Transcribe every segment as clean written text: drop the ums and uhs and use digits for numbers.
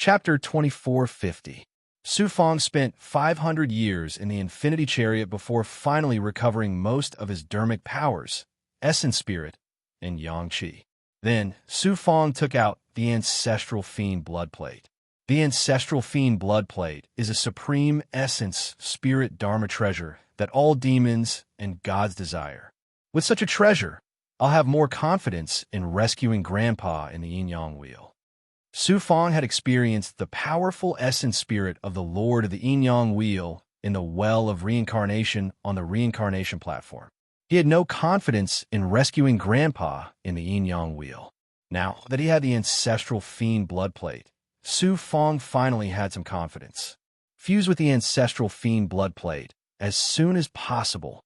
Chapter 2450. Su Fong spent 500 years in the Infinity Chariot before finally recovering most of his dermic powers, Essence Spirit, and Yang Qi. Then, Su Fong took out the Ancestral Fiend Blood Plate. The Ancestral Fiend Blood Plate is a supreme Essence Spirit Dharma treasure that all demons and gods desire. With such a treasure, I'll have more confidence in rescuing Grandpa in the Yin-Yang Wheel. Su Fong had experienced the powerful essence spirit of the Lord of the Yin-Yang Wheel in the Well of Reincarnation on the Reincarnation platform. He had no confidence in rescuing Grandpa in the Yin-Yang Wheel. Now that he had the Ancestral Fiend Blood Plate, Su Fong finally had some confidence. Fused with the Ancestral Fiend Blood Plate as soon as possible,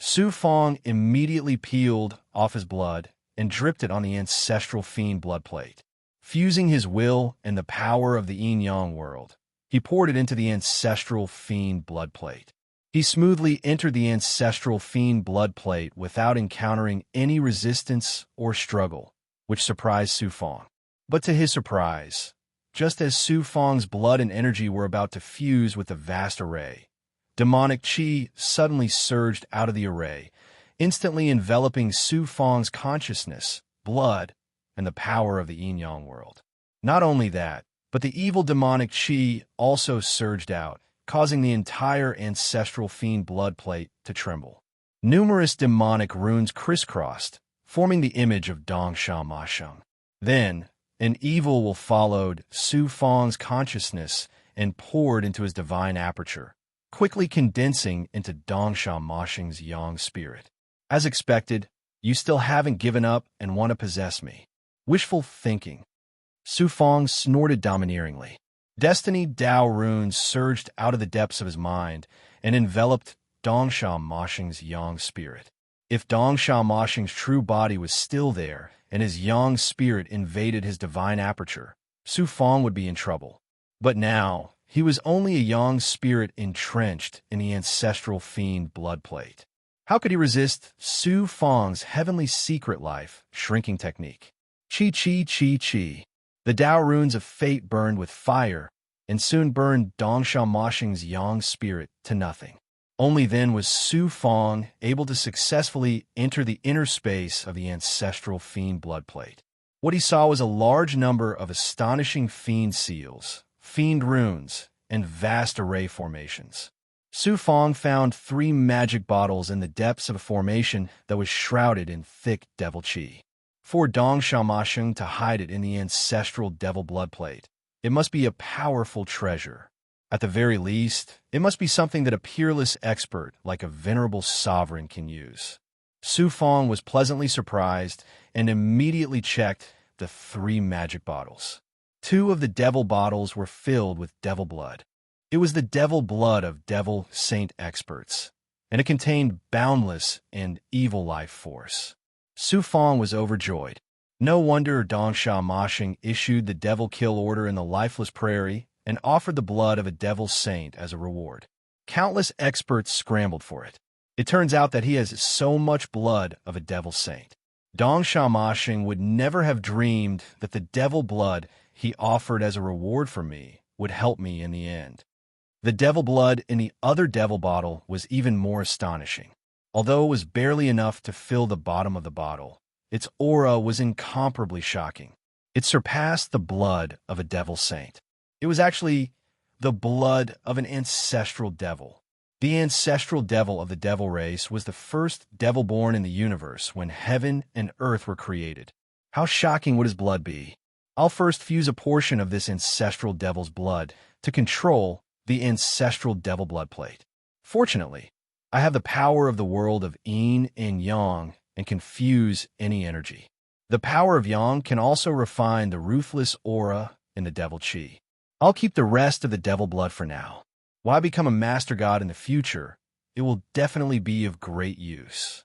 Su Fong immediately peeled off his blood and dripped it on the Ancestral Fiend Blood Plate. Fusing his will and the power of the Yin-Yang world, he poured it into the Ancestral Fiend Blood Plate. He smoothly entered the Ancestral Fiend Blood Plate without encountering any resistance or struggle, which surprised Su Fong. But to his surprise, just as Su Fong's blood and energy were about to fuse with the vast array, demonic qi suddenly surged out of the array, instantly enveloping Su Fong's consciousness, blood, and the power of the Yin-Yang world. Not only that, but the evil demonic qi also surged out, causing the entire Ancestral Fiend Blood Plate to tremble. Numerous demonic runes crisscrossed, forming the image of Dongsha Masheng. Then, an evil will followed Su Fong's consciousness and poured into his divine aperture, quickly condensing into Dongsha Masheng's Yang spirit. As expected, you still haven't given up and want to possess me. Wishful thinking. Su Fong snorted domineeringly. Destiny Dao runes surged out of the depths of his mind and enveloped Dongsha Masheng's Yang spirit. If Dongsha Masheng's true body was still there and his Yang spirit invaded his divine aperture, Su Fong would be in trouble. But now, he was only a Yang spirit entrenched in the Ancestral Fiend Blood Plate. How could he resist Su Fong's heavenly secret life shrinking technique? Chi Chi Chi Chi. The Dao runes of fate burned with fire and soon burned Dongsha Masheng's Yang spirit to nothing. Only then was Su Fong able to successfully enter the inner space of the Ancestral Fiend Blood Plate. What he saw was a large number of astonishing fiend seals, fiend runes, and vast array formations. Su Fong found 3 magic bottles in the depths of a formation that was shrouded in thick devil qi. For Dongsha Masheng to hide it in the Ancestral Devil Blood Plate, it must be a powerful treasure. At the very least, it must be something that a peerless expert like a venerable sovereign can use. Su Fong was pleasantly surprised and immediately checked the 3 magic bottles. 2 of the devil bottles were filled with devil blood. It was the devil blood of devil saint experts, and it contained boundless and evil life force. Su Fong was overjoyed. No wonder Dongsha Masheng issued the devil kill order in the lifeless prairie and offered the blood of a devil saint as a reward. Countless experts scrambled for it. It turns out that he has so much blood of a devil saint. Dongsha Masheng would never have dreamed that the devil blood he offered as a reward for me would help me in the end. The devil blood in the other devil bottle was even more astonishing. Although it was barely enough to fill the bottom of the bottle, its aura was incomparably shocking. It surpassed the blood of a devil saint. It was actually the blood of an ancestral devil. The ancestral devil of the devil race was the first devil born in the universe when heaven and earth were created. How shocking would his blood be? I'll first fuse a portion of this ancestral devil's blood to control the Ancestral Devil Blood Plate. Fortunately, I have the power of the world of Yin and Yang and can fuse any energy. The power of Yang can also refine the ruthless aura in the devil qi. I'll keep the rest of the devil blood for now. When I become a master god in the future, it will definitely be of great use.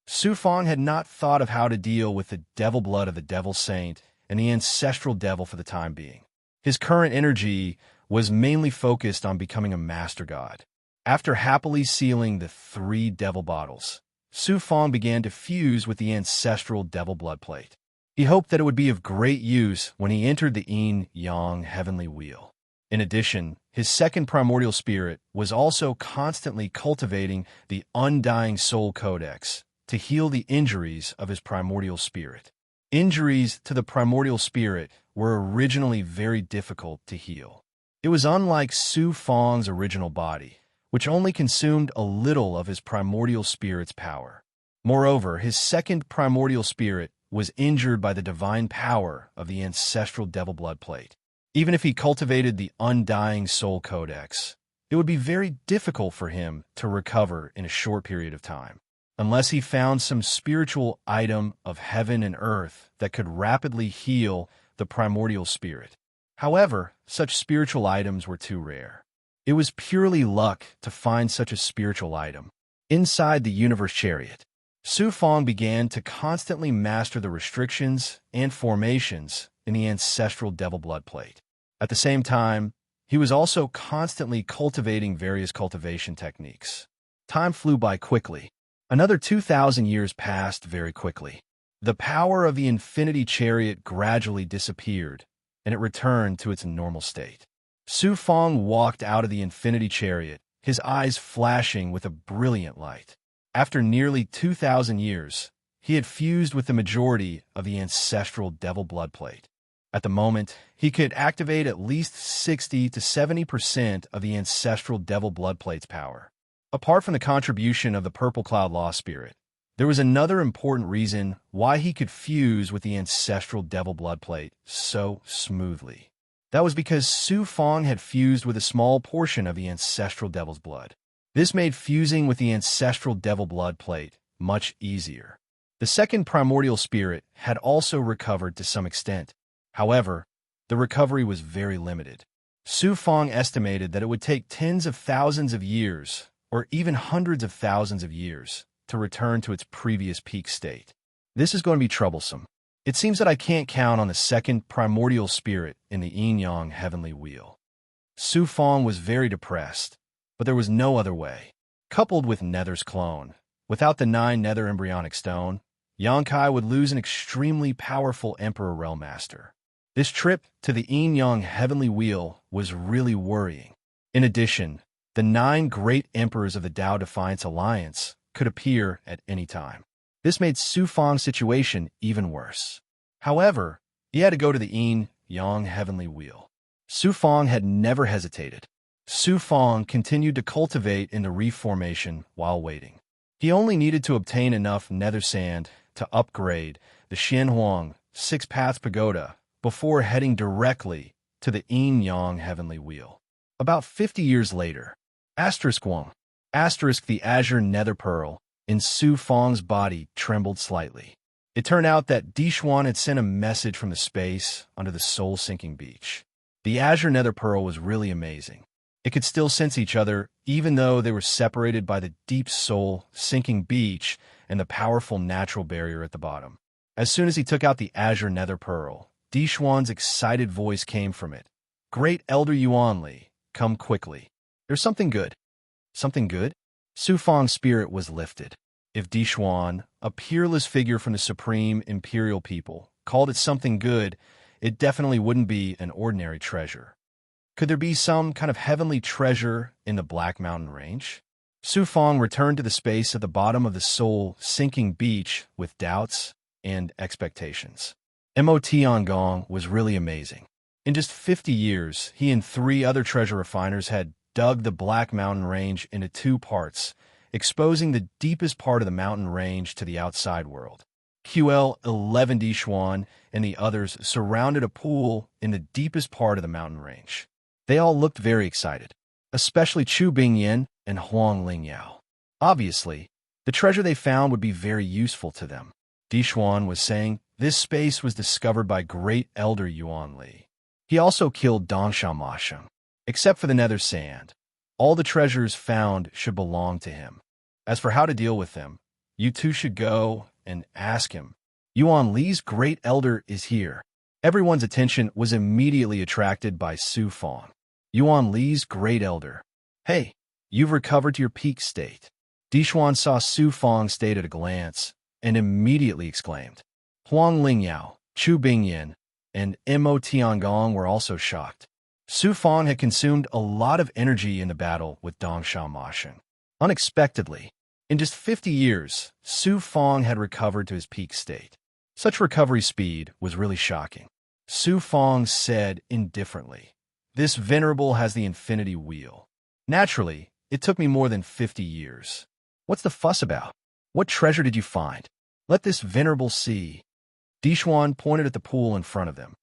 Su Fong had not thought of how to deal with the devil blood of the devil saint and the ancestral devil for the time being. His current energy was mainly focused on becoming a master god. After happily sealing the 3 devil bottles, Su Fong began to fuse with the Ancestral Devil Blood Plate. He hoped that it would be of great use when he entered the yin-yang heavenly wheel. In addition, his second primordial spirit was also constantly cultivating the undying soul codex to heal the injuries of his primordial spirit. Injuries to the primordial spirit were originally very difficult to heal. It was unlike Su Fang's original body, which only consumed a little of his primordial spirit's power. Moreover, his second primordial spirit was injured by the divine power of the ancestral devil blood plate. Even if he cultivated the undying soul codex, it would be very difficult for him to recover in a short period of time, unless he found some spiritual item of heaven and earth that could rapidly heal the primordial spirit. However, such spiritual items were too rare. It was purely luck to find such a spiritual item. Inside the universe chariot, Su Fang began to constantly master the restrictions and formations in the ancestral devil blood plate. At the same time, he was also constantly cultivating various cultivation techniques. Time flew by quickly. Another 2,000 years passed very quickly. The power of the infinity chariot gradually disappeared, and it returned to its normal state. Su Fang walked out of the infinity chariot, his eyes flashing with a brilliant light. After nearly 2,000 years, he had fused with the majority of the ancestral devil blood plate. At the moment, he could activate at least 60 to 70% of the ancestral devil blood plate's power. Apart from the contribution of the purple cloud law spirit, there was another important reason why he could fuse with the ancestral devil blood plate so smoothly. That was because Su Fang had fused with a small portion of the ancestral devil's blood. This made fusing with the ancestral devil blood plate much easier. The second primordial spirit had also recovered to some extent. However, the recovery was very limited. Su Fang estimated that it would take tens of thousands of years, or even hundreds of thousands of years, to return to its previous peak state. This is going to be troublesome. It seems that I can't count on the second primordial spirit in the yin-yang heavenly wheel. Su Fang was very depressed, but there was no other way. Coupled with Nether's clone, without the 9 Nether embryonic stone, Yangkai would lose an extremely powerful Emperor Realm Master. This trip to the yin-yang heavenly wheel was really worrying. In addition, the 9 great emperors of the Tao Defiance Alliance could appear at any time. This made Su Fang's situation even worse. However, he had to go to the yin-yang heavenly wheel. Su Fang had never hesitated. Su Fang continued to cultivate in the reef formation while waiting. He only needed to obtain enough nether sand to upgrade the Xianhuang 6 Paths Pagoda before heading directly to the yin-yang heavenly wheel. About 50 years later, the azure nether pearl in Su Fang's body trembled slightly. It turned out that Dixuan had sent a message from the space under the soul-sinking beach. The azure nether pearl was really amazing. It could still sense each other, even though they were separated by the deep soul-sinking beach and the powerful natural barrier at the bottom. As soon as he took out the azure nether pearl, Dixuan's excited voice came from it. "Great Elder Yuanli, come quickly. There's something good." Something good? Su Fang's spirit was lifted. If Dixuan, a peerless figure from the supreme imperial people, called it something good, it definitely wouldn't be an ordinary treasure. Could there be some kind of heavenly treasure in the Black Mountain Range? Su Fang returned to the space at the bottom of the soul-sinking beach with doubts and expectations. Mo Tiangong was really amazing. In just 50 years, he and 3 other treasure refiners had dug the Black Mountain Range into 2 parts, exposing the deepest part of the mountain range to the outside world. QL-11 Dixuan and the others surrounded a pool in the deepest part of the mountain range. They all looked very excited, especially Chu Bingyan and Huang Lingyao. Obviously, the treasure they found would be very useful to them. Dixuan was saying this space was discovered by Great Elder Yuan Li. He also killed Dongshan Masheng. Except for the nether sand, all the treasures found should belong to him. As for how to deal with them, you two should go and ask him. Yuan Li's great elder is here. Everyone's attention was immediately attracted by Su Fang. Yuan Li's great elder. Hey, you've recovered to your peak state. Dixuan saw Su Fang's state at a glance and immediately exclaimed. Huang Lingyao, Chu Bingyin and Mo Tiangong were also shocked. Su Fang had consumed a lot of energy in the battle with Dong Xiaomasheng. Unexpectedly, in just 50 years, Su Fang had recovered to his peak state. Such recovery speed was really shocking. Su Fang said indifferently, "This venerable has the infinity wheel. Naturally, it took me more than 50 years. What's the fuss about? What treasure did you find? Let this venerable see." Dixuan pointed at the pool in front of them.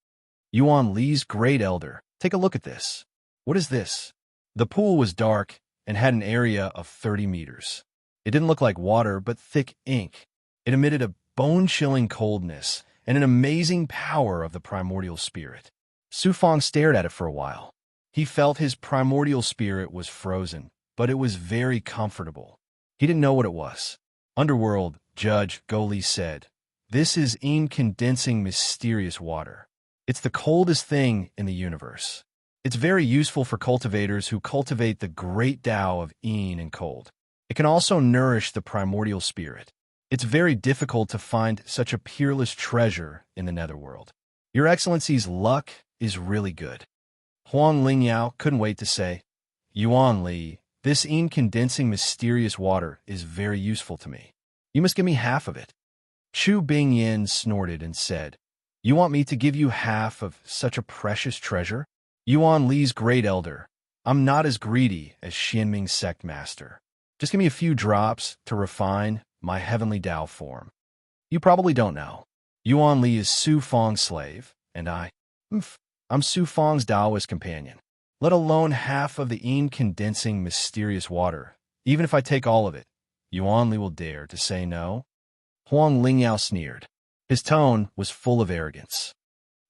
"Yuan Li's great elder, take a look at this. What is this?" The pool was dark and had an area of 30 meters. It didn't look like water, but thick ink. It emitted a bone-chilling coldness and an amazing power of the primordial spirit. Su Fang stared at it for a while. He felt his primordial spirit was frozen, but it was very comfortable. He didn't know what it was. Underworld, Judge Goli said, "This is incandescing mysterious water. It's the coldest thing in the universe. It's very useful for cultivators who cultivate the great Tao of yin and cold. It can also nourish the primordial spirit. It's very difficult to find such a peerless treasure in the netherworld. Your Excellency's luck is really good." Huang Lingyao couldn't wait to say, "Yuan Li, this incandescing mysterious water is very useful to me. You must give me half of it." Chu Bingyin snorted and said, "You want me to give you half of such a precious treasure? Yuan Li's great elder, I'm not as greedy as Xianming's sect master. Just give me a few drops to refine my heavenly Tao form. You probably don't know. Yuan Li is Su Fang's slave, and I'm Su Fang's Taoist companion. Let alone half of the incandescing mysterious water. Even if I take all of it, Yuan Li will dare to say no?" Huang Lingyao sneered. His tone was full of arrogance.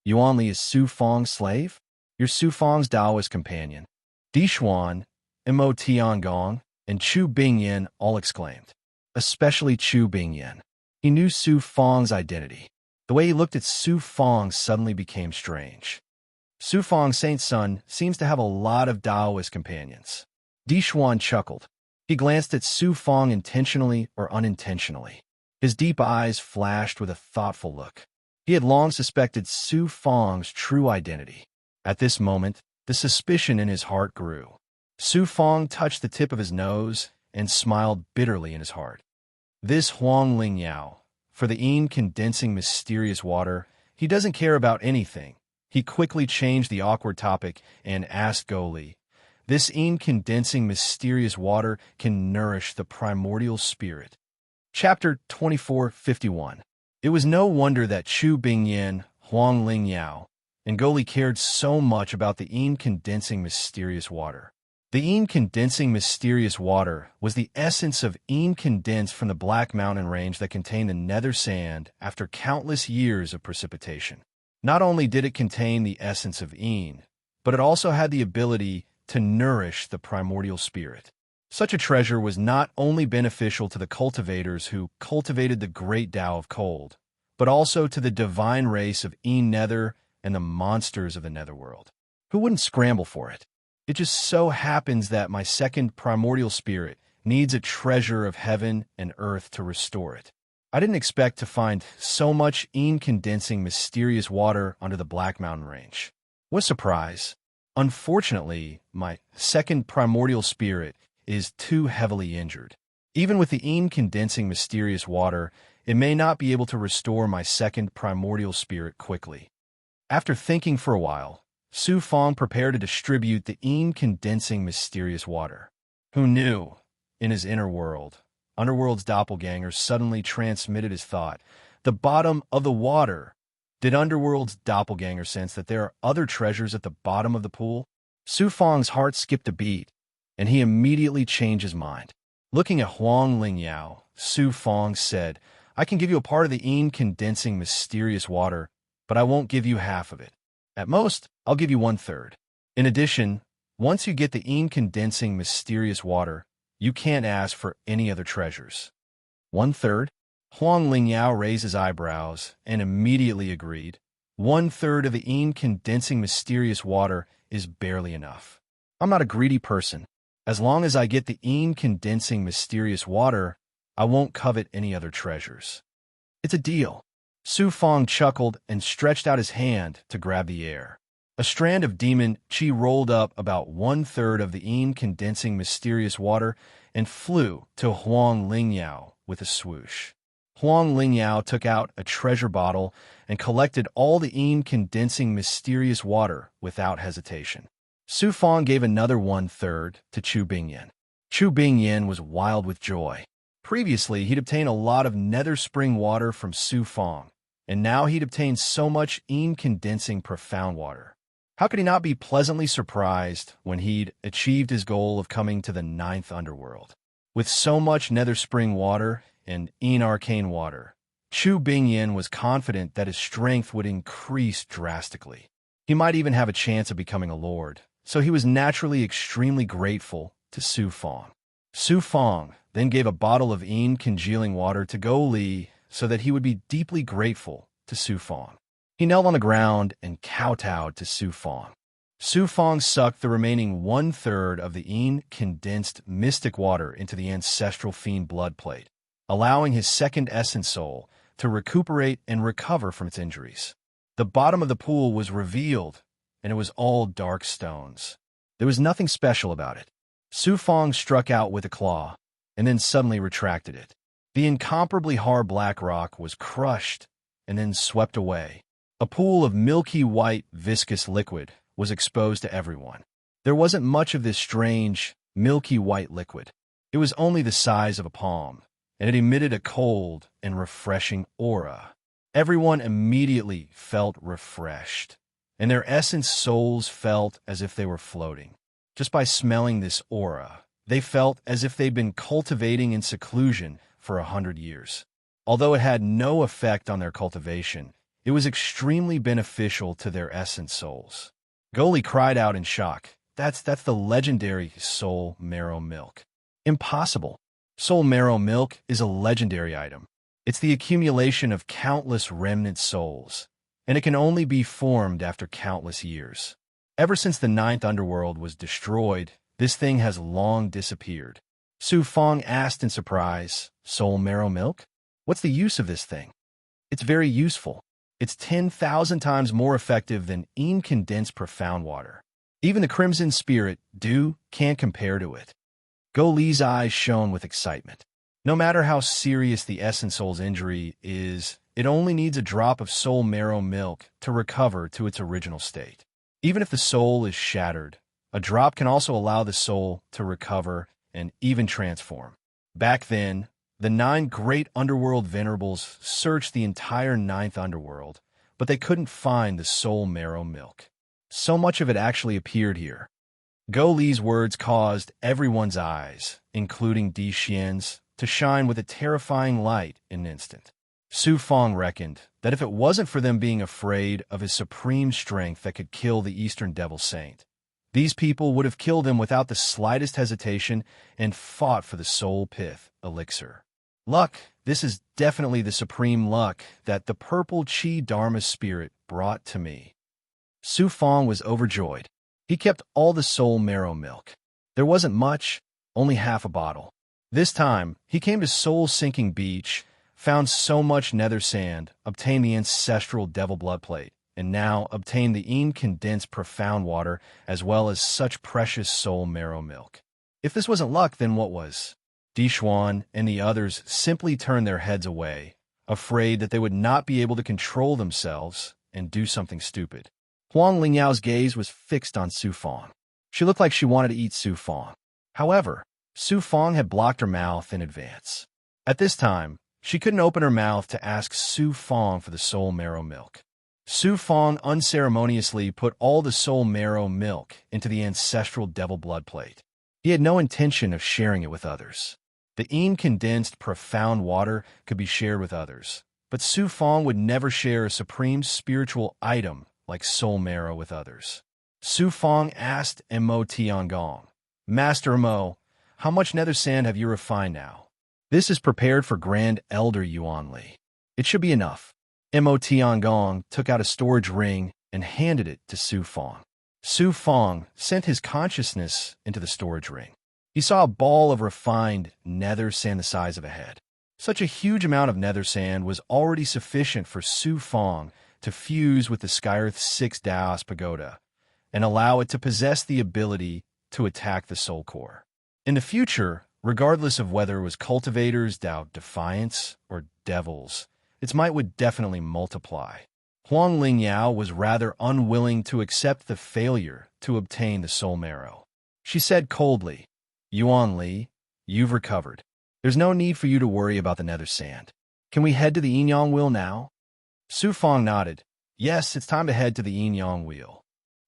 "Yuan Li is Su Fang's slave? You're Su Fang's Taoist companion." Dixuan, Mo Tiangong, and Chu Bingyin all exclaimed. Especially Chu Bingyin. He knew Su Fang's identity. The way he looked at Su Fang suddenly became strange. Su Fang's saint son seems to have a lot of Taoist companions. Dixuan chuckled. He glanced at Su Fang intentionally or unintentionally. His deep eyes flashed with a thoughtful look. He had long suspected Su Fang's true identity. At this moment, the suspicion in his heart grew. Su Fang touched the tip of his nose and smiled bitterly in his heart. This Huang Lingyao, for the incandescing mysterious water, he doesn't care about anything. He quickly changed the awkward topic and asked Goli, "This incandescing mysterious water can nourish the primordial spirit." Chapter 2451. It was no wonder that Chu Bingyin, Huang Lingyao, and Goli cared so much about the incandescing mysterious water. The incandescing mysterious water was the essence of incandescence from the Black Mountain Range that contained the nether sand after countless years of precipitation. Not only did it contain the essence of yin, but it also had the ability to nourish the primordial spirit. Such a treasure was not only beneficial to the cultivators who cultivated the great Tao of cold, but also to the divine race of yin nether and the monsters of the netherworld. Who wouldn't scramble for it? It just so happens that my second primordial spirit needs a treasure of heaven and earth to restore it. I didn't expect to find so much incandescing mysterious water under the Black Mountain Range. What a surprise. Unfortunately, my second primordial spirit is too heavily injured. Even with the incandescing mysterious water, it may not be able to restore my second primordial spirit quickly. After thinking for a while, Su Fang prepared to distribute the incandescing mysterious water. Who knew? In his inner world, Underworld's doppelganger suddenly transmitted his thought. The bottom of the water. Did Underworld's doppelganger sense that there are other treasures at the bottom of the pool? Su Fang's heart skipped a beat, and he immediately changed his mind. Looking at Huang Lingyao, Su Fang said, "I can give you a part of the incandescing mysterious water, but I won't give you half of it. At most, I'll give you 1/3. In addition, once you get the incandescing mysterious water, you can't ask for any other treasures." 1/3? Huang Lingyao raised his eyebrows and immediately agreed. 1/3 of the incandescing mysterious water is barely enough. I'm not a greedy person. As long as I get the incandescing mysterious water, I won't covet any other treasures. It's a deal. Su Fong chuckled and stretched out his hand to grab the air. A strand of demon chi rolled up about 1/3 of the condensing mysterious water and flew to Huang Lingyao with a swoosh. Huang Lingyao took out a treasure bottle and collected all the condensing mysterious water without hesitation. Su Fong gave another 1/3 to Chu Bingyan. Chu Bingyan was wild with joy. Previously, he'd obtained a lot of nether spring water from Su Fong, and now he'd obtained so much condensing profound water. How could he not be pleasantly surprised when he'd achieved his goal of coming to the 9th underworld? With so much nether spring water and arcane water, Chu Bingyan was confident that his strength would increase drastically. He might even have a chance of becoming a lord, so he was naturally extremely grateful to Su Fong. Su Fong then gave a bottle of congealing water to Go Li so that he would be deeply grateful to Su Fong. He knelt on the ground and kowtowed to Su Fong. Su Fong sucked the remaining 1/3 of the condensed mystic water into the ancestral fiend blood plate, allowing his second essence soul to recuperate and recover from its injuries. The bottom of the pool was revealed, and it was all dark stones. There was nothing special about it. Su Fong struck out with a claw, and then suddenly retracted it. The incomparably hard black rock was crushed and then swept away. A pool of milky white, viscous liquid was exposed to everyone. There wasn't much of this strange, milky white liquid. It was only the size of a palm, and it emitted a cold and refreshing aura. Everyone immediately felt refreshed, and their essence souls felt as if they were floating. Just by smelling this aura, they felt as if they'd been cultivating in seclusion for 100 years. Although it had no effect on their cultivation, it was extremely beneficial to their essence souls. Goli cried out in shock. That's the legendary soul marrow milk. Impossible. Soul marrow milk is a legendary item. It's the accumulation of countless remnant souls, and it can only be formed after countless years. Ever since the 9th underworld was destroyed, this thing has long disappeared. Su Fong asked in surprise, soul marrow milk? What's the use of this thing? It's very useful. It's 10,000 times more effective than condensed profound water. Even the crimson spirit, dew, can't compare to it. Go Li's eyes shone with excitement. No matter how serious the essence soul's injury is, it only needs a drop of soul marrow milk to recover to its original state. Even if the soul is shattered, a drop can also allow the soul to recover and even transform. Back then, the 9 great underworld venerables searched the entire 9th underworld, but they couldn't find the soul marrow milk. So much of it actually appeared here. Go Li's words caused everyone's eyes, including Di Xian's, to shine with a terrifying light in an instant. Su Fong reckoned that if it wasn't for them being afraid of his supreme strength that could kill the Eastern Devil Saint, these people would have killed him without the slightest hesitation and fought for the soul pith elixir. Luck, this is definitely the supreme luck that the purple Chi Dharma spirit brought to me. Su Fong was overjoyed. He kept all the soul marrow milk. There wasn't much, only half a bottle. This time, he came to Soul Sinking Beach, found so much nether sand, obtained the ancestral devil blood plate, and now obtained the condensed profound water as well as such precious soul marrow milk. If this wasn't luck, then what was? Di Xuan and the others simply turned their heads away, afraid that they would not be able to control themselves and do something stupid. Huang Lingyao's gaze was fixed on Su Fong. She looked like she wanted to eat Su Fong. However, Su Fong had blocked her mouth in advance. At this time, she couldn't open her mouth to ask Su Fong for the soul marrow milk. Su Fong unceremoniously put all the soul marrow milk into the ancestral devil blood plate. He had no intention of sharing it with others. The condensed profound water could be shared with others, but Su Fong would never share a supreme spiritual item like soul marrow with others. Su Fong asked Mo Tiangong, Master Mo, how much nether sand have you refined now? This is prepared for Grand Elder Yuan Li. It should be enough. Mo Tiangong took out a storage ring and handed it to Su Fong. Su Fong sent his consciousness into the storage ring. He saw a ball of refined nether sand the size of a head. Such a huge amount of nether sand was already sufficient for Su Fong to fuse with the Skyearth's 6 Daos Pagoda and allow it to possess the ability to attack the Soul Core. In the future, regardless of whether it was cultivators, Dao Defiance, or devils, its might would definitely multiply. Huang Lingyao was rather unwilling to accept the failure to obtain the Soul Marrow. She said coldly, "Yuan Li, you've recovered. There's no need for you to worry about the nether sand. Can we head to the Yin Yang Wheel now?" Su Fong nodded. "Yes, it's time to head to the Yin Yang Wheel."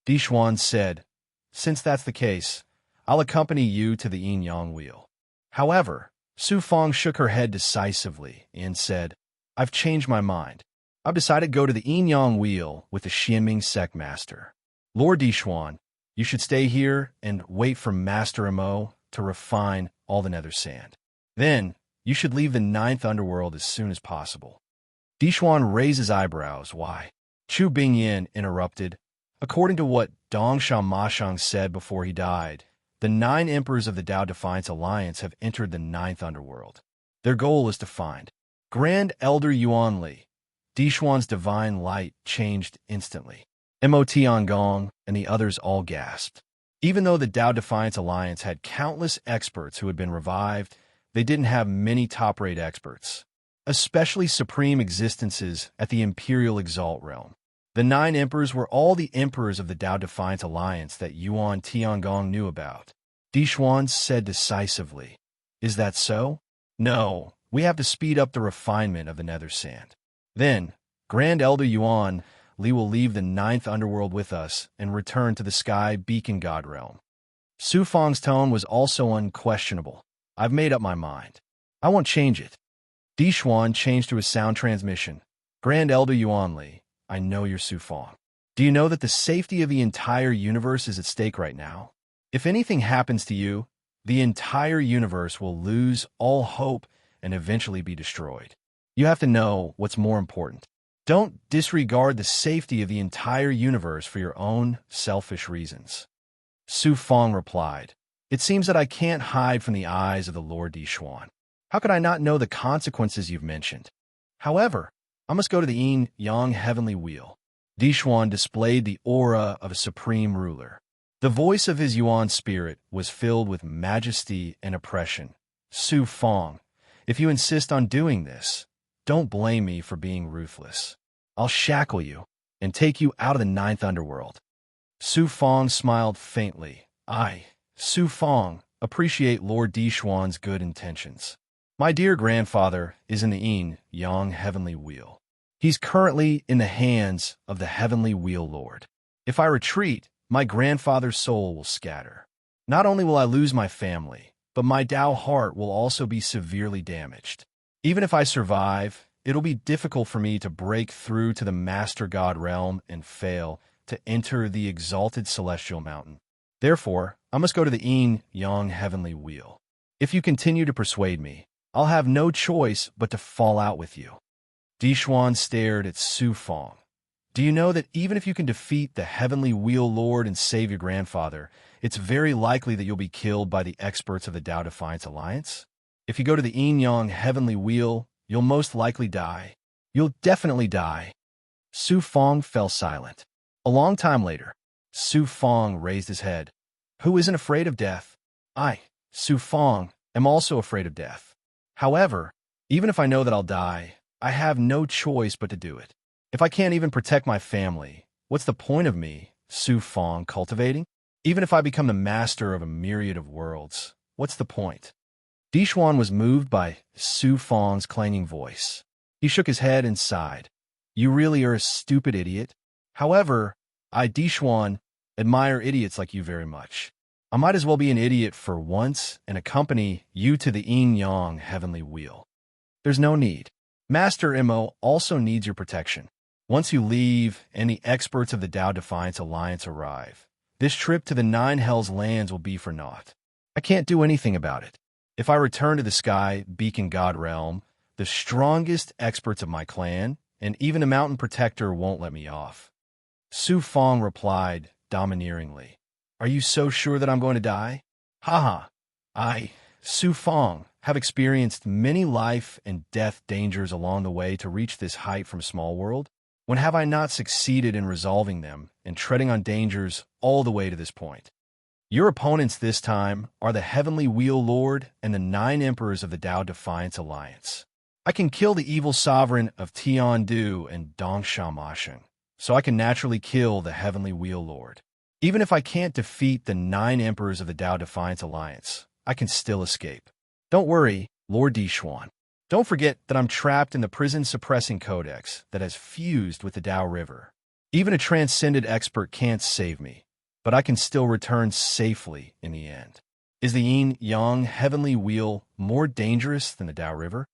Di Xuan said, "Since that's the case, I'll accompany you to the Yin Yang Wheel." However, Su Fong shook her head decisively and said, "I've changed my mind. I've decided to go to the Yin Yang Wheel with the Xianming Sect Master. Lord Di Xuan, you should stay here and wait for Master Mo to refine all the nether sand. Then, you should leave the 9th underworld as soon as possible." Di Xuan raised his eyebrows. "Why?" Chu Bingyan interrupted. "According to what Dong Mashang said before he died, the 9 emperors of the Dao Defiance Alliance have entered the 9th underworld. Their goal is to find Grand Elder Yuan Li." Di Xuan's divine light changed instantly. Mo Tiangong and the others all gasped. Even though the Dao Defiance Alliance had countless experts who had been revived, they didn't have many top-rate experts, especially supreme existences at the Imperial Exalt realm. The 9 emperors were all the emperors of the Dao Defiance Alliance that Yuan Tiangong knew about. Di Xuan said decisively, "Is that so? No, we have to speed up the refinement of the nether sand. Then, Grand Elder Yuan Li will leave the 9th underworld with us and return to the Sky Beacon God realm." Su Fong's tone was also unquestionable. "I've made up my mind. I won't change it." Di Xuan changed to his sound transmission. "Grand Elder Yuan Li, I know you're Su Fong. Do you know that the safety of the entire universe is at stake right now? If anything happens to you, the entire universe will lose all hope and eventually be destroyed. You have to know what's more important. Don't disregard the safety of the entire universe for your own selfish reasons." Su Fong replied, "It seems that I can't hide from the eyes of the Lord Di Xuan. How could I not know the consequences you've mentioned? However, I must go to the Yin Yang Heavenly Wheel." Di Xuan displayed the aura of a supreme ruler. The voice of his Yuan spirit was filled with majesty and oppression. "Su Fong, if you insist on doing this, don't blame me for being ruthless. I'll shackle you and take you out of the 9th underworld." Su Fong smiled faintly. "I, Su Fong, appreciate Lord Di Xuan's good intentions. My dear grandfather is in the Yin Yang Heavenly Wheel. He's currently in the hands of the Heavenly Wheel Lord. If I retreat, my grandfather's soul will scatter. Not only will I lose my family, but my Dao heart will also be severely damaged. Even if I survive, it'll be difficult for me to break through to the Master God realm and fail to enter the exalted celestial mountain. Therefore, I must go to the Yin Yang Heavenly Wheel. If you continue to persuade me, I'll have no choice but to fall out with you." Di Xuan stared at Su Fong. "Do you know that even if you can defeat the Heavenly Wheel Lord and save your grandfather, it's very likely that you'll be killed by the experts of the Dao Defiance Alliance? If you go to the Yin Yang Heavenly Wheel, you'll most likely die. You'll definitely die." Su Fong fell silent. A long time later, Su Fong raised his head. "Who isn't afraid of death? I, Su Fong, am also afraid of death. However, even if I know that I'll die, I have no choice but to do it. If I can't even protect my family, what's the point of me, Su Fong, cultivating? Even if I become the master of a myriad of worlds, what's the point?" Di Xuan was moved by Su Fong's clanging voice. He shook his head and sighed. "You really are a stupid idiot. However, I, Di Xuan, admire idiots like you very much. I might as well be an idiot for once and accompany you to the Yin Yang Heavenly Wheel. There's no need. Master Mo also needs your protection. Once you leave and the experts of the Dao Defiance Alliance arrive, this trip to the 9 Hells lands will be for naught. I can't do anything about it. If I return to the Sky Beacon God realm, the strongest experts of my clan and even a mountain protector won't let me off." Su Fong replied domineeringly, "Are you so sure that I'm going to die? Haha, I, Su Fong, have experienced many life and death dangers along the way to reach this height from small world? When have I not succeeded in resolving them and treading on dangers all the way to this point? Your opponents this time are the Heavenly Wheel Lord and the 9 Emperors of the Tao Defiance Alliance. I can kill the evil sovereign of Tiandu and Dongsha, so I can naturally kill the Heavenly Wheel Lord. Even if I can't defeat the 9 Emperors of the Tao Defiance Alliance, I can still escape. Don't worry, Lord Dixuan. Don't forget that I'm trapped in the prison-suppressing codex that has fused with the Tao River. Even a transcended expert can't save me, but I can still return safely in the end. Is the yin-yang heavenly wheel more dangerous than the Tao River?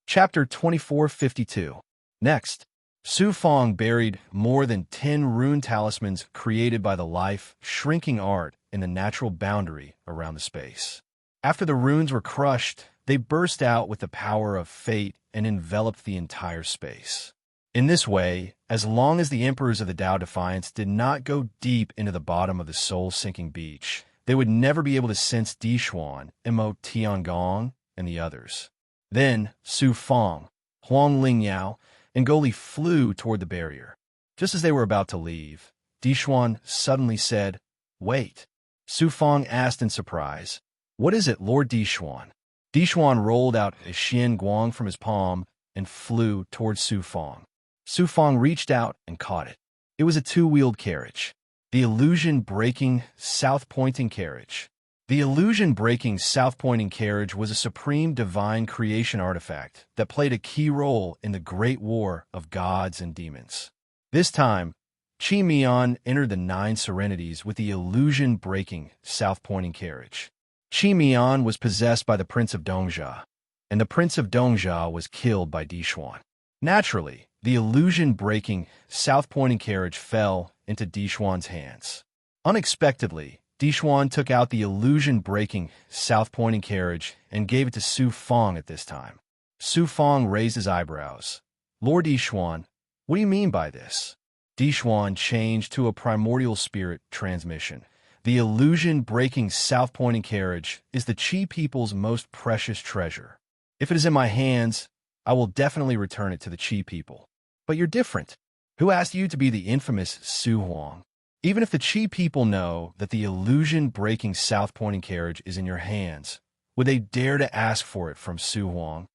Chapter 2452. Next, Su Fong buried more than 10 rune talismans created by the life-shrinking art in the natural boundary around the space. After the runes were crushed, they burst out with the power of fate and enveloped the entire space. In this way, as long as the Emperors of the Tao Defiance did not go deep into the bottom of the soul-sinking beach, they would never be able to sense Dixuan, Mo Tiangong, and the others. Then, Su Fong, Huang Lingyao, and Goli flew toward the barrier. Just as they were about to leave, Dixuan suddenly said, "Wait." Su Fong asked in surprise, "What is it, Lord Dixuan?" Dixuan rolled out a Xian Guang from his palm and flew towards Su Fong. Su Fong reached out and caught it. It was a 2-wheeled carriage. The illusion-breaking, south-pointing carriage. The illusion-breaking, south-pointing carriage was a supreme divine creation artifact that played a key role in the Great War of Gods and Demons. This time, Qi Mian entered the 9 serenities with the illusion-breaking, south-pointing carriage. Qi Mian was possessed by the Prince of Dongjia, and the Prince of Dongjia was killed by Dixuan. Naturally, the illusion-breaking, south-pointing carriage fell into Dixuan's hands. Unexpectedly, Dixuan took out the illusion-breaking, south-pointing carriage and gave it to Su Fong at this time. Su Fong raised his eyebrows. "Lord Dixuan, what do you mean by this?" Dixuan changed to a primordial spirit transmission. The illusion-breaking, south-pointing carriage is the Qi people's most precious treasure. If it is in my hands, I will definitely return it to the Qi people. But you're different. Who asked you to be the infamous Su Huang? Even if the Qi people know that the illusion-breaking, south-pointing carriage is in your hands, would they dare to ask for it from Su Huang?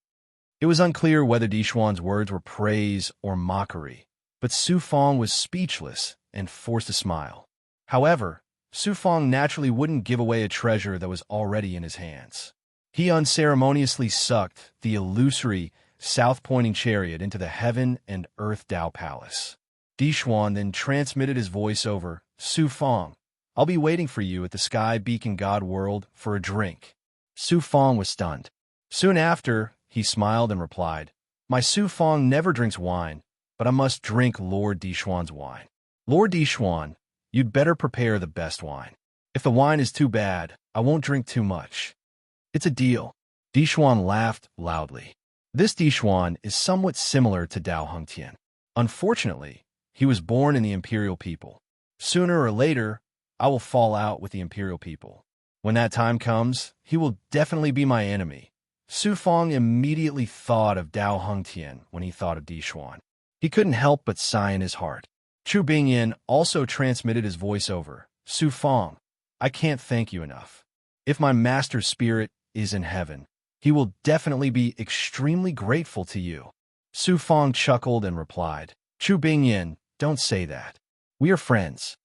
It was unclear whether Dixuan's words were praise or mockery, but Su Fong was speechless and forced a smile. However, Su Fong naturally wouldn't give away a treasure that was already in his hands. He unceremoniously sucked the illusory, south-pointing chariot into the Heaven and Earth Tao Palace. Dixuan then transmitted his voice over, "Su Fong, I'll be waiting for you at the Sky Beacon God World for a drink." Su Fong was stunned. Soon after, he smiled and replied, "My Su Fong never drinks wine, but I must drink Lord Dixuan's wine. Lord Dixuan, you'd better prepare the best wine. If the wine is too bad, I won't drink too much. It's a deal." Dixuan laughed loudly. This Dixuan is somewhat similar to Dao Hengtian. Unfortunately, he was born in the imperial people. Sooner or later, I will fall out with the imperial people. When that time comes, he will definitely be my enemy. Su Fong immediately thought of Dao Hengtian when he thought of Dixuan. He couldn't help but sigh in his heart. Chu Bingyin also transmitted his voice over, "Su Fong, I can't thank you enough. If my master's spirit is in heaven, he will definitely be extremely grateful to you." Su Fong chuckled and replied, "Chu Bingyin, don't say that. We are friends."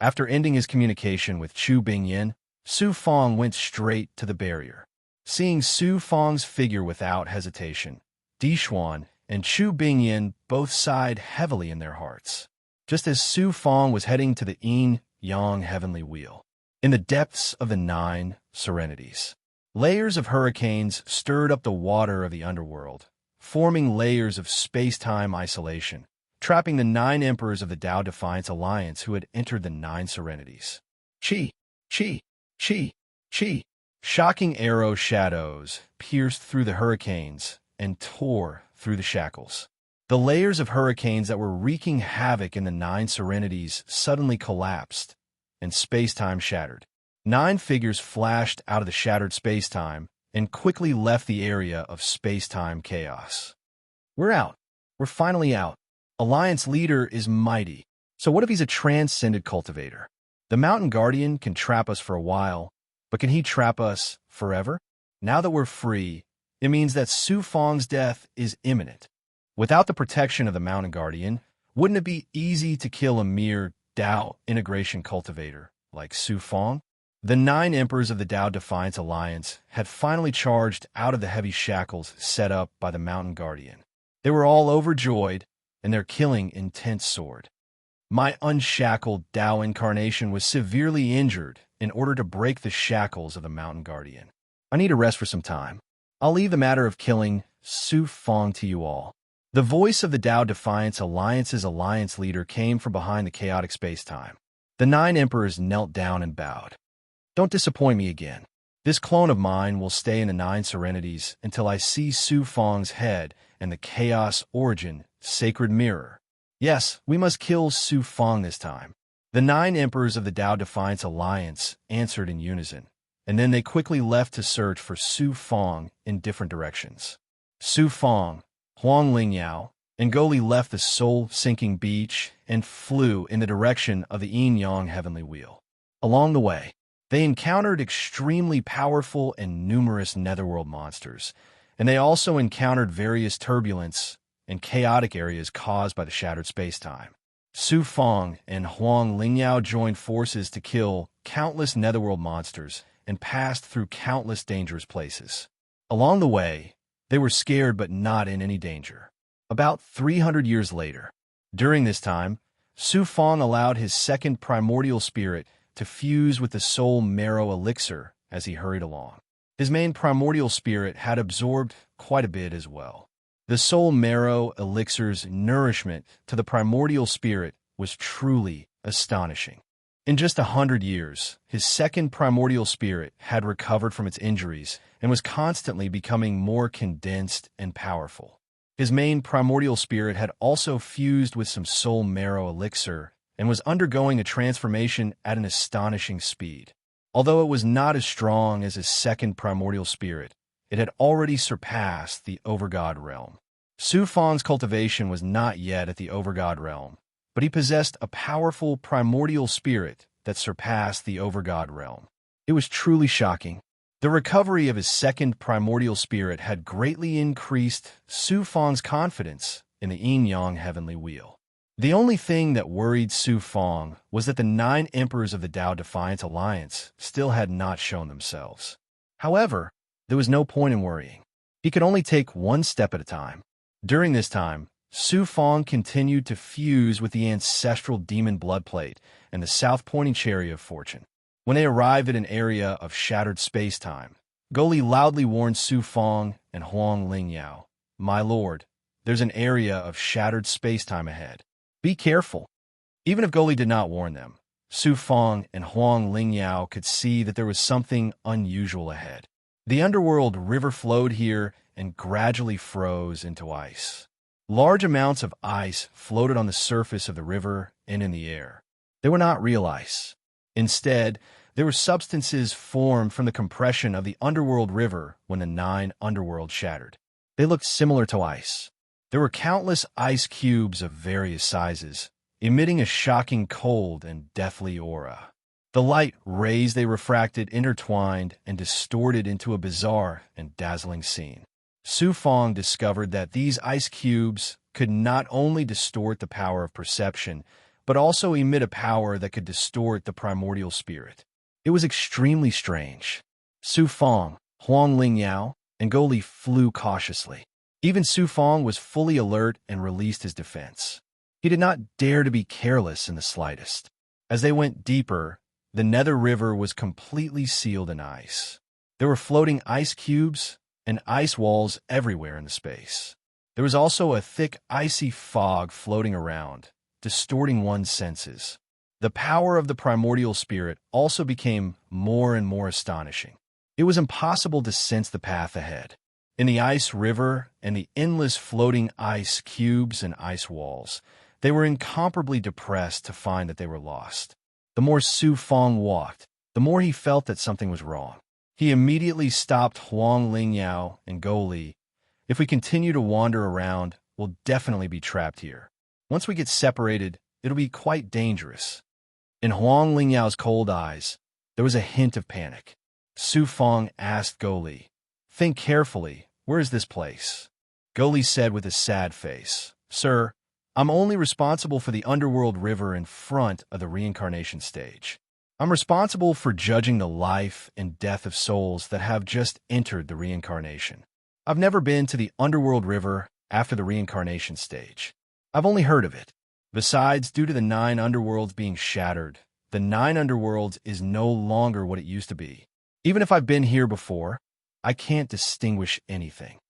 After ending his communication with Chu Bingyin, Su Fong went straight to the barrier. Seeing Su Fong's figure without hesitation, Dixuan and Chu Bingyin both sighed heavily in their hearts. Just as Su Fong was heading to the yin-yang heavenly wheel, in the depths of the 9 serenities, layers of hurricanes stirred up the water of the underworld, forming layers of space-time isolation, trapping the 9 emperors of the Tao Defiance Alliance who had entered the 9 serenities. Chi, chi, chi, chi. Shocking arrow shadows pierced through the hurricanes and tore through the shackles. The layers of hurricanes that were wreaking havoc in the 9 serenities suddenly collapsed, and space-time shattered. 9 figures flashed out of the shattered space-time and quickly left the area of space-time chaos. We're out. We're finally out. Alliance leader is mighty. So what if he's a transcended cultivator? The mountain guardian can trap us for a while, but can he trap us forever? Now that we're free, it means that Su Fang's death is imminent. Without the protection of the mountain guardian, wouldn't it be easy to kill a mere Dao integration cultivator like Su Fang? The 9 emperors of the Dao Defiance Alliance had finally charged out of the heavy shackles set up by the mountain guardian. They were all overjoyed, and their killing intent soared. My unshackled Dao incarnation was severely injured in order to break the shackles of the mountain guardian. I need a rest for some time. I'll leave the matter of killing Su Fang to you all. The voice of the Dao Defiance Alliance's alliance leader came from behind the chaotic space-time. The 9 emperors knelt down and bowed. Don't disappoint me again. This clone of mine will stay in the 9 serenities until I see Su Fang's head and the chaos origin sacred mirror. Yes, we must kill Su Fang this time. The 9 emperors of the Dao Defiance Alliance answered in unison, and then they quickly left to search for Su Fang in different directions. Su Fang, Huang Lingyao, and Goli left the soul-sinking beach and flew in the direction of the yin-yang heavenly wheel. Along the way, they encountered extremely powerful and numerous netherworld monsters, and they also encountered various turbulence and chaotic areas caused by the shattered space-time. Su Fang and Huang Lingyao joined forces to kill countless netherworld monsters and passed through countless dangerous places. Along the way, they were scared but not in any danger. About 300 years later, during this time, Su Fang allowed his second primordial spirit to fuse with the soul marrow elixir as he hurried along. His main primordial spirit had absorbed quite a bit as well. The soul marrow elixir's nourishment to the primordial spirit was truly astonishing. In just 100 years, his second primordial spirit had recovered from its injuries and was constantly becoming more condensed and powerful. His main primordial spirit had also fused with some soul marrow elixir and was undergoing a transformation at an astonishing speed. Although it was not as strong as his second primordial spirit, it had already surpassed the Overgod realm. Su Fang's cultivation was not yet at the Overgod realm, but he possessed a powerful primordial spirit that surpassed the Overgod realm. It was truly shocking. The recovery of his second primordial spirit had greatly increased Su Fang's confidence in the yin-yang heavenly wheel. The only thing that worried Su Fang was that the 9 emperors of the Dao Defiance Alliance still had not shown themselves. However, there was no point in worrying. He could only take one step at a time. During this time, Su Fang continued to fuse with the ancestral demon blood plate and the south-pointing chariot of fortune. When they arrived at an area of shattered space-time, Goli loudly warned Su Fang and Huang Lingyao, "My lord, there's an area of shattered space-time ahead. Be careful." Even if Goli did not warn them, Su Fang and Huang Lingyao could see that there was something unusual ahead. The underworld river flowed here and gradually froze into ice. Large amounts of ice floated on the surface of the river and in the air. They were not real ice. Instead, they were substances formed from the compression of the underworld river when the 9 underworlds shattered. They looked similar to ice. There were countless ice cubes of various sizes, emitting a shocking cold and deathly aura. The light rays they refracted intertwined and distorted into a bizarre and dazzling scene. Su Fang discovered that these ice cubes could not only distort the power of perception, but also emit a power that could distort the primordial spirit. It was extremely strange. Su Fang, Huang Lingyao, and Goli flew cautiously. Even Su Fang was fully alert and released his defense. He did not dare to be careless in the slightest. As they went deeper, the nether river was completely sealed in ice. There were floating ice cubes and ice walls everywhere in the space. There was also a thick icy fog floating around, distorting one's senses. The power of the primordial spirit also became more and more astonishing. It was impossible to sense the path ahead. In the ice river and the endless floating ice cubes and ice walls, they were incomparably depressed to find that they were lost. The more Su Fang walked, the more he felt that something was wrong. He immediately stopped Huang Lingyao and Go Li. If we continue to wander around, we'll definitely be trapped here. Once we get separated, it'll be quite dangerous. In Huang Lingyao's cold eyes, there was a hint of panic. Su Fong asked Go Li, "Think carefully. Where is this place?" Go Li said with a sad face, "Sir, I'm only responsible for the underworld river in front of the reincarnation stage. I'm responsible for judging the life and death of souls that have just entered the reincarnation. I've never been to the underworld river after the reincarnation stage. I've only heard of it. Besides, due to the 9 underworlds being shattered, the 9 underworlds is no longer what it used to be. Even if I've been here before, I can't distinguish anything."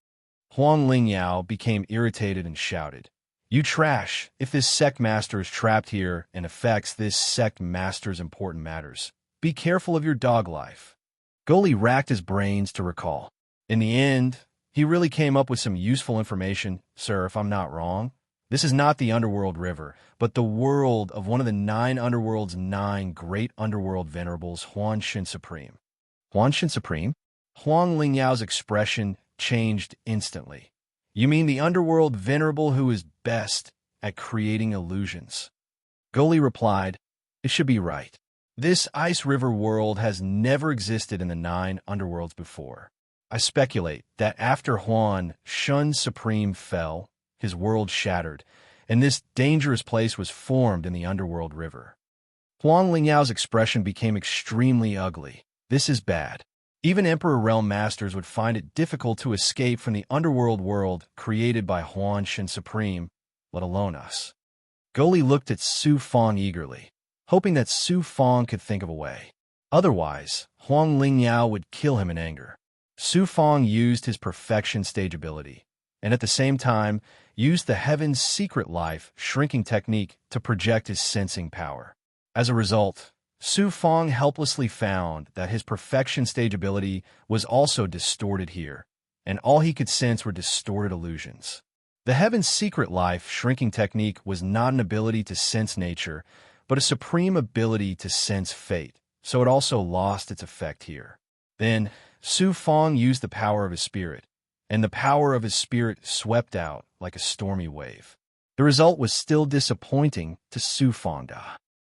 Huang Lingyao became irritated and shouted, "You trash! If this sect master is trapped here and affects this sect master's important matters, be careful of your dog life." Go Li racked his brains to recall. In the end, he really came up with some useful information. "Sir, if I'm not wrong, this is not the underworld river, but the world of one of the 9 underworld's 9 great underworld venerables, Huan Shin Supreme." Huan Shin Supreme? Huang Lingyao's expression changed instantly. "You mean the underworld venerable who is best at creating illusions?" Go Li replied, "It should be right. This ice river world has never existed in the 9 underworlds before. I speculate that after Huan Shun Supreme fell, his world shattered, and this dangerous place was formed in the underworld river." Huang Lingyao's expression became extremely ugly. "This is bad. Even Emperor Realm Masters would find it difficult to escape from the underworld world created by Huan Shin Supreme, let alone us." Go Li looked at Su Fong eagerly, hoping that Su Fong could think of a way. Otherwise, Huang Lingyao would kill him in anger. Su Fong used his perfection stage ability, and at the same time, used the Heaven's Secret Life shrinking technique to project his sensing power. As a result, Su Fong helplessly found that his perfection stage ability was also distorted here, and all he could sense were distorted illusions. The Heaven's Secret Life shrinking technique was not an ability to sense nature, but a supreme ability to sense fate, so it also lost its effect here. Then, Su Fong used the power of his spirit, and the power of his spirit swept out like a stormy wave. The result was still disappointing to Su Fong.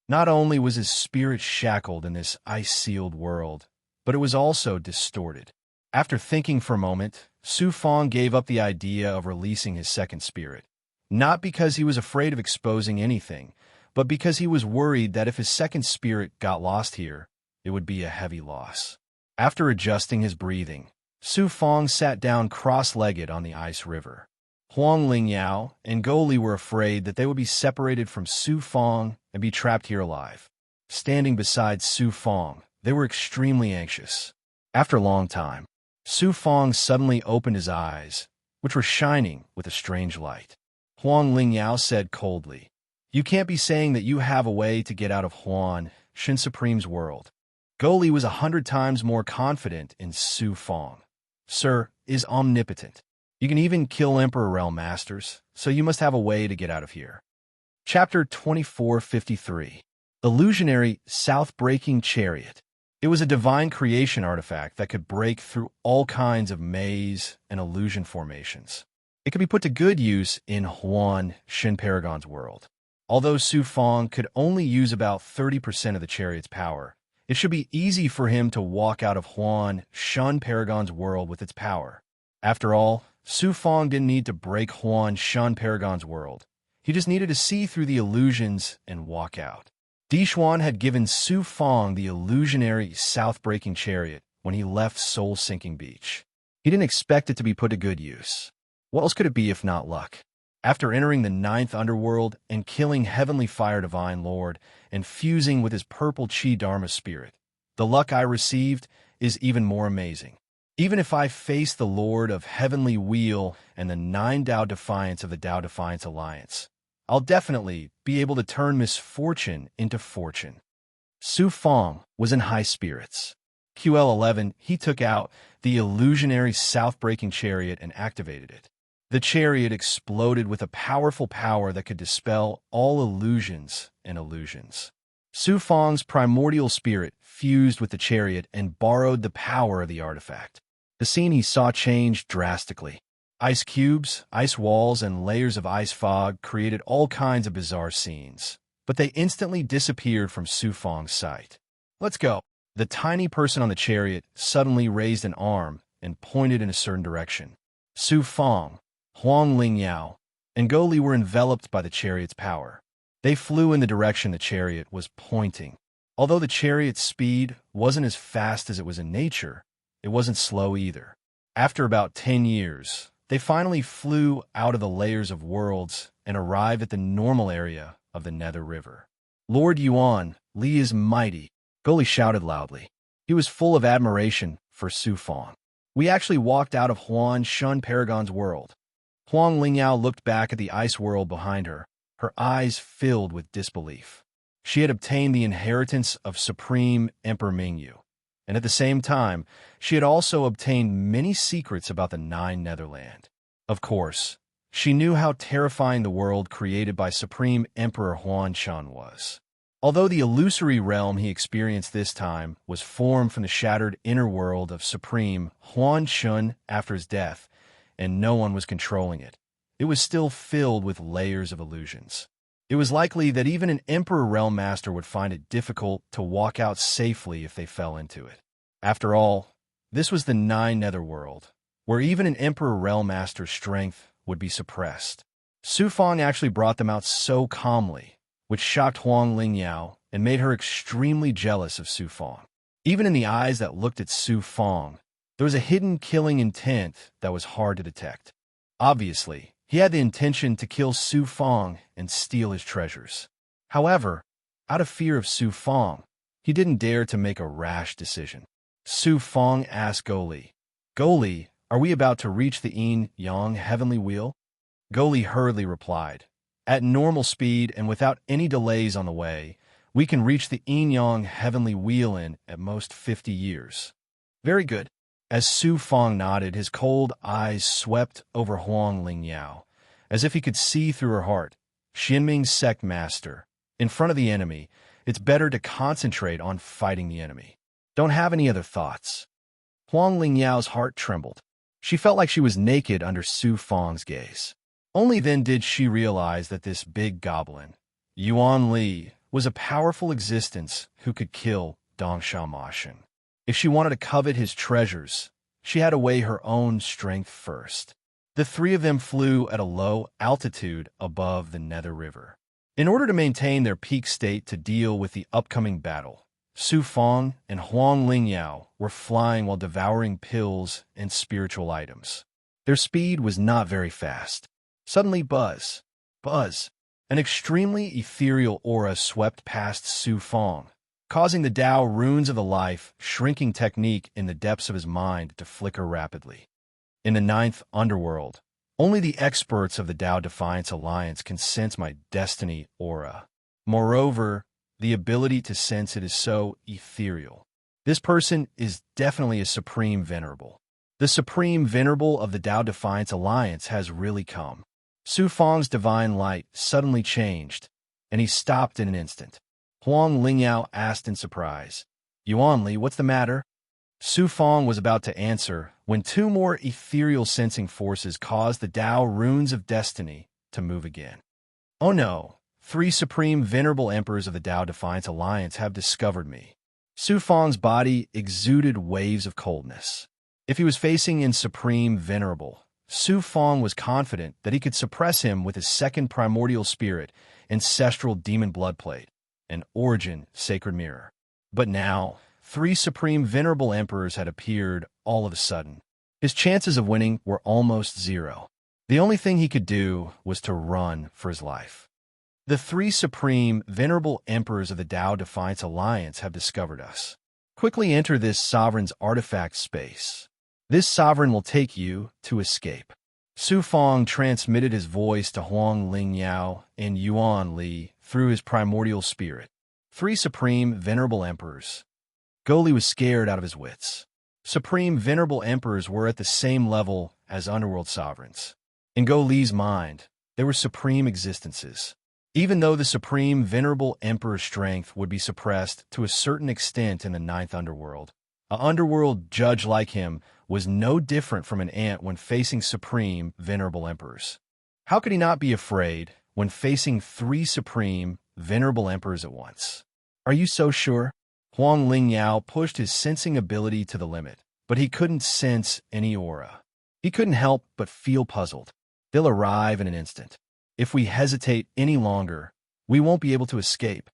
Not only was his spirit shackled in this ice-sealed world, but it was also distorted. After thinking for a moment, Su Fong gave up the idea of releasing his second spirit, not because he was afraid of exposing anything, but because he was worried that if his second spirit got lost here, it would be a heavy loss. After adjusting his breathing, Su Fong sat down cross-legged on the ice river. Huang Lingyao and Go Li were afraid that they would be separated from Su Fong and be trapped here alive. Standing beside Su Fong, they were extremely anxious. After a long time, Su Fong suddenly opened his eyes, which were shining with a strange light. Huang Lingyao said coldly, "You can't be saying that you have a way to get out of Huan Shin Supreme's world." Go Li was 100 times more confident in Su Fong. "Sir is omnipotent. You can even kill Emperor Realm Masters, so you must have a way to get out of here." Chapter 2453. Illusionary South-Breaking Chariot. It was a divine creation artifact that could break through all kinds of maze and illusion formations. It could be put to good use in Huan Shin Paragon's world. Although Su Fong could only use about 30% of the chariot's power, it should be easy for him to walk out of Huan Shun Paragon's world with its power. After all, Su Fong didn't need to break Huan Shun Paragon's world. He just needed to see through the illusions and walk out. Dixuan had given Su Fong the illusionary south-breaking chariot when he left Soul-Sinking Beach. He didn't expect it to be put to good use. What else could it be if not luck? After entering the 9th underworld and killing Heavenly Fire Divine Lord and fusing with his purple Chi Dharma spirit, the luck I received is even more amazing. Even if I face the Lord of Heavenly Wheel and the 9 Tao Defiance of the Tao Defiance Alliance, I'll definitely be able to turn misfortune into fortune. Su Fong was in high spirits. QL11, he took out the illusionary south-breaking chariot and activated it. The chariot exploded with a powerful power that could dispel all illusions and illusions. Su Fang's primordial spirit fused with the chariot and borrowed the power of the artifact. The scene he saw changed drastically. Ice cubes, ice walls, and layers of ice fog created all kinds of bizarre scenes, but they instantly disappeared from Su Fang's sight. "Let's go." The tiny person on the chariot suddenly raised an arm and pointed in a certain direction. Su Fang, Huang Lingyao, and Go Li were enveloped by the chariot's power. They flew in the direction the chariot was pointing. Although the chariot's speed wasn't as fast as it was in nature, it wasn't slow either. After about 10 years, they finally flew out of the layers of worlds and arrived at the normal area of the Nether River. "Lord Yuan, Li is mighty," Go Li shouted loudly. He was full of admiration for Su Fang. "We actually walked out of Huan Shun Paragon's world." Huang Lingyao looked back at the ice world behind her, her eyes filled with disbelief. She had obtained the inheritance of Supreme Emperor Mingyu, and at the same time, she had also obtained many secrets about the Nine Netherland. Of course, she knew how terrifying the world created by Supreme Emperor Huan Shun was. Although the illusory realm he experienced this time was formed from the shattered inner world of Supreme Huan Shun after his death, and no one was controlling it, it was still filled with layers of illusions. It was likely that even an Emperor Realm Master would find it difficult to walk out safely if they fell into it. After all, this was the Nine Netherworld, where even an Emperor Realm Master's strength would be suppressed. Su Fang actually brought them out so calmly, which shocked Huang Lingyao and made her extremely jealous of Su Fang. Even in the eyes that looked at Su Fang, there was a hidden killing intent that was hard to detect. Obviously, he had the intention to kill Su Fang and steal his treasures. However, out of fear of Su Fang, he didn't dare to make a rash decision. Su Fang asked Go Li, "Go Li, are we about to reach the Yin Yang Heavenly Wheel?" Go Li hurriedly replied, "At normal speed and without any delays on the way, we can reach the Yin Yang Heavenly Wheel in, at most, 50 years. "Very good." As Su Fang nodded, his cold eyes swept over Huang Lingyao, as if he could see through her heart. "Xinming's sect master, in front of the enemy, it's better to concentrate on fighting the enemy. Don't have any other thoughts." Huang Lingyao's heart trembled. She felt like she was naked under Su Fang's gaze. Only then did she realize that this big goblin, Yuan Li, was a powerful existence who could kill Dongsha Mashin. If she wanted to covet his treasures, she had to weigh her own strength first. The three of them flew at a low altitude above the Nether River. In order to maintain their peak state to deal with the upcoming battle, Su Fang and Huang Lingyao were flying while devouring pills and spiritual items. Their speed was not very fast. Suddenly, buzz, an extremely ethereal aura swept past Su Fang, causing the Tao runes of the life shrinking technique in the depths of his mind to flicker rapidly. In the ninth underworld, only the experts of the Tao Defiance Alliance can sense my destiny aura. Moreover, the ability to sense it is so ethereal. This person is definitely a Supreme Venerable. The Supreme Venerable of the Tao Defiance Alliance has really come. Su Fang's divine light suddenly changed, and he stopped in an instant. Huang Lingyao asked in surprise, "Yuan Li, what's the matter?" Su Fang was about to answer when two more ethereal sensing forces caused the Tao runes of destiny to move again. "Oh no, 3 Supreme Venerable Emperors of the Tao Defiance Alliance have discovered me." Su Fang's body exuded waves of coldness. If he was facing in Supreme Venerable, Su Fang was confident that he could suppress him with his second primordial spirit, ancestral demon bloodplate, and origin sacred mirror. But now, 3 Supreme Venerable Emperors had appeared all of a sudden. His chances of winning were almost zero. The only thing he could do was to run for his life. "The 3 Supreme Venerable Emperors of the Tao Defiance Alliance have discovered us. Quickly enter this sovereign's artifact space. This sovereign will take you to escape." Su Fang transmitted his voice to Huang Lingyao and Yuan Li through his primordial spirit. 3 Supreme Venerable Emperors. Go Li was scared out of his wits. Supreme Venerable Emperors were at the same level as underworld sovereigns. In Go Li's mind, they were supreme existences. Even though the supreme venerable emperor's strength would be suppressed to a certain extent in the ninth underworld, an underworld judge like him was no different from an ant when facing supreme venerable emperors. How could he not be afraid when facing three supreme venerable emperors at once? Are you so sure? Huang Lingyao pushed his sensing ability to the limit, but he couldn't sense any aura. He couldn't help but feel puzzled. They'll arrive in an instant. If we hesitate any longer, we won't be able to escape.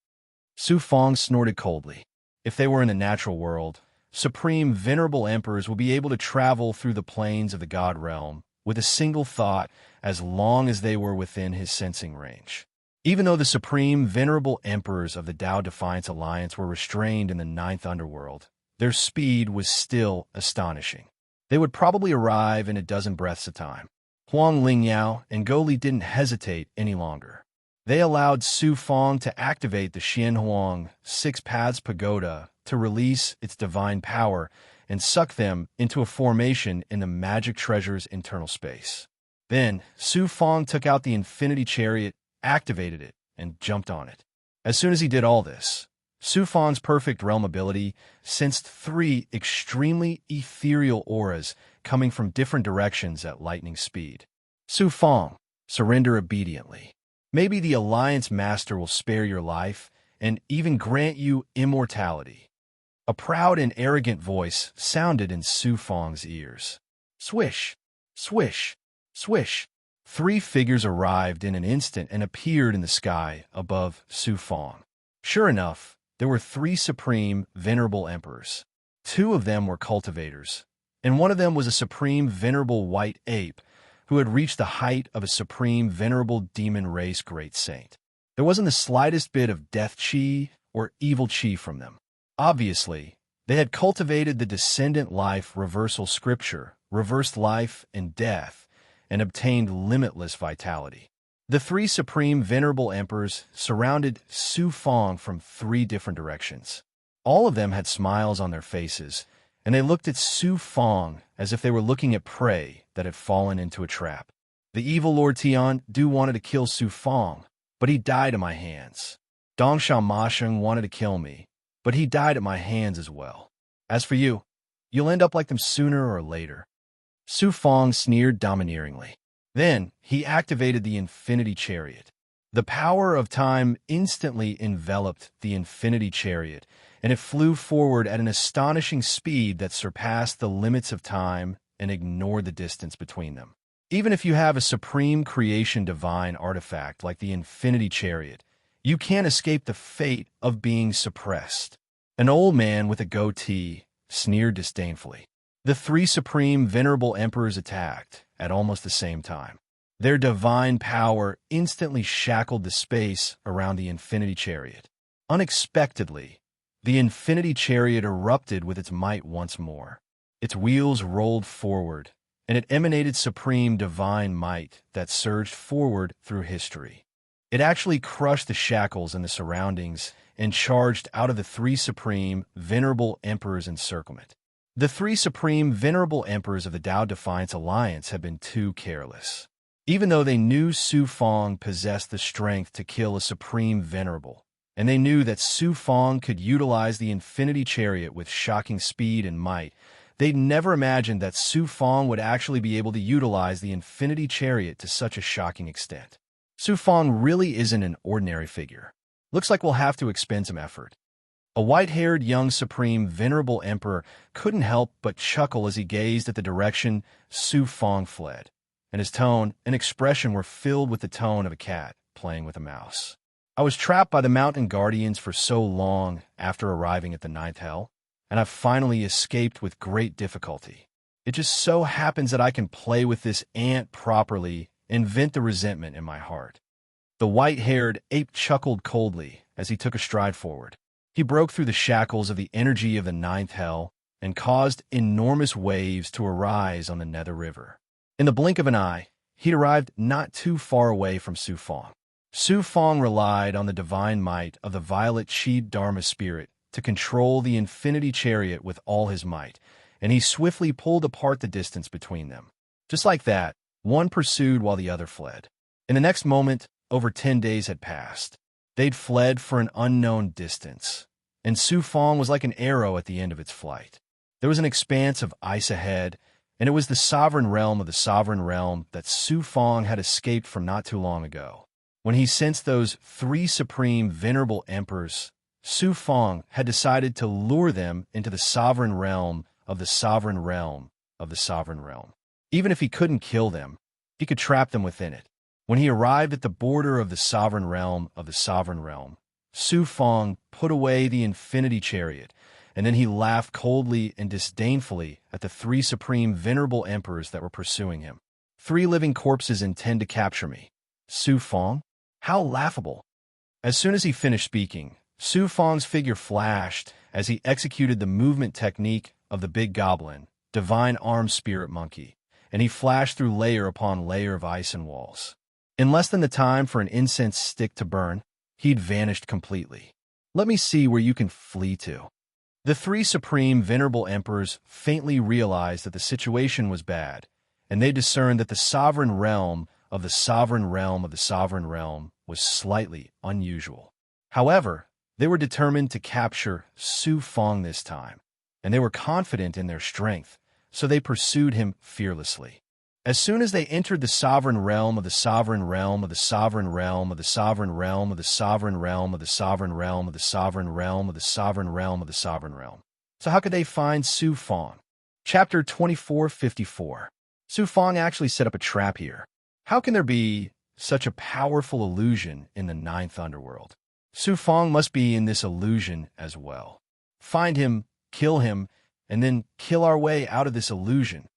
Su Fong snorted coldly. If they were in the natural world, supreme venerable emperors will be able to travel through the planes of the god realm with a single thought as long as they were within his sensing range. Even though the supreme venerable emperors of the Tao Defiance Alliance were restrained in the ninth underworld, their speed was still astonishing. They would probably arrive in a dozen breaths of time. Huang Lingyao and Go Li didn't hesitate any longer. They allowed Su Fong to activate the Xianhuang Six Paths Pagoda to release its divine power and suck them into a formation in the magic treasure's internal space. Then, Su Fong took out the infinity chariot, activated it, and jumped on it. As soon as he did all this, Su Fong's perfect realm ability sensed three extremely ethereal auras coming from different directions at lightning speed. Su Fong, surrender obediently. Maybe the Alliance Master will spare your life and even grant you immortality. A proud and arrogant voice sounded in Su Fong's ears. Swish, swish, swish. Three figures arrived in an instant and appeared in the sky above Su Fong. Sure enough, there were three supreme venerable emperors. Two of them were cultivators, and one of them was a supreme venerable white ape who had reached the height of a supreme venerable demon race great saint. There wasn't the slightest bit of death chi or evil chi from them. Obviously, they had cultivated the descendant life reversal scripture, reversed life and death, and obtained limitless vitality. The three supreme venerable emperors surrounded Su Fong from three different directions. All of them had smiles on their faces, and they looked at Su Fong as if they were looking at prey that had fallen into a trap. The evil Lord Tian Du wanted to kill Su Fong, but he died at my hands. Dongsha Masheng wanted to kill me, but he died at my hands as well. As for you, you'll end up like them sooner or later. Su Fong sneered domineeringly. Then he activated the infinity chariot. The power of time instantly enveloped the infinity chariot, and it flew forward at an astonishing speed that surpassed the limits of time and ignored the distance between them. Even if you have a supreme creation divine artifact like the infinity chariot, you can't escape the fate of being suppressed. An old man with a goatee sneered disdainfully. The three supreme venerable emperors attacked at almost the same time. Their divine power instantly shackled the space around the infinity chariot. Unexpectedly, the infinity chariot erupted with its might once more. Its wheels rolled forward, and it emanated supreme divine might that surged forward through history. It actually crushed the shackles in the surroundings and charged out of the three supreme venerable emperors' encirclement. The three supreme venerable emperors of the Tao Defiance Alliance had been too careless. Even though they knew Su Fong possessed the strength to kill a supreme venerable, and they knew that Su Fong could utilize the infinity chariot with shocking speed and might, they'd never imagined that Su Fong would actually be able to utilize the infinity chariot to such a shocking extent. Su Fong really isn't an ordinary figure. Looks like we'll have to expend some effort. A white-haired young supreme venerable emperor couldn't help but chuckle as he gazed at the direction Su Fong fled, and his tone and expression were filled with the tone of a cat playing with a mouse. I was trapped by the mountain guardians for so long after arriving at the ninth hell, and I've finally escaped with great difficulty. It just so happens that I can play with this ant properly and vent the resentment in my heart. The white-haired ape chuckled coldly as he took a stride forward. He broke through the shackles of the energy of the ninth hell and caused enormous waves to arise on the Nether River. In the blink of an eye, he'd arrived not too far away from Su Fong. Su Fong relied on the divine might of the violet Chi Dharma spirit to control the infinity chariot with all his might, and he swiftly pulled apart the distance between them. Just like that, one pursued while the other fled. In the next moment, over 10 days had passed. They'd fled for an unknown distance, and Su Fong was like an arrow at the end of its flight. There was an expanse of ice ahead, and it was the sovereign realm of the sovereign realm that Su Fong had escaped from not too long ago. When he sensed those three supreme venerable emperors, Su Fong had decided to lure them into the sovereign realm of the sovereign realm of the sovereign realm. Even if he couldn't kill them, he could trap them within it. When he arrived at the border of the sovereign realm of the sovereign realm, Su Fong put away the infinity chariot, and then he laughed coldly and disdainfully at the three supreme venerable emperors that were pursuing him. 3 living corpses intend to capture me. Su Fong? How laughable! As soon as he finished speaking, Su Fong's figure flashed as he executed the movement technique of the big goblin, divine armed spirit monkey, and he flashed through layer upon layer of ice and walls. In less than the time for an incense stick to burn, he'd vanished completely. Let me see where you can flee to. The 3 supreme venerable emperors faintly realized that the situation was bad, and they discerned that the sovereign realm of the sovereign realm of the sovereign realm was slightly unusual. However, they were determined to capture Su Fong this time, and they were confident in their strength, so they pursued him fearlessly. As soon as they entered the sovereign realm of the sovereign realm of the sovereign realm of the sovereign realm of the sovereign realm of the sovereign realm of the sovereign realm of the sovereign realm of the sovereign realm. So how could they find Su Fong? Chapter 2454. Su Fong actually set up a trap here. How can there be such a powerful illusion in the 9th underworld? Su Fong must be in this illusion as well. Find him, kill him, and then kill our way out of this illusion.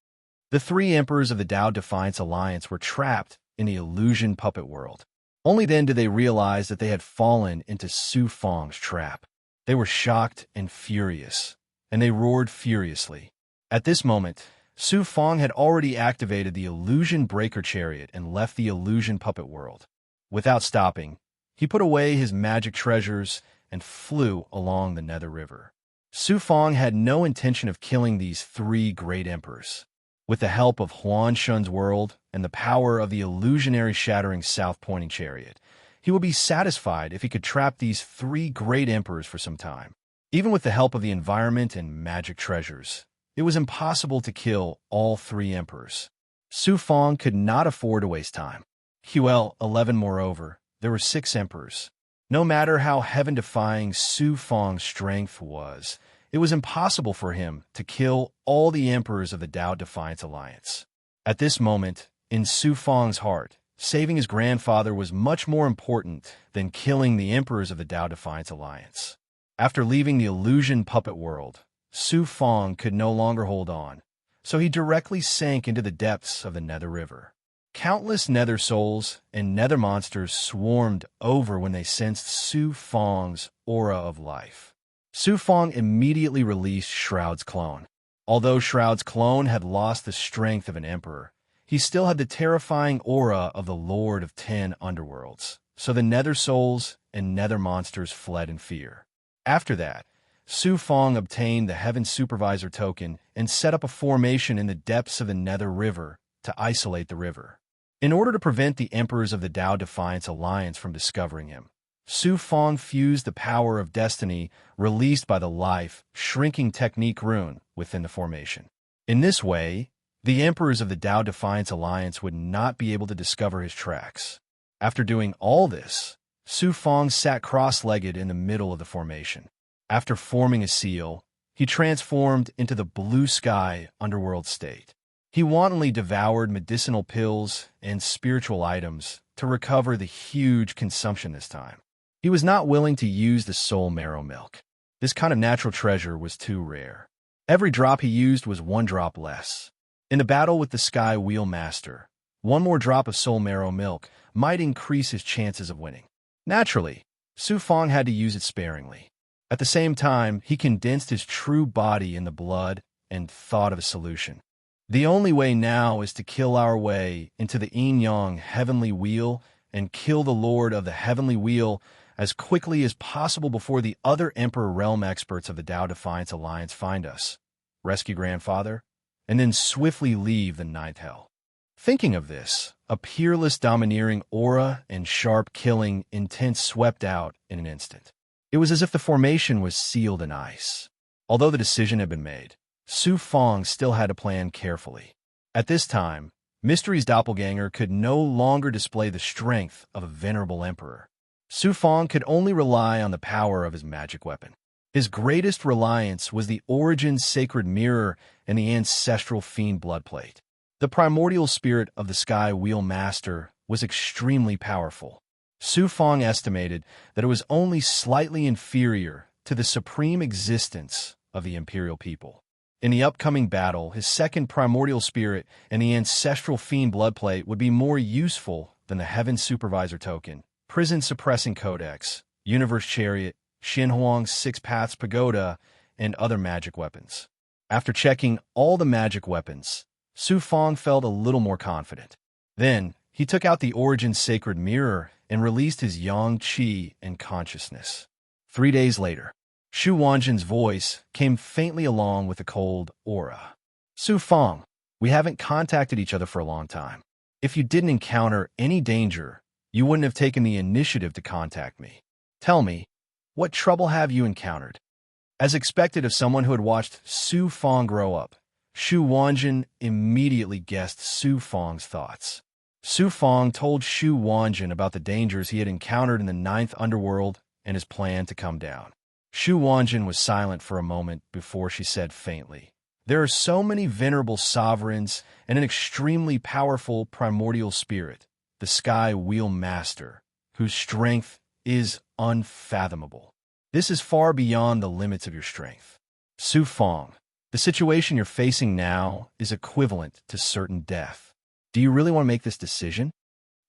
The 3 emperors of the Tao Defiance Alliance were trapped in the illusion puppet world. Only then did they realize that they had fallen into Su Fong's trap. They were shocked and furious, and they roared furiously. At this moment, Su Fong had already activated the illusion breaker chariot and left the illusion puppet world. Without stopping, he put away his magic treasures and flew along the Nether River. Su Fong had no intention of killing these 3 great emperors. With the help of Huan Shun's world and the power of the illusionary shattering south-pointing chariot, he would be satisfied if he could trap these 3 great emperors for some time. Even with the help of the environment and magic treasures, it was impossible to kill all 3 emperors. Su Fong could not afford to waste time. Huel 11 moreover, there were 6 emperors. No matter how heaven-defying Su Fong's strength was, it was impossible for him to kill all the emperors of the Tao Defiance Alliance. At this moment, in Su Fong's heart, saving his grandfather was much more important than killing the emperors of the Tao Defiance Alliance. After leaving the illusion puppet world, Su Fong could no longer hold on, so he directly sank into the depths of the Nether River. Countless nether souls and nether monsters swarmed over when they sensed Su Fong's aura of life. Su Fong immediately released Shroud's clone. Although Shroud's clone had lost the strength of an emperor, he still had the terrifying aura of the Lord of 10 underworlds, so the nether souls and nether monsters fled in fear. After that, Su Fong obtained the Heaven Supervisor token and set up a formation in the depths of the Nether River to isolate the river. In order to prevent the emperors of the Tao Defiance Alliance from discovering him, Su Fong fused the power of destiny released by the life-shrinking technique rune within the formation. In this way, the emperors of the Tao Defiance Alliance would not be able to discover his tracks. After doing all this, Su Fong sat cross-legged in the middle of the formation. After forming a seal, he transformed into the blue sky underworld state. He wantonly devoured medicinal pills and spiritual items to recover the huge consumption this time. He was not willing to use the soul marrow milk. This kind of natural treasure was too rare. Every drop he used was 1 drop less. In the battle with the Sky Wheel Master, 1 more drop of soul marrow milk might increase his chances of winning. Naturally, Su Fong had to use it sparingly. At the same time, he condensed his true body in the blood and thought of a solution. The only way now is to kill our way into the Yin-Yang Heavenly Wheel and kill the Lord of the Heavenly Wheel as quickly as possible before the other Emperor Realm experts of the Tao Defiance Alliance find us, rescue Grandfather, and then swiftly leave the 9th Hell. Thinking of this, a peerless domineering aura and sharp killing intent swept out in an instant. It was as if the formation was sealed in ice. Although the decision had been made, Su Fong still had to plan carefully. At this time, Mystery's doppelganger could no longer display the strength of a venerable emperor. Su Fong could only rely on the power of his magic weapon. His greatest reliance was the Origin's sacred mirror and the ancestral fiend bloodplate. The primordial spirit of the Sky Wheel Master was extremely powerful. Su Fong estimated that it was only slightly inferior to the supreme existence of the imperial people. In the upcoming battle, his second primordial spirit and the ancestral fiend bloodplate would be more useful than the Heaven Supervisor token, Prison Suppressing Codex, Universe Chariot, Xinhuang's Six Paths Pagoda, and other magic weapons. After checking all the magic weapons, Su Fong felt a little more confident. Then, he took out the Origin's sacred mirror and released his yang qi and consciousness. 3 days later, Shu Wanjin's voice came faintly along with a cold aura. Su Fong, we haven't contacted each other for a long time. If you didn't encounter any danger, you wouldn't have taken the initiative to contact me. Tell me, what trouble have you encountered? As expected of someone who had watched Su Fong grow up, Shu Wanjin immediately guessed Su Fong's thoughts. Su Fong told Shu Wanjin about the dangers he had encountered in the Ninth Underworld and his plan to come down. Shu Wanjin was silent for a moment before she said faintly, "There are so many venerable sovereigns and an extremely powerful primordial spirit, the Sky Wheel Master, whose strength is unfathomable. This is far beyond the limits of your strength. Su Fong, the situation you're facing now is equivalent to certain death. Do you really want to make this decision?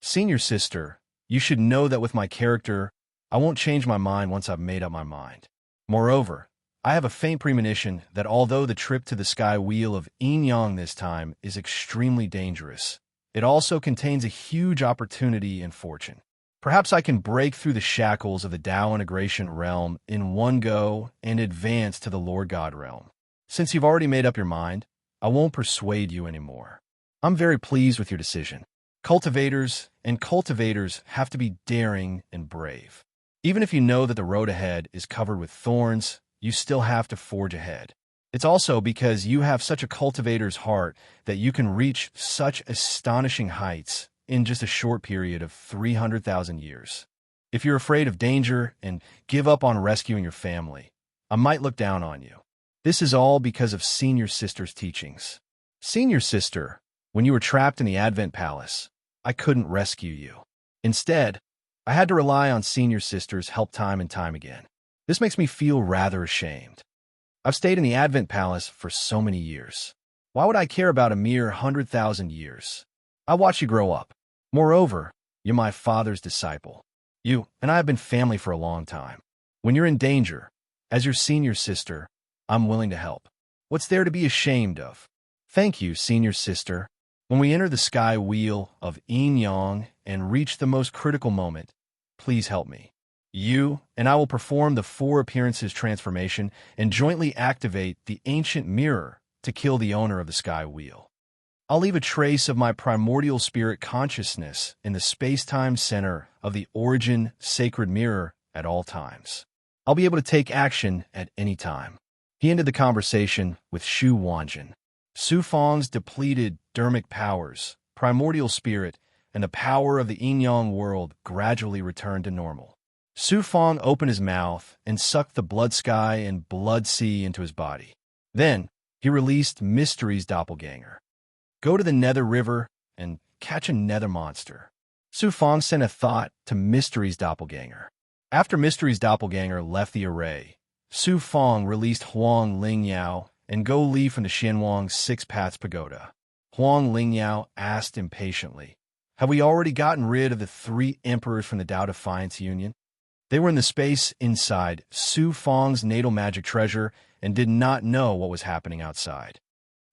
Senior sister, you should know that with my character, I won't change my mind once I've made up my mind. Moreover, I have a faint premonition that although the trip to the Sky Wheel of Yin Yang this time is extremely dangerous, it also contains a huge opportunity and fortune. Perhaps I can break through the shackles of the Tao Integration realm in one go and advance to the Lord God realm. Since you've already made up your mind, I won't persuade you anymore. I'm very pleased with your decision. Cultivators have to be daring and brave. Even if you know that the road ahead is covered with thorns, you still have to forge ahead. It's also because you have such a cultivator's heart that you can reach such astonishing heights in just a short period of 300,000 years. If you're afraid of danger and give up on rescuing your family, I might look down on you. This is all because of Senior Sister's teachings. Senior Sister, when you were trapped in the Advent Palace, I couldn't rescue you. Instead, I had to rely on Senior Sister's help time and time again. This makes me feel rather ashamed. I've stayed in the Advent Palace for so many years. Why would I care about a mere 100,000 years? I watched you grow up. Moreover, you're my father's disciple. You and I have been family for a long time. When you're in danger, as your senior sister, I'm willing to help. What's there to be ashamed of? Thank you, Senior Sister. When we enter the Sky Wheel of Yin Yang and reach the most critical moment, please help me. You and I will perform the 4 appearances transformation and jointly activate the ancient mirror to kill the owner of the Sky Wheel. I'll leave a trace of my primordial spirit consciousness in the space-time center of the Origin sacred mirror at all times. I'll be able to take action at any time. He ended the conversation with Shu Wanjin. Su Fong's depleted dermic powers, primordial spirit, and the power of the yin-yang world gradually returned to normal. Su Fong opened his mouth and sucked the blood sky and blood sea into his body. Then, he released Mystery's doppelganger. Go to the Nether River and catch a nether monster. Su Fong sent a thought to Mystery's doppelganger. After Mystery's doppelganger left the array, Su Fong released Huang Lingyao and Go Li from the Xinhuang's Six Paths Pagoda. Huang Lingyao asked impatiently, "Have we already gotten rid of the 3 emperors from the Tao Defiance Union?" They were in the space inside Su Fong's natal magic treasure and did not know what was happening outside.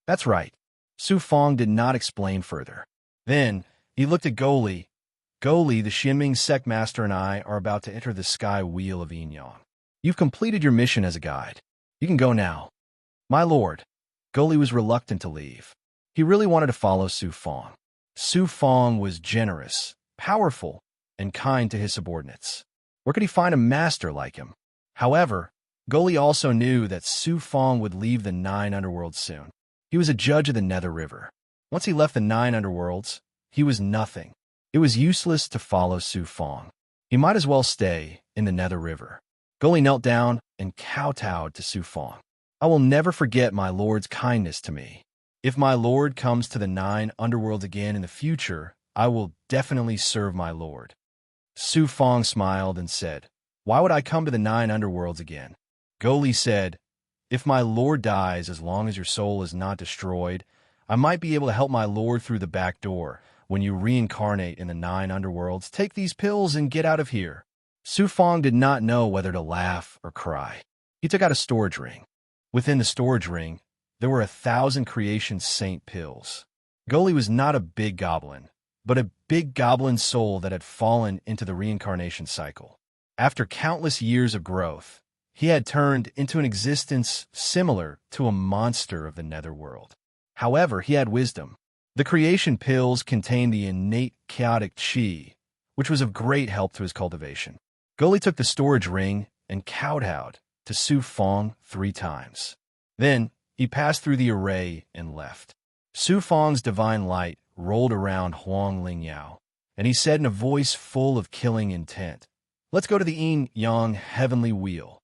That's right. Su Fong did not explain further. Then, he looked at Go Li. Go Li, the Xinming sect master, and I are about to enter the Sky Wheel of Yin Yang. You've completed your mission as a guide. You can go now. My lord. Go Li was reluctant to leave. He really wanted to follow Su Fong. Su Fong was generous, powerful, and kind to his subordinates. Where could he find a master like him? However, Goli also knew that Su Fong would leave the 9 underworlds soon. He was a judge of the Nether River. Once he left the 9 underworlds, he was nothing. It was useless to follow Su Fong. He might as well stay in the Nether River. Goli knelt down and kowtowed to Su Fong. I will never forget my lord's kindness to me. If my lord comes to the 9 underworlds again in the future, I will definitely serve my lord. Su Fong smiled and said, Why would I come to the 9 underworlds again? Goli said, If my lord dies, as long as your soul is not destroyed, I might be able to help my lord through the back door. When you reincarnate in the 9 underworlds, take these pills and get out of here. Su Fong did not know whether to laugh or cry. He took out a storage ring. Within the storage ring, there were 1,000 creation saint pills. Goli was not a big goblin, but a big goblin soul that had fallen into the reincarnation cycle. After countless years of growth, he had turned into an existence similar to a monster of the netherworld. However, he had wisdom. The creation pills contained the innate chaotic chi, which was of great help to his cultivation. Goli took the storage ring and kowtowed to Su Fong 3 times. Then, he passed through the array and left. Su Fong's divine light rolled around Huang Lingyao, and he said in a voice full of killing intent, Let's go to the yin-yang heavenly wheel.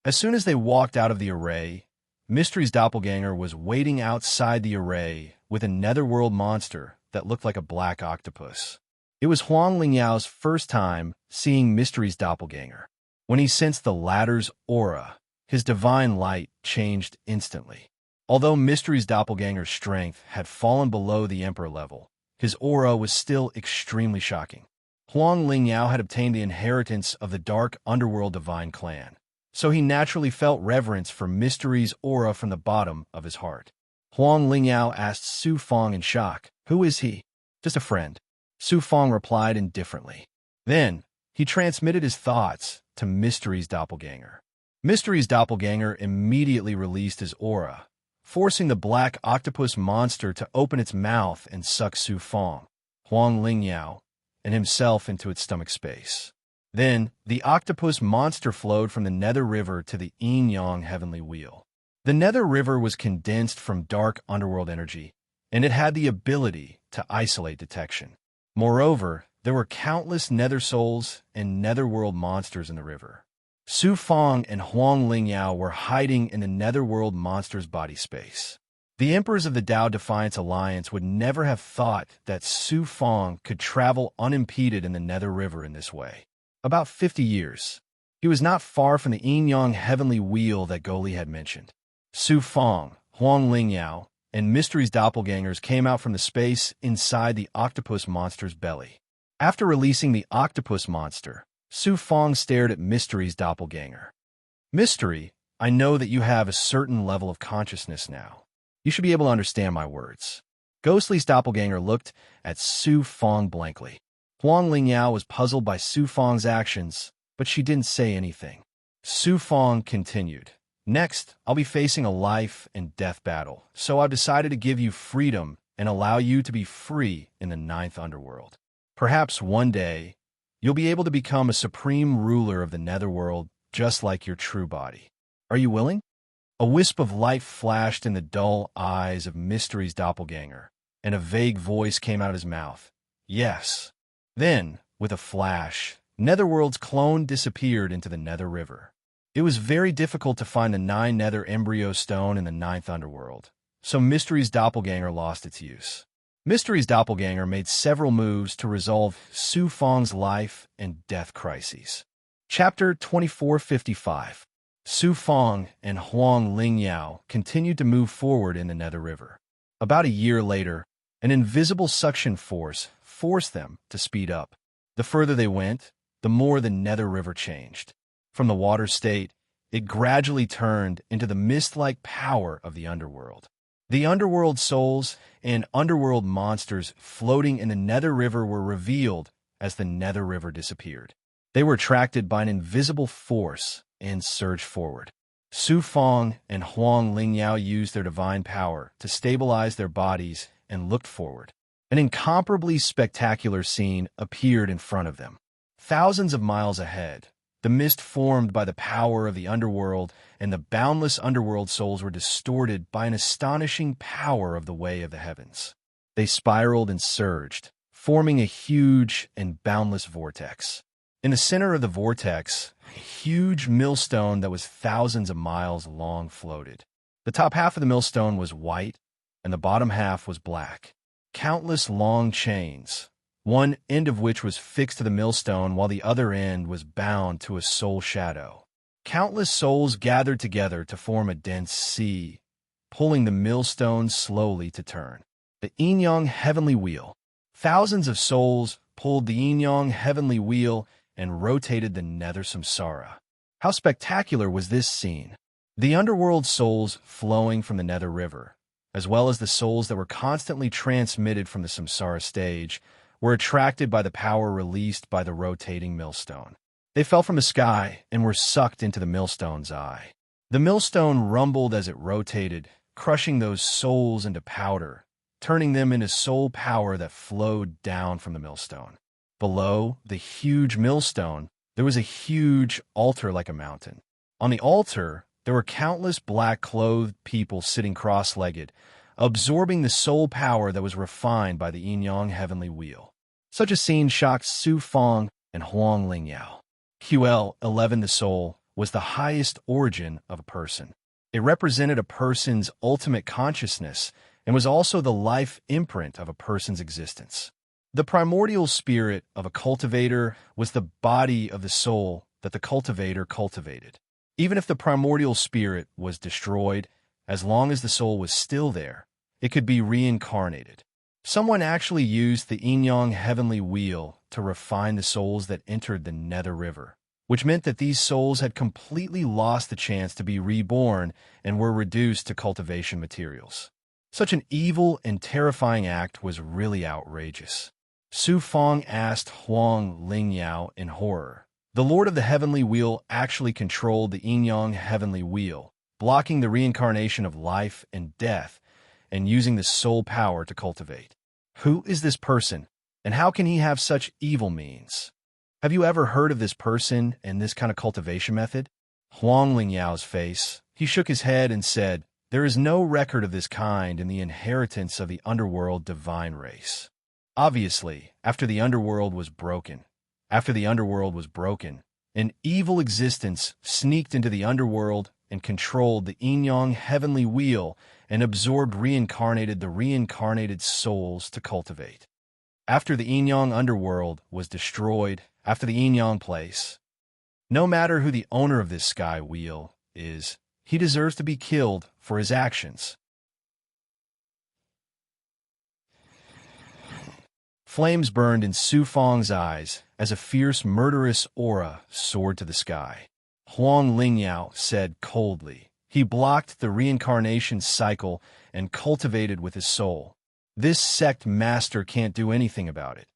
As soon as they walked out of the array, Mystery's doppelganger was waiting outside the array with a netherworld monster that looked like a black octopus. It was Huang Lingyao's first time seeing Mystery's doppelganger. When he sensed the latter's aura, his divine light changed instantly. Although Mystery's doppelganger's strength had fallen below the Emperor level, his aura was still extremely shocking. Huang Lingyao had obtained the inheritance of the Dark Underworld Divine Clan, so he naturally felt reverence for Mystery's aura from the bottom of his heart. Huang Lingyao asked Su Fong in shock, Who is he? Just a friend. Su Fong replied indifferently. Then, he transmitted his thoughts to Mystery's doppelganger. Mystery's doppelganger immediately released his aura, forcing the black octopus monster to open its mouth and suck Su Fong, Huang Lingyao, and himself into its stomach space. Then, the octopus monster flowed from the Nether River to the yin-yang heavenly wheel. The Nether River was condensed from dark underworld energy, and it had the ability to isolate detection. Moreover, there were countless nether souls and netherworld monsters in the river. Su Fong and Huang Lingyao were hiding in the netherworld monster's body space. The emperors of the Tao Defiance Alliance would never have thought that Su Fong could travel unimpeded in the Nether River in this way. About 50 years. He was not far from the yin-yang heavenly wheel that Goli had mentioned. Su Fong, Huang Lingyao, and Mystery's doppelgangers came out from the space inside the octopus monster's belly. After releasing the octopus monster, Su Fong stared at Mystery's doppelganger. Mystery, I know that you have a certain level of consciousness now. You should be able to understand my words. Ghostly's doppelganger looked at Su Fong blankly. Huang Lingyao was puzzled by Su Fong's actions, but she didn't say anything. Su Fong continued. Next, I'll be facing a life and death battle, so I've decided to give you freedom and allow you to be free in the 9th underworld. Perhaps one day, you'll be able to become a supreme ruler of the netherworld just like your true body. Are you willing? A wisp of light flashed in the dull eyes of Mystery's doppelganger, and a vague voice came out of his mouth. Yes. Then, with a flash, Netherworld's clone disappeared into the Nether River. It was very difficult to find the 9 Nether Embryo Stone in the 9th Underworld, so Mystery's doppelganger lost its use. Mystery's doppelganger made several moves to resolve Su Fong's life and death crises. Chapter 2455. Su Fong and Huang Lingyao continued to move forward in the Nether River. About a year later, an invisible suction force forced them to speed up. The further they went, the more the Nether River changed. From the water state, it gradually turned into the mist-like power of the underworld. The underworld souls and underworld monsters floating in the Nether River were revealed as the Nether River disappeared. They were attracted by an invisible force and surged forward. Su Fong and Huang Lingyao used their divine power to stabilize their bodies and looked forward. An incomparably spectacular scene appeared in front of them. Thousands of miles ahead, the mist formed by the power of the underworld and the boundless underworld souls were distorted by an astonishing power of the way of the heavens. They spiraled and surged, forming a huge and boundless vortex. In the center of the vortex, a huge millstone that was thousands of miles long floated. The top half of the millstone was white, and the bottom half was black. Countless long chains, one end of which was fixed to the millstone while the other end was bound to a soul shadow. Countless souls gathered together to form a dense sea, pulling the millstone slowly to turn. The yin-yang heavenly wheel. Thousands of souls pulled the yin-yang heavenly wheel and rotated the nether samsara. How spectacular was this scene! The underworld souls flowing from the nether river, as well as the souls that were constantly transmitted from the samsara stage, were attracted by the power released by the rotating millstone. They fell from the sky and were sucked into the millstone's eye. The millstone rumbled as it rotated, crushing those souls into powder, turning them into soul power that flowed down from the millstone. Below the huge millstone, there was a huge altar like a mountain. On the altar, there were countless black-clothed people sitting cross-legged, absorbing the soul power that was refined by the yin-yang heavenly wheel. Such a scene shocked Su Fong and Huang Lingyao. QL11, the soul, was the highest origin of a person. It represented a person's ultimate consciousness and was also the life imprint of a person's existence. The primordial spirit of a cultivator was the body of the soul that the cultivator cultivated. Even if the primordial spirit was destroyed, as long as the soul was still there, it could be reincarnated. Someone actually used the yin-yang heavenly wheel to refine the souls that entered the nether river, which meant that these souls had completely lost the chance to be reborn and were reduced to cultivation materials. Such an evil and terrifying act was really outrageous. Su Fong asked Huang Lingyao in horror. The Lord of the Heavenly Wheel actually controlled the yin-yang heavenly wheel, blocking the reincarnation of life and death, and using the soul power to cultivate. Who is this person, and how can he have such evil means? Have you ever heard of this person and this kind of cultivation method? Huang Lingyao's face. He shook his head and said, "There is no record of this kind in the inheritance of the underworld divine race." Obviously, after the underworld was broken, an evil existence sneaked into the underworld and controlled the yin-yang heavenly wheel and absorbed the reincarnated souls to cultivate. After the yin-yang underworld was destroyed, after the yin-yang place, no matter who the owner of this sky wheel is, he deserves to be killed for his actions. Flames burned in Su Fong's eyes as a fierce, murderous aura soared to the sky. Huang Lingyao said coldly. He blocked the reincarnation cycle and cultivated with his soul. This sect master can't do anything about it,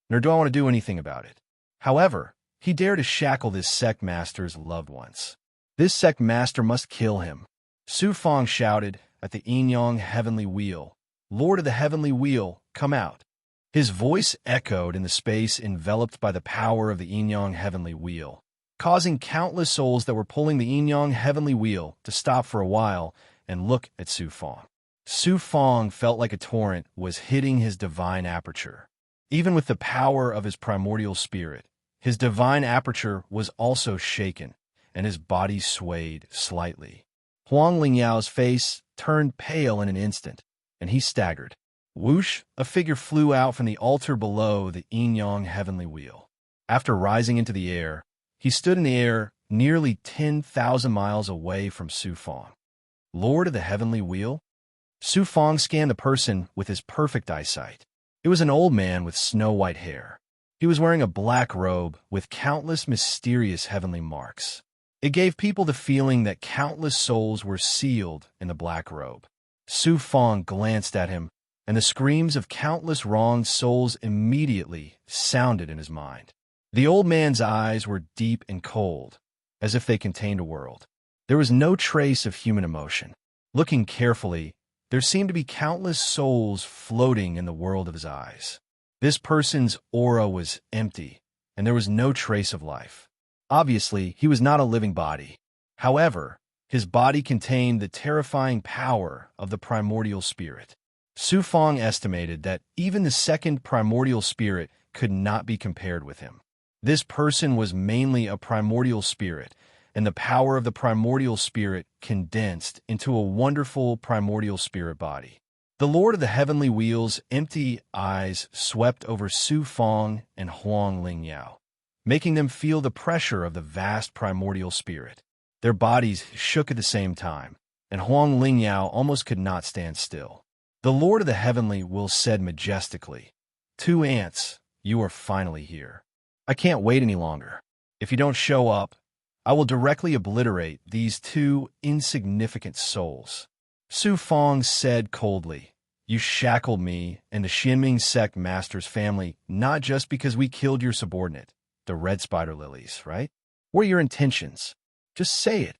nor do I want to do anything about it. However, he dared to shackle this sect master's loved ones. This sect master must kill him. Su Fong shouted at the yin-yang heavenly wheel. Lord of the heavenly wheel, come out. His voice echoed in the space enveloped by the power of the yin-yang heavenly wheel, causing countless souls that were pulling the yin-yang heavenly wheel to stop for a while and look at Su Fong. Su Fong felt like a torrent was hitting his divine aperture. Even with the power of his primordial spirit, his divine aperture was also shaken, and his body swayed slightly. Huang Lingyao's face turned pale in an instant, and he staggered. Whoosh, a figure flew out from the altar below the yin-yang heavenly wheel. After rising into the air, he stood in the air nearly 10,000 miles away from Su Fong. Lord of the heavenly wheel? Su Fong scanned the person with his perfect eyesight. It was an old man with snow-white hair. He was wearing a black robe with countless mysterious heavenly marks. It gave people the feeling that countless souls were sealed in the black robe. Su Fong glanced at him, and the screams of countless wronged souls immediately sounded in his mind. The old man's eyes were deep and cold, as if they contained a world. There was no trace of human emotion. Looking carefully, There seemed to be countless souls floating in the world of his eyes. This person's aura was empty, and there was no trace of life. Obviously, he was not a living body. However, his body contained the terrifying power of the primordial spirit. Su Fong estimated that even the second primordial spirit could not be compared with him. This person was mainly a primordial spirit, and the power of the primordial spirit condensed into a wonderful primordial spirit body. The Lord of the Heavenly Wheel's empty eyes swept over Su Fong and Huang Lingyao, making them feel the pressure of the vast primordial spirit. Their bodies shook at the same time, and Huang Lingyao almost could not stand still. The Lord of the Heavenly Wheel said majestically, "Two ants, you are finally here. I can't wait any longer. If you don't show up, I will directly obliterate these two insignificant souls." Su Fong said coldly, "You shackled me and the Xinming sect master's family not just because we killed your subordinate, the red spider lilies, right? What are your intentions? Just say it."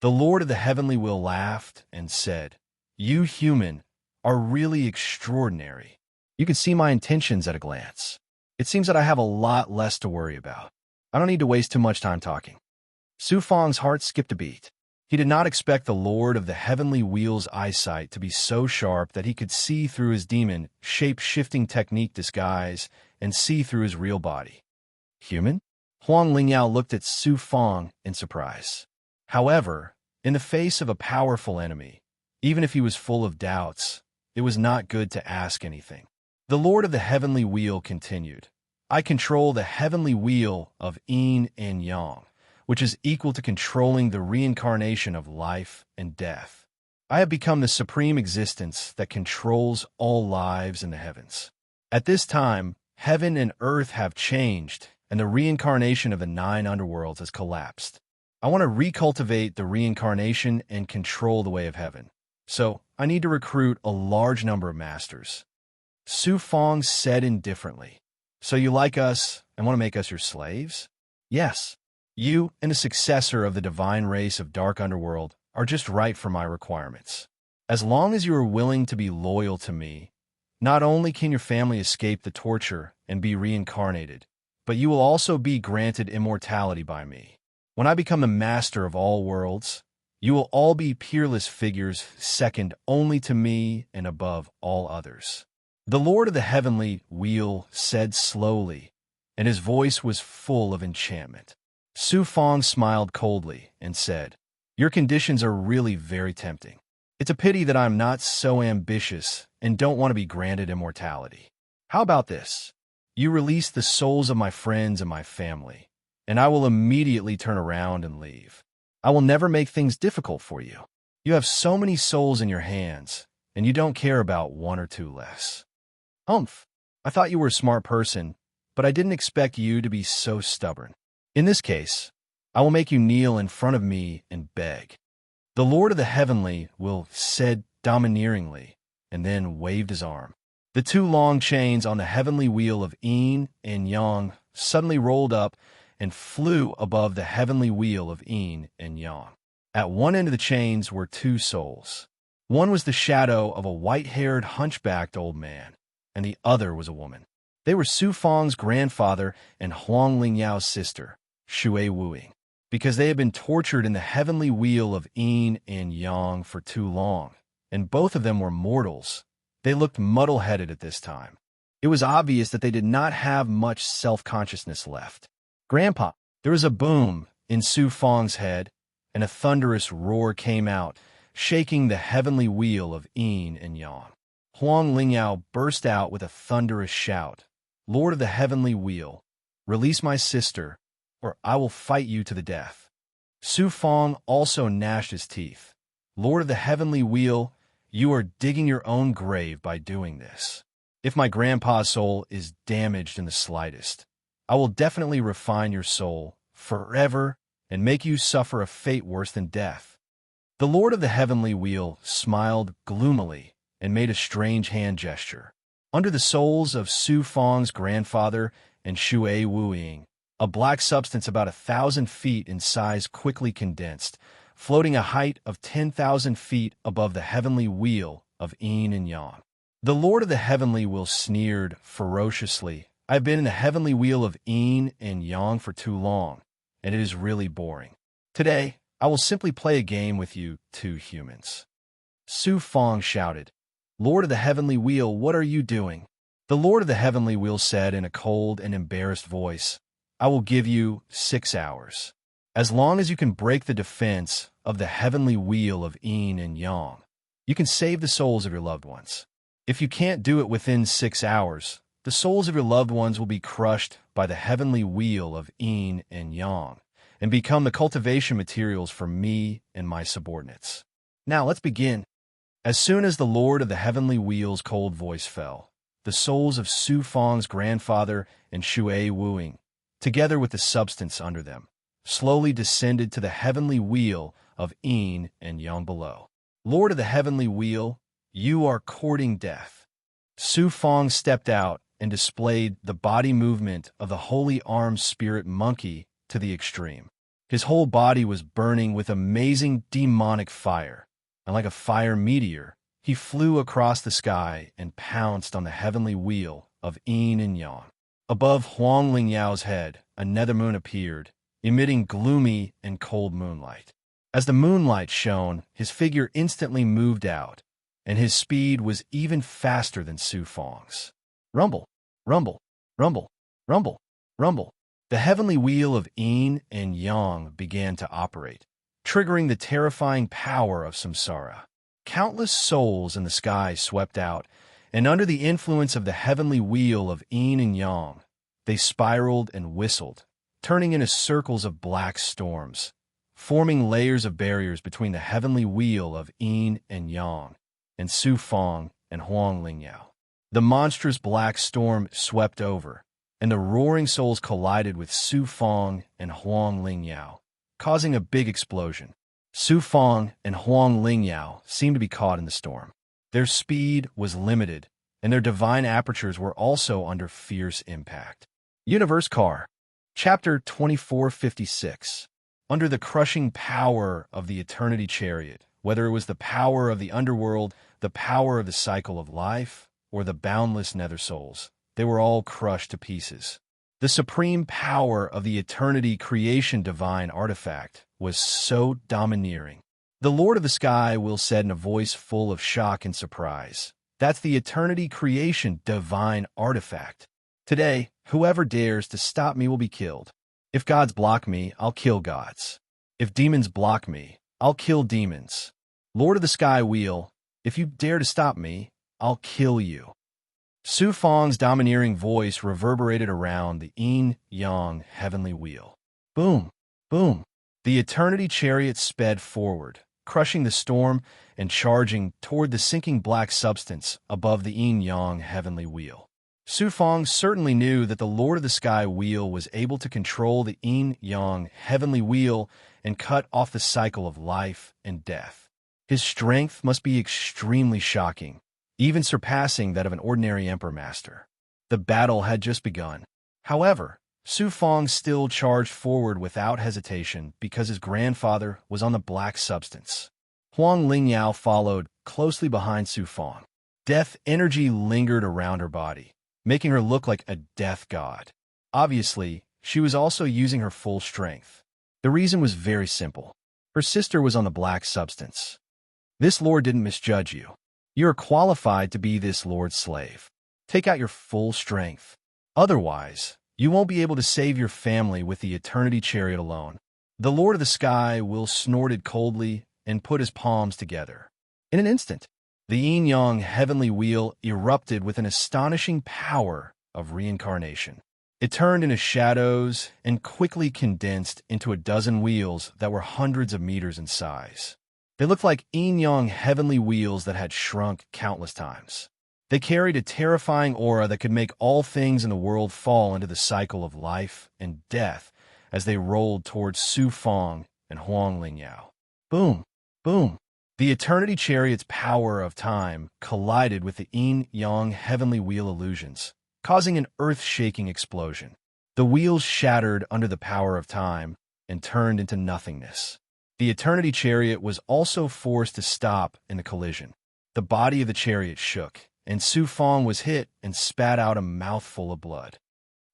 The Lord of the Heavenly Wheel laughed and said, "You human are really extraordinary. You can see my intentions at a glance. It seems that I have a lot less to worry about. I don't need to waste too much time talking." Su Fong's heart skipped a beat. He did not expect the Lord of the Heavenly Wheel's eyesight to be so sharp that he could see through his demon shape-shifting technique disguise and see through his real body. Human? Huang Lingyao looked at Su Fong in surprise. However, in the face of a powerful enemy, even if he was full of doubts, it was not good to ask anything. The Lord of the Heavenly Wheel continued, "I control the Heavenly Wheel of Yin and Yang, which is equal to controlling the reincarnation of life and death. I have become the supreme existence that controls all lives in the heavens. At this time, heaven and earth have changed, and the reincarnation of the 9 underworlds has collapsed. I want to recultivate the reincarnation and control the way of heaven. So, I need to recruit a large number of masters." Su Fong said indifferently, "So you like us and want to make us your slaves?" "Yes. You and a successor of the divine race of Dark Underworld are just right for my requirements. As long as you are willing to be loyal to me, not only can your family escape the torture and be reincarnated, but you will also be granted immortality by me. When I become the master of all worlds, you will all be peerless figures second only to me and above all others." The Lord of the Heavenly Wheel said slowly, and his voice was full of enchantment. Su Fong smiled coldly and said, "Your conditions are really very tempting. It's a pity that I'm not so ambitious and don't want to be granted immortality. How about this? You release the souls of my friends and my family, and I will immediately turn around and leave. I will never make things difficult for you. You have so many souls in your hands, and you don't care about one or two less." "Humph, I thought you were a smart person, but I didn't expect you to be so stubborn. In this case, I will make you kneel in front of me and beg." The Lord of the Heavenly Will said domineeringly, and then waved his arm. The 2 long chains on the Heavenly Wheel of Yin and Yang suddenly rolled up and flew above the Heavenly Wheel of Yin and Yang. At one end of the chains were 2 souls. One was the shadow of a white-haired, hunchbacked old man, and the other was a woman. They were Su Fong's grandfather and Huang Lingyao's sister, Shui Wuing. Because they had been tortured in the Heavenly Wheel of Yin and Yang for too long, and both of them were mortals, they looked muddle-headed at this time. It was obvious that they did not have much self-consciousness left. "Grandpa!" There was a boom in Su Fong's head, and a thunderous roar came out, shaking the Heavenly Wheel of Yin and Yang. Huang Lingyao burst out with a thunderous shout, "Lord of the Heavenly Wheel, release my sister, or I will fight you to the death." Su Fong also gnashed his teeth. "Lord of the Heavenly Wheel, you are digging your own grave by doing this. If my grandpa's soul is damaged in the slightest, I will definitely refine your soul forever and make you suffer a fate worse than death." The Lord of the Heavenly Wheel smiled gloomily and made a strange hand gesture. Under the souls of Su Fong's grandfather and Shui Wuing, a black substance about 1,000 feet in size quickly condensed, floating a height of 10,000 feet above the Heavenly Wheel of yin and yang. The Lord of the heavenly wheel sneered ferociously. I've been in the heavenly wheel of yin and yang for too long, and it is really boring. Today, I will simply play a game with you two humans. Su Fong shouted, Lord of the heavenly wheel, what are you doing? The Lord of the heavenly wheel said in a cold and embarrassed voice, I will give you 6 hours. As long as you can break the defense of the heavenly wheel of yin and yang, you can save the souls of your loved ones. If you can't do it within 6 hours, the souls of your loved ones will be crushed by the heavenly wheel of yin and yang and become the cultivation materials for me and my subordinates. Now let's begin. As soon as the Lord of the heavenly wheel's cold voice fell, the souls of Su Fong's grandfather and Shui Wuing, together with the substance under them, slowly descended to the heavenly wheel of yin and yang below. Lord of the heavenly wheel, you are courting death. Su Fong stepped out and displayed the body movement of the holy armed spirit monkey to the extreme. His whole body was burning with amazing demonic fire, and like a fire meteor, he flew across the sky and pounced on the heavenly wheel of yin and yang. Above Huang Lingyao's head, a nether moon appeared, emitting gloomy and cold moonlight. As the moonlight shone, his figure instantly moved out, and his speed was even faster than Su Fong's. Rumble, rumble, rumble, rumble, rumble. The heavenly wheel of yin and yang began to operate, triggering the terrifying power of samsara. Countless souls in the sky swept out, and under the influence of the heavenly wheel of yin and yang, they spiraled and whistled, turning into circles of black storms, forming layers of barriers between the heavenly wheel of yin and yang and Su Fong and Huang Lingyao. The monstrous black storm swept over, and the roaring souls collided with Su Fong and Huang Lingyao, causing a big explosion. Su Fong and Huang Lingyao seemed to be caught in the storm. Their speed was limited, and their divine apertures were also under fierce impact. Universe Car, Chapter 2456. Under the crushing power of the Eternity Chariot, whether it was the power of the underworld, the power of the cycle of life, or the boundless nether souls, they were all crushed to pieces. The supreme power of the Eternity Creation Divine Artifact was so domineering. The Lord of the Sky will said in a voice full of shock and surprise, that's the Eternity Creation Divine Artifact. Today, whoever dares to stop me will be killed. If gods block me, I'll kill gods. If demons block me, I'll kill demons. Lord of the Sky Wheel, if you dare to stop me, I'll kill you. Su Fong's domineering voice reverberated around the yin-yang heavenly wheel. Boom, boom. The Eternity Chariot sped forward, crushing the storm and charging toward the sinking black substance above the yin-yang heavenly wheel. Su Fong certainly knew that the Lord of the Sky Wheel was able to control the yin-yang heavenly wheel and cut off the cycle of life and death. His strength must be extremely shocking, even surpassing that of an ordinary Emperor Master. The battle had just begun. However, Su Fong still charged forward without hesitation because his grandfather was on the black substance. Huang Lingyao followed closely behind Su Fong. Death energy lingered around her body, making her look like a death god. Obviously, she was also using her full strength. The reason was very simple. Her sister was on the black substance. This lord didn't misjudge you. You are qualified to be this lord's slave. Take out your full strength. Otherwise, you won't be able to save your family with the Eternity Chariot alone. The Lord of the Sky will snorted coldly and put his palms together. In an instant, the yin-yang heavenly wheel erupted with an astonishing power of reincarnation. It turned into shadows and quickly condensed into a dozen wheels that were hundreds of meters in size. They looked like yin-yang heavenly wheels that had shrunk countless times. They carried a terrifying aura that could make all things in the world fall into the cycle of life and death as they rolled towards Su Fong and Huang Lingyao. Boom, boom. The Eternity Chariot's power of time collided with the yin-yang heavenly wheel illusions, causing an earth-shaking explosion. The wheels shattered under the power of time and turned into nothingness. The Eternity Chariot was also forced to stop in the collision. The body of the chariot shook, and Su Fong was hit and spat out a mouthful of blood.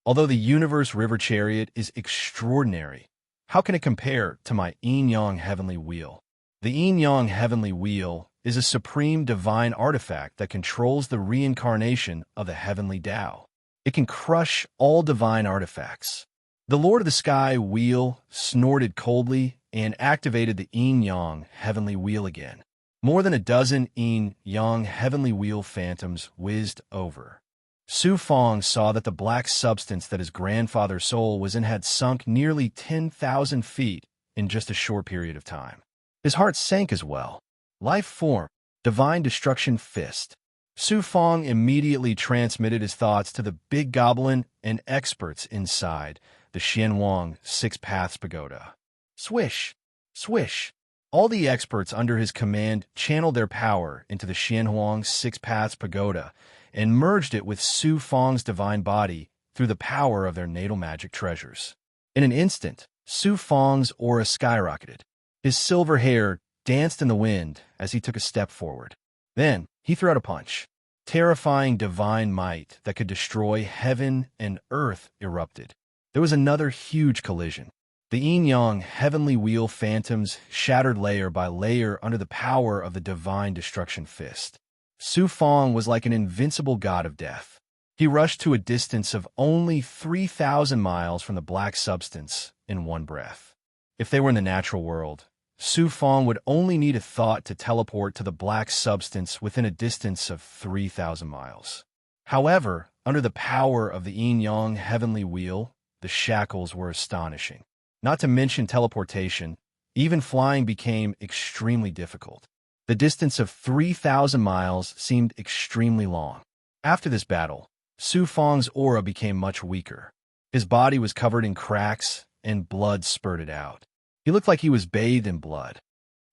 Although the universe river chariot is extraordinary, how can it compare to my yin-yang heavenly wheel? The yin-yang heavenly wheel is a supreme divine artifact that controls the reincarnation of the heavenly Tao. It can crush all divine artifacts. The Lord of the Sky wheel snorted coldly and activated the yin-yang heavenly wheel again. More than a dozen yin-yang heavenly wheel phantoms whizzed over. Su Fong saw that the black substance that his grandfather's soul was in had sunk nearly 10,000 feet in just a short period of time. His heart sank as well. Life form, divine destruction fist. Su Fong immediately transmitted his thoughts to the big goblin and experts inside the Xianhuang Six Paths Pagoda. Swish, swish. All the experts under his command channeled their power into the Xianhuang Six Paths Pagoda and merged it with Su Fong's divine body through the power of their natal magic treasures. In an instant, Su Fong's aura skyrocketed. His silver hair danced in the wind as he took a step forward. Then, he threw out a punch. Terrifying divine might that could destroy heaven and earth erupted. There was another huge collision. The yin-yang heavenly wheel phantoms shattered layer by layer under the power of the divine destruction fist. Su Fong was like an invincible god of death. He rushed to a distance of only 3,000 miles from the black substance in one breath. If they were in the natural world, Su Fong would only need a thought to teleport to the black substance within a distance of 3,000 miles. However, under the power of the yin-yang heavenly wheel, the shackles were astonishing. Not to mention teleportation, even flying became extremely difficult. The distance of 3,000 miles seemed extremely long. After this battle, Su Fong's aura became much weaker. His body was covered in cracks and blood spurted out. He looked like he was bathed in blood.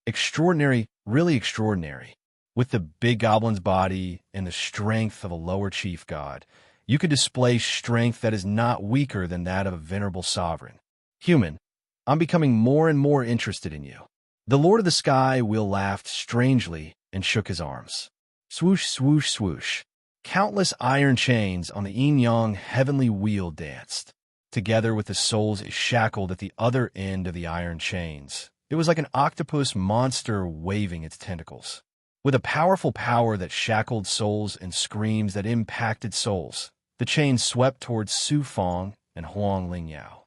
Extraordinary, really extraordinary. With the big goblin's body and the strength of a lower chief god, you could display strength that is not weaker than that of a venerable sovereign. Human, I'm becoming more and more interested in you. The Lord of the Sky wheel laughed strangely and shook his arms. Swoosh, swoosh, swoosh. Countless iron chains on the yin-yang heavenly wheel danced. Together with the souls shackled at the other end of the iron chains, it was like an octopus monster waving its tentacles. With a powerful power that shackled souls and screams that impacted souls, the chains swept towards Su Fong and Huang Lingyao.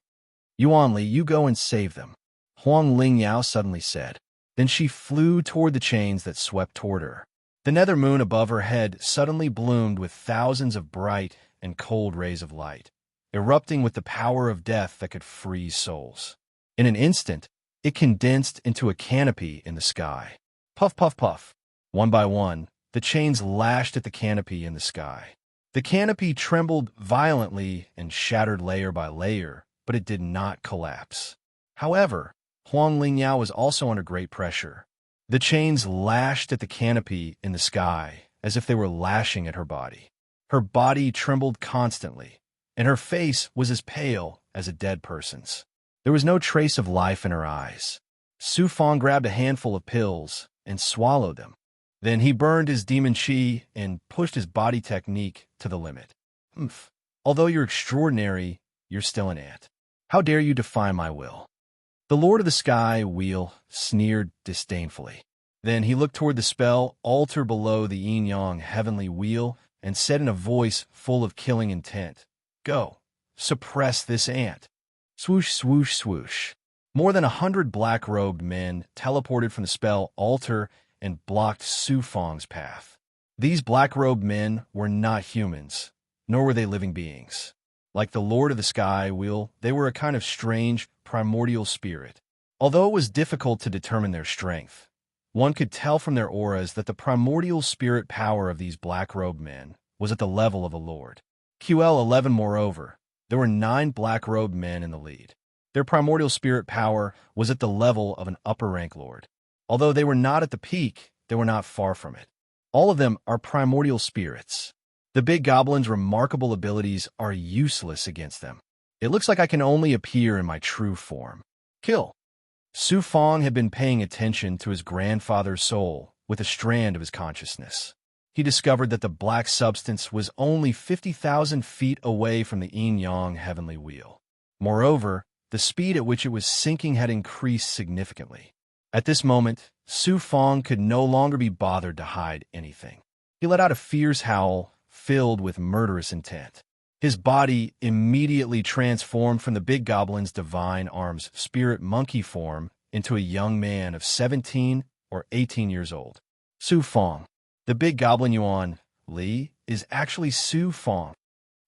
Yuan Li, you go and save them, Huang Lingyao suddenly said. Then she flew toward the chains that swept toward her. The nether moon above her head suddenly bloomed with thousands of bright and cold rays of light, erupting with the power of death that could freeze souls. In an instant, it condensed into a canopy in the sky. Puff, puff, puff. One by one, the chains lashed at the canopy in the sky. The canopy trembled violently and shattered layer by layer, but it did not collapse. However, Huang Lingyao was also under great pressure. The chains lashed at the canopy in the sky as if they were lashing at her body. Her body trembled constantly, and her face was as pale as a dead person's. There was no trace of life in her eyes. Su Fong grabbed a handful of pills and swallowed them. Then he burned his demon chi and pushed his body technique to the limit. Oomph. Although you're extraordinary, you're still an ant. How dare you defy my will? The Lord of the Sky wheel sneered disdainfully. Then he looked toward the spell altar below the yin-yang heavenly wheel and said in a voice full of killing intent, "Go, suppress this ant." Swoosh, swoosh, swoosh. More than 100 black-robed men teleported from the spell altar and blocked Su Fong's path. These black-robed men were not humans, nor were they living beings. Like the Lord of the Sky wheel, they were a kind of strange, primordial spirit. Although it was difficult to determine their strength, one could tell from their auras that the primordial spirit power of these black-robed men was at the level of a lord. QL11, moreover, there were 9 black-robed men in the lead. Their primordial spirit power was at the level of an upper-rank lord. Although they were not at the peak, they were not far from it. All of them are primordial spirits. The big goblin's remarkable abilities are useless against them. It looks like I can only appear in my true form. Kill. Su Fong had been paying attention to his grandfather's soul, with a strand of his consciousness. He discovered that the black substance was only 50,000 feet away from the yin-yang heavenly wheel. Moreover, the speed at which it was sinking had increased significantly. At this moment, Su Fong could no longer be bothered to hide anything. He let out a fierce howl, filled with murderous intent. His body immediately transformed from the big goblin's divine arm's spirit monkey form into a young man of 17 or 18 years old. Su Fong. The big goblin Yuan Li is actually Su Fong.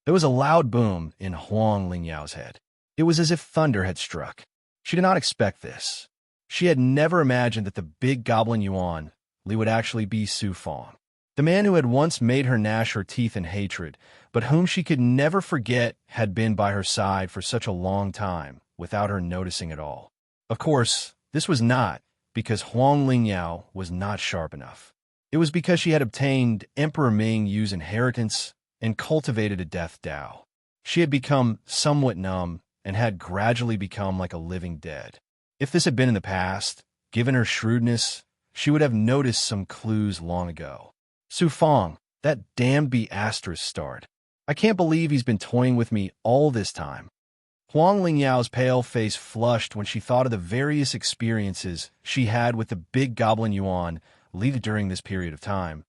There was a loud boom in Huang Lingyao's head. It was as if thunder had struck. She did not expect this. She had never imagined that the big goblin Yuan Li would actually be Su Fong, the man who had once made her gnash her teeth in hatred, but whom she could never forget had been by her side for such a long time without her noticing at all. Of course, this was not because Huang Lingyao was not sharp enough. It was because she had obtained Emperor Ming Yu's inheritance and cultivated a death Dao. She had become somewhat numb and had gradually become like a living dead. If this had been in the past, given her shrewdness, she would have noticed some clues long ago. Su Fong, that damned B** starred. I can't believe he's been toying with me all this time. Huang Lingyao's pale face flushed when she thought of the various experiences she had with the big goblin Yuan Li during this period of time,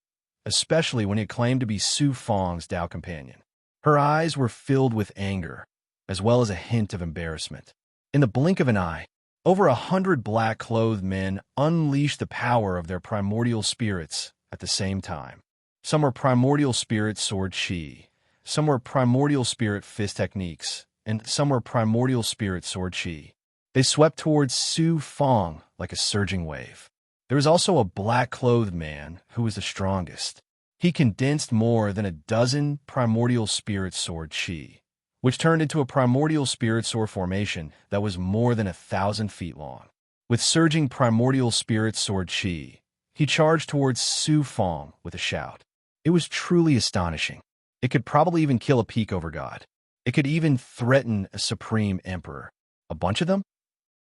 especially when he claimed to be Su Fong's Dao companion. Her eyes were filled with anger, as well as a hint of embarrassment. In the blink of an eye, over 100 black-clothed men unleashed the power of their primordial spirits at the same time. Some were primordial spirit sword chi, some were primordial spirit fist techniques, and some were primordial spirit sword chi. They swept towards Su Fong like a surging wave. There was also a black-clothed man who was the strongest. He condensed more than a dozen primordial spirit sword chi, which turned into a primordial spirit sword formation that was more than 1,000 feet long. With surging primordial spirit sword chi, he charged towards Su Fong with a shout. It was truly astonishing. It could probably even kill a peak over god. It could even threaten a supreme emperor. A bunch of them?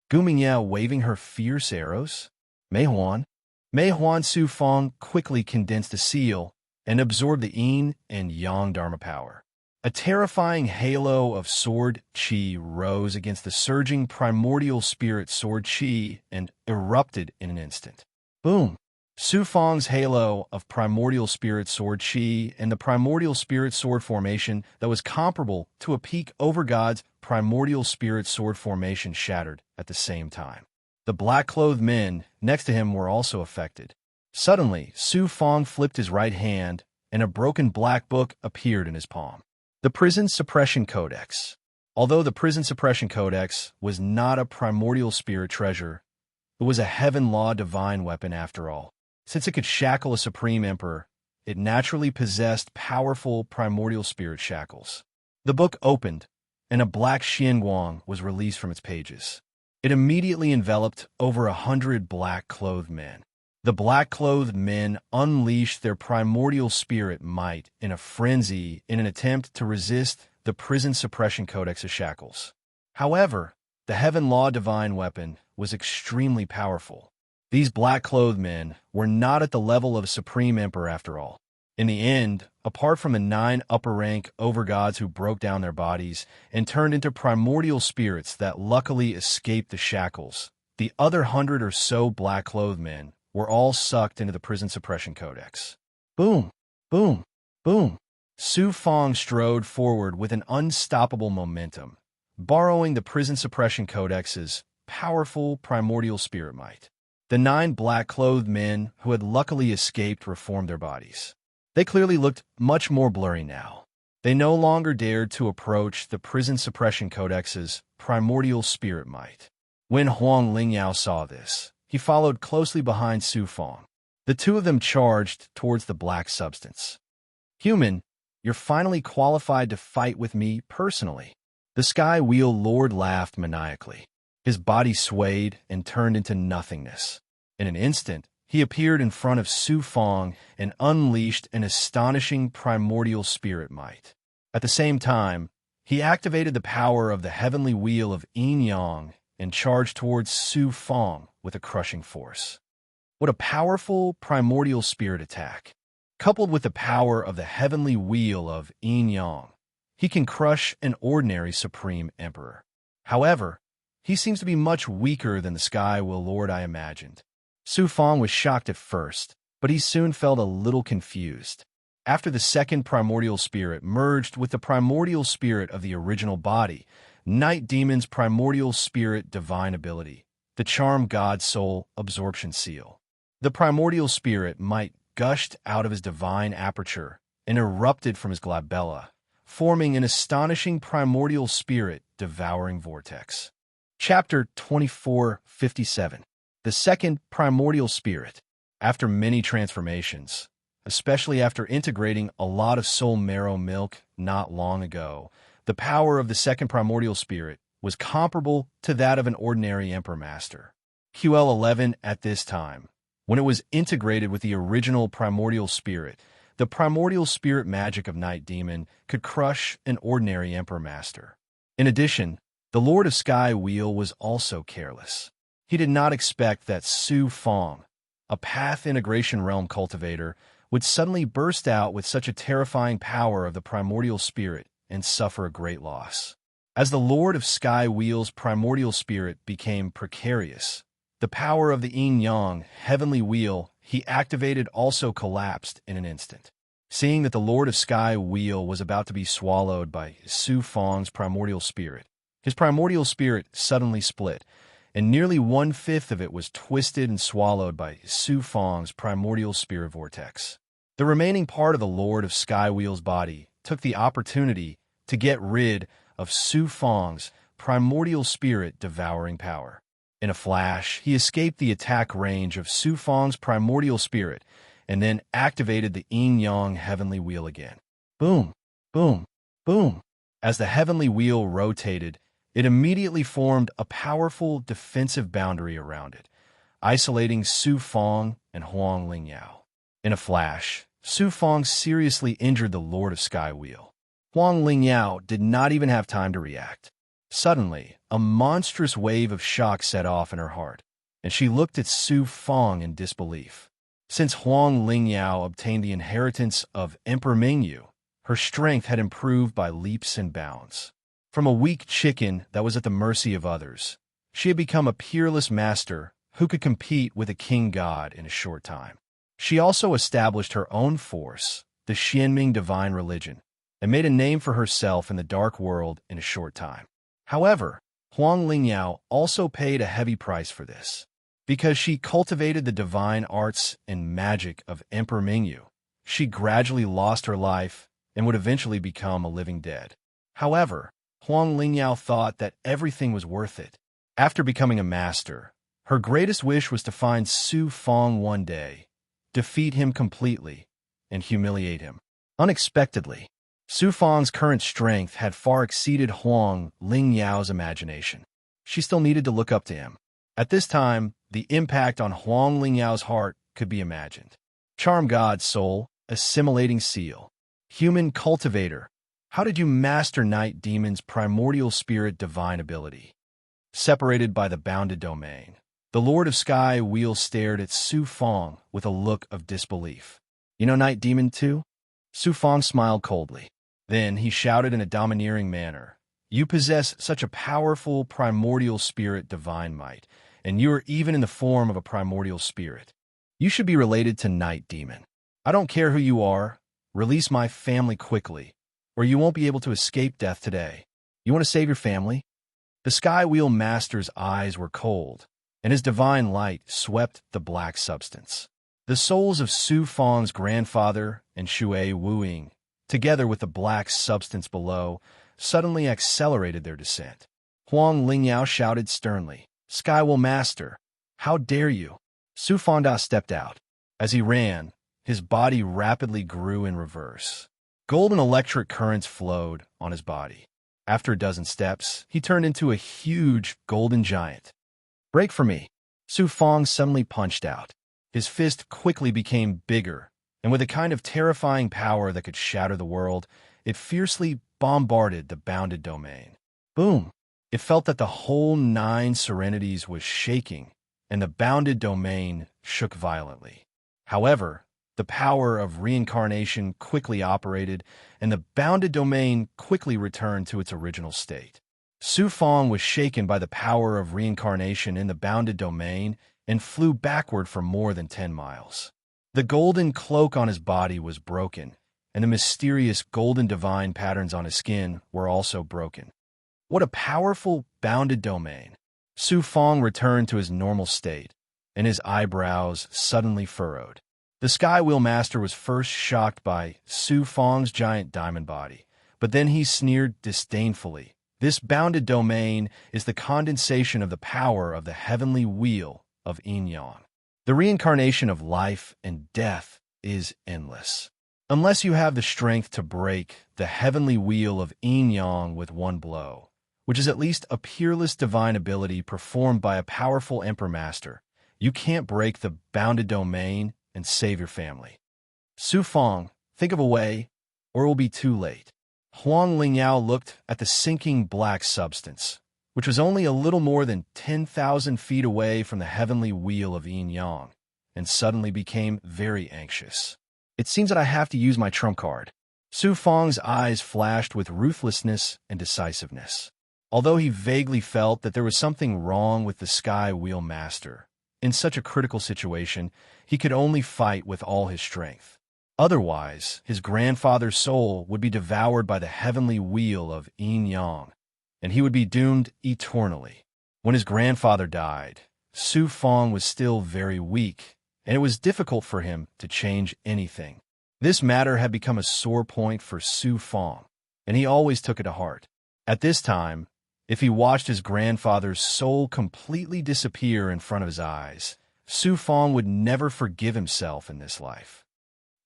Gu Mingyao waving her fierce arrows? Mei Huan Su Fong quickly condensed a seal and absorbed the yin and yang dharma power. A terrifying halo of sword chi rose against the surging primordial spirit sword chi and erupted in an instant. Boom! Su Fong's halo of primordial spirit sword chi and the primordial spirit sword formation that was comparable to a peak over god's primordial spirit sword formation shattered at the same time. The black-clothed men next to him were also affected. Suddenly, Su Fong flipped his right hand, and a broken black book appeared in his palm. The Prison Suppression Codex. Although the Prison Suppression Codex was not a primordial spirit treasure, it was a heaven law divine weapon after all. Since it could shackle a supreme emperor, it naturally possessed powerful primordial spirit shackles. The book opened, and a black xianguang was released from its pages. It immediately enveloped over 100 black-clothed men. The black-clothed men unleashed their primordial spirit might in a frenzy in an attempt to resist the Prison Suppression Codex's shackles. However, the Heaven Law divine weapon was extremely powerful. These black-clothed men were not at the level of a supreme emperor after all. In the end, apart from the 9 upper-rank overgods who broke down their bodies and turned into primordial spirits that luckily escaped the shackles, the other 100 or so black-clothed men were all sucked into the Prison Suppression Codex. Boom! Boom! Boom! Su Fong strode forward with an unstoppable momentum, borrowing the Prison Suppression Codex's powerful primordial spirit might. The 9 black-clothed men who had luckily escaped reformed their bodies. They clearly looked much more blurry now. They no longer dared to approach the Prison Suppression Codex's primordial spirit might. When Huang Lingyao saw this, he followed closely behind Su Fong. The two of them charged towards the black substance. Human, you're finally qualified to fight with me personally. The Sky Wheel Lord laughed maniacally. His body swayed and turned into nothingness. In an instant, he appeared in front of Su Fong and unleashed an astonishing primordial spirit might. At the same time, he activated the power of the heavenly wheel of yin-yang and charged towards Su Fong with a crushing force. What a powerful primordial spirit attack. Coupled with the power of the heavenly wheel of yin-yang, he can crush an ordinary supreme emperor. However, he seems to be much weaker than the Sky Will Lord I imagined. Su Fang was shocked at first, but he soon felt a little confused. After the second primordial spirit merged with the primordial spirit of the original body, Night Demon's primordial spirit divine ability, the Charm God Soul Absorption Seal. The primordial spirit might gushed out of his divine aperture and erupted from his glabella, forming an astonishing primordial spirit devouring vortex. Chapter 2457. The second primordial spirit. After many transformations, especially after integrating a lot of soul marrow milk not long ago, the power of the second primordial spirit was comparable to that of an ordinary Emperor Master. QL11 at this time, when it was integrated with the original primordial spirit, the primordial spirit magic of Night Demon could crush an ordinary Emperor Master. In addition, the Lord of Sky Wheel was also careless. He did not expect that Su Fang, a path integration realm cultivator, would suddenly burst out with such a terrifying power of the primordial spirit and suffer a great loss. As the Lord of Sky Wheel's primordial spirit became precarious, the power of the yin-yang heavenly wheel he activated also collapsed in an instant. Seeing that the Lord of Sky Wheel was about to be swallowed by Su Fang's primordial spirit, his primordial spirit suddenly split, and nearly 1/5 of it was twisted and swallowed by Su Fang's primordial spirit vortex. The remaining part of the Lord of Sky Wheel's body took the opportunity to get rid of Su Fang's primordial spirit devouring power. In a flash, he escaped the attack range of Su Fang's primordial spirit and then activated the yin-yang heavenly wheel again. Boom, boom, boom. As the heavenly wheel rotated, it immediately formed a powerful defensive boundary around it, isolating Su Fang and Huang Lingyao. In a flash, Su Fang seriously injured the Lord of Sky Wheel. Huang Lingyao did not even have time to react. Suddenly, a monstrous wave of shock set off in her heart, and she looked at Su Fang in disbelief. Since Huang Lingyao obtained the inheritance of Emperor Mingyu, her strength had improved by leaps and bounds. From a weak chicken that was at the mercy of others, she had become a peerless master who could compete with a king god in a short time. She also established her own force, the Xianming divine religion, and made a name for herself in the dark world in a short time. However, Huang Lingyao also paid a heavy price for this. Because she cultivated the divine arts and magic of Emperor Mingyu, she gradually lost her life and would eventually become a living dead. However, Huang Lingyao thought that everything was worth it. After becoming a master, her greatest wish was to find Su Fang one day, defeat him completely, and humiliate him. Unexpectedly, Su Fang's current strength had far exceeded Huang Lingyao's imagination. She still needed to look up to him. At this time, the impact on Huang Lingyao's heart could be imagined. Charm God Soul, Assimilating Seal. Human Cultivator. How did you master Night Demon's primordial spirit divine ability? Separated by the bounded domain, the Lord of Sky Wheel stared at Su Fang with a look of disbelief. You know Night Demon too? Su Fang smiled coldly. Then he shouted in a domineering manner, "You possess such a powerful primordial spirit divine might, and you are even in the form of a primordial spirit. You should be related to Night Demon. I don't care who you are, release my family quickly, or you won't be able to escape death today. You want to save your family?" The Sky Wheel Master's eyes were cold, and his divine light swept the black substance. The souls of Su Fang's grandfather and Shui Wuing, together with the black substance below, suddenly accelerated their descent. Huang Lingyao shouted sternly, "Sky Will Master, how dare you?" Su Fangda stepped out. As he ran, his body rapidly grew in reverse. Golden electric currents flowed on his body. After a dozen steps, he turned into a huge golden giant. "Break for me!" Su Fang suddenly punched out. His fist quickly became bigger, and with a kind of terrifying power that could shatter the world, it fiercely bombarded the bounded domain. Boom! It felt that the whole 9 serenities was shaking, and the bounded domain shook violently. However, the power of reincarnation quickly operated, and the bounded domain quickly returned to its original state. Su Fong was shaken by the power of reincarnation in the bounded domain and flew backward for more than 10 miles. The golden cloak on his body was broken, and the mysterious golden divine patterns on his skin were also broken. What a powerful bounded domain! Su Fong returned to his normal state, and his eyebrows suddenly furrowed. The Sky Wheel Master was first shocked by Su Fong's giant diamond body, but then he sneered disdainfully. This bounded domain is the condensation of the power of the heavenly wheel of yin-yang. The reincarnation of life and death is endless. Unless you have the strength to break the heavenly wheel of yin-yang with one blow, which is at least a peerless divine ability performed by a powerful Emperor Master, you can't break the bounded domain and save your family. Su Fong, think of a way, or it will be too late. Huang Lingyao looked at the sinking black substance, which was only a little more than 10,000 feet away from the heavenly wheel of yin-yang, and suddenly became very anxious. It seems that I have to use my trump card. Su Fong's eyes flashed with ruthlessness and decisiveness. Although he vaguely felt that there was something wrong with the Sky Wheel Master, in such a critical situation, he could only fight with all his strength. Otherwise, his grandfather's soul would be devoured by the heavenly wheel of yin-yang, and he would be doomed eternally. When his grandfather died, Su Fong was still very weak, and it was difficult for him to change anything. This matter had become a sore point for Su Fong, and he always took it to heart. At this time, if he watched his grandfather's soul completely disappear in front of his eyes, Su Fong would never forgive himself in this life.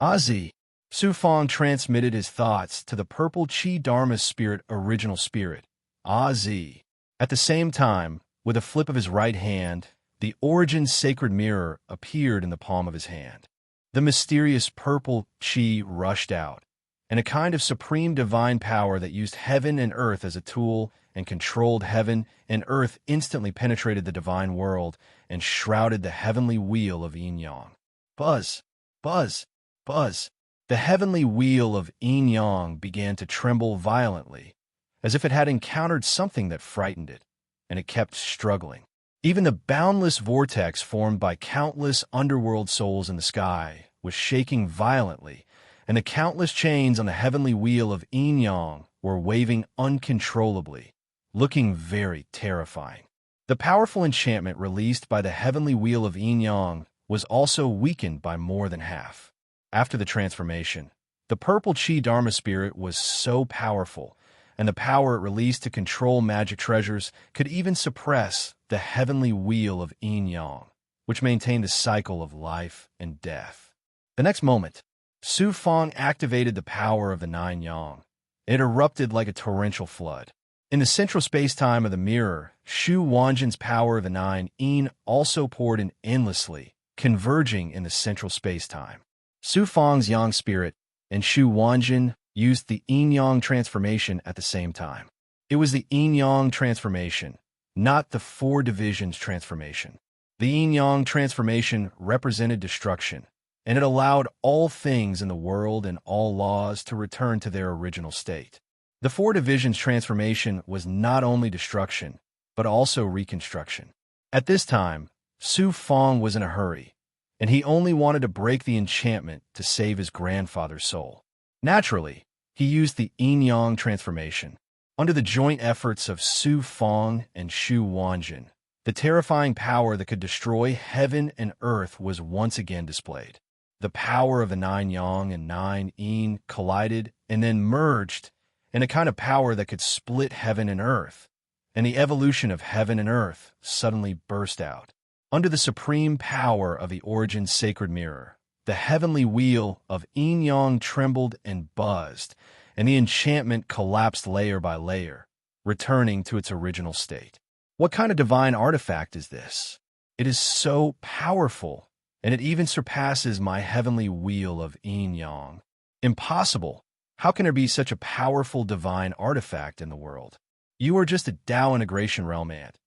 Azi. Su Fong transmitted his thoughts to the purple Chi Dharma spirit original spirit, Azi. At the same time, with a flip of his right hand, the origin sacred mirror appeared in the palm of his hand. The mysterious purple Chi rushed out, and a kind of supreme divine power that used heaven and earth as a tool and controlled heaven and earth instantly penetrated the divine world and shrouded the heavenly wheel of yin-yang. Buzz, buzz, buzz. The heavenly wheel of yin-yang began to tremble violently, as if it had encountered something that frightened it, and it kept struggling. Even the boundless vortex formed by countless underworld souls in the sky was shaking violently, and the countless chains on the heavenly wheel of yin-yang were waving uncontrollably, looking very terrifying. The powerful enchantment released by the heavenly wheel of yin-yang was also weakened by more than half. After the transformation, the purple Chi Dharma spirit was so powerful, and the power it released to control magic treasures could even suppress the heavenly wheel of yin-yang, which maintained the cycle of life and death. The next moment, Su Fong activated the power of the nine yang. It erupted like a torrential flood. In the central space-time of the mirror, Shu Wanjin's power of the nine yin also poured in endlessly, converging in the central space-time. Su Fong's yang spirit and Shu Wanjin used the yin-yang transformation at the same time. It was the yin-yang transformation, not the four divisions transformation. The yin-yang transformation represented destruction, and it allowed all things in the world and all laws to return to their original state. The four divisions transformation was not only destruction, but also reconstruction. At this time, Su Fong was in a hurry, and he only wanted to break the enchantment to save his grandfather's soul. Naturally, he used the yin-yang transformation. Under the joint efforts of Su Fong and Shu Wanjin, the terrifying power that could destroy heaven and earth was once again displayed. The power of the nine yang and nine yin collided and then merged in a kind of power that could split heaven and earth, and the evolution of heaven and earth suddenly burst out. Under the supreme power of the origin sacred mirror, the heavenly wheel of yin-yang trembled and buzzed, and the enchantment collapsed layer by layer, returning to its original state. What kind of divine artifact is this? It is so powerful, and it even surpasses my heavenly wheel of yin-yang. Impossible! How can there be such a powerful divine artifact in the world? You are just a Tao integration realm ant.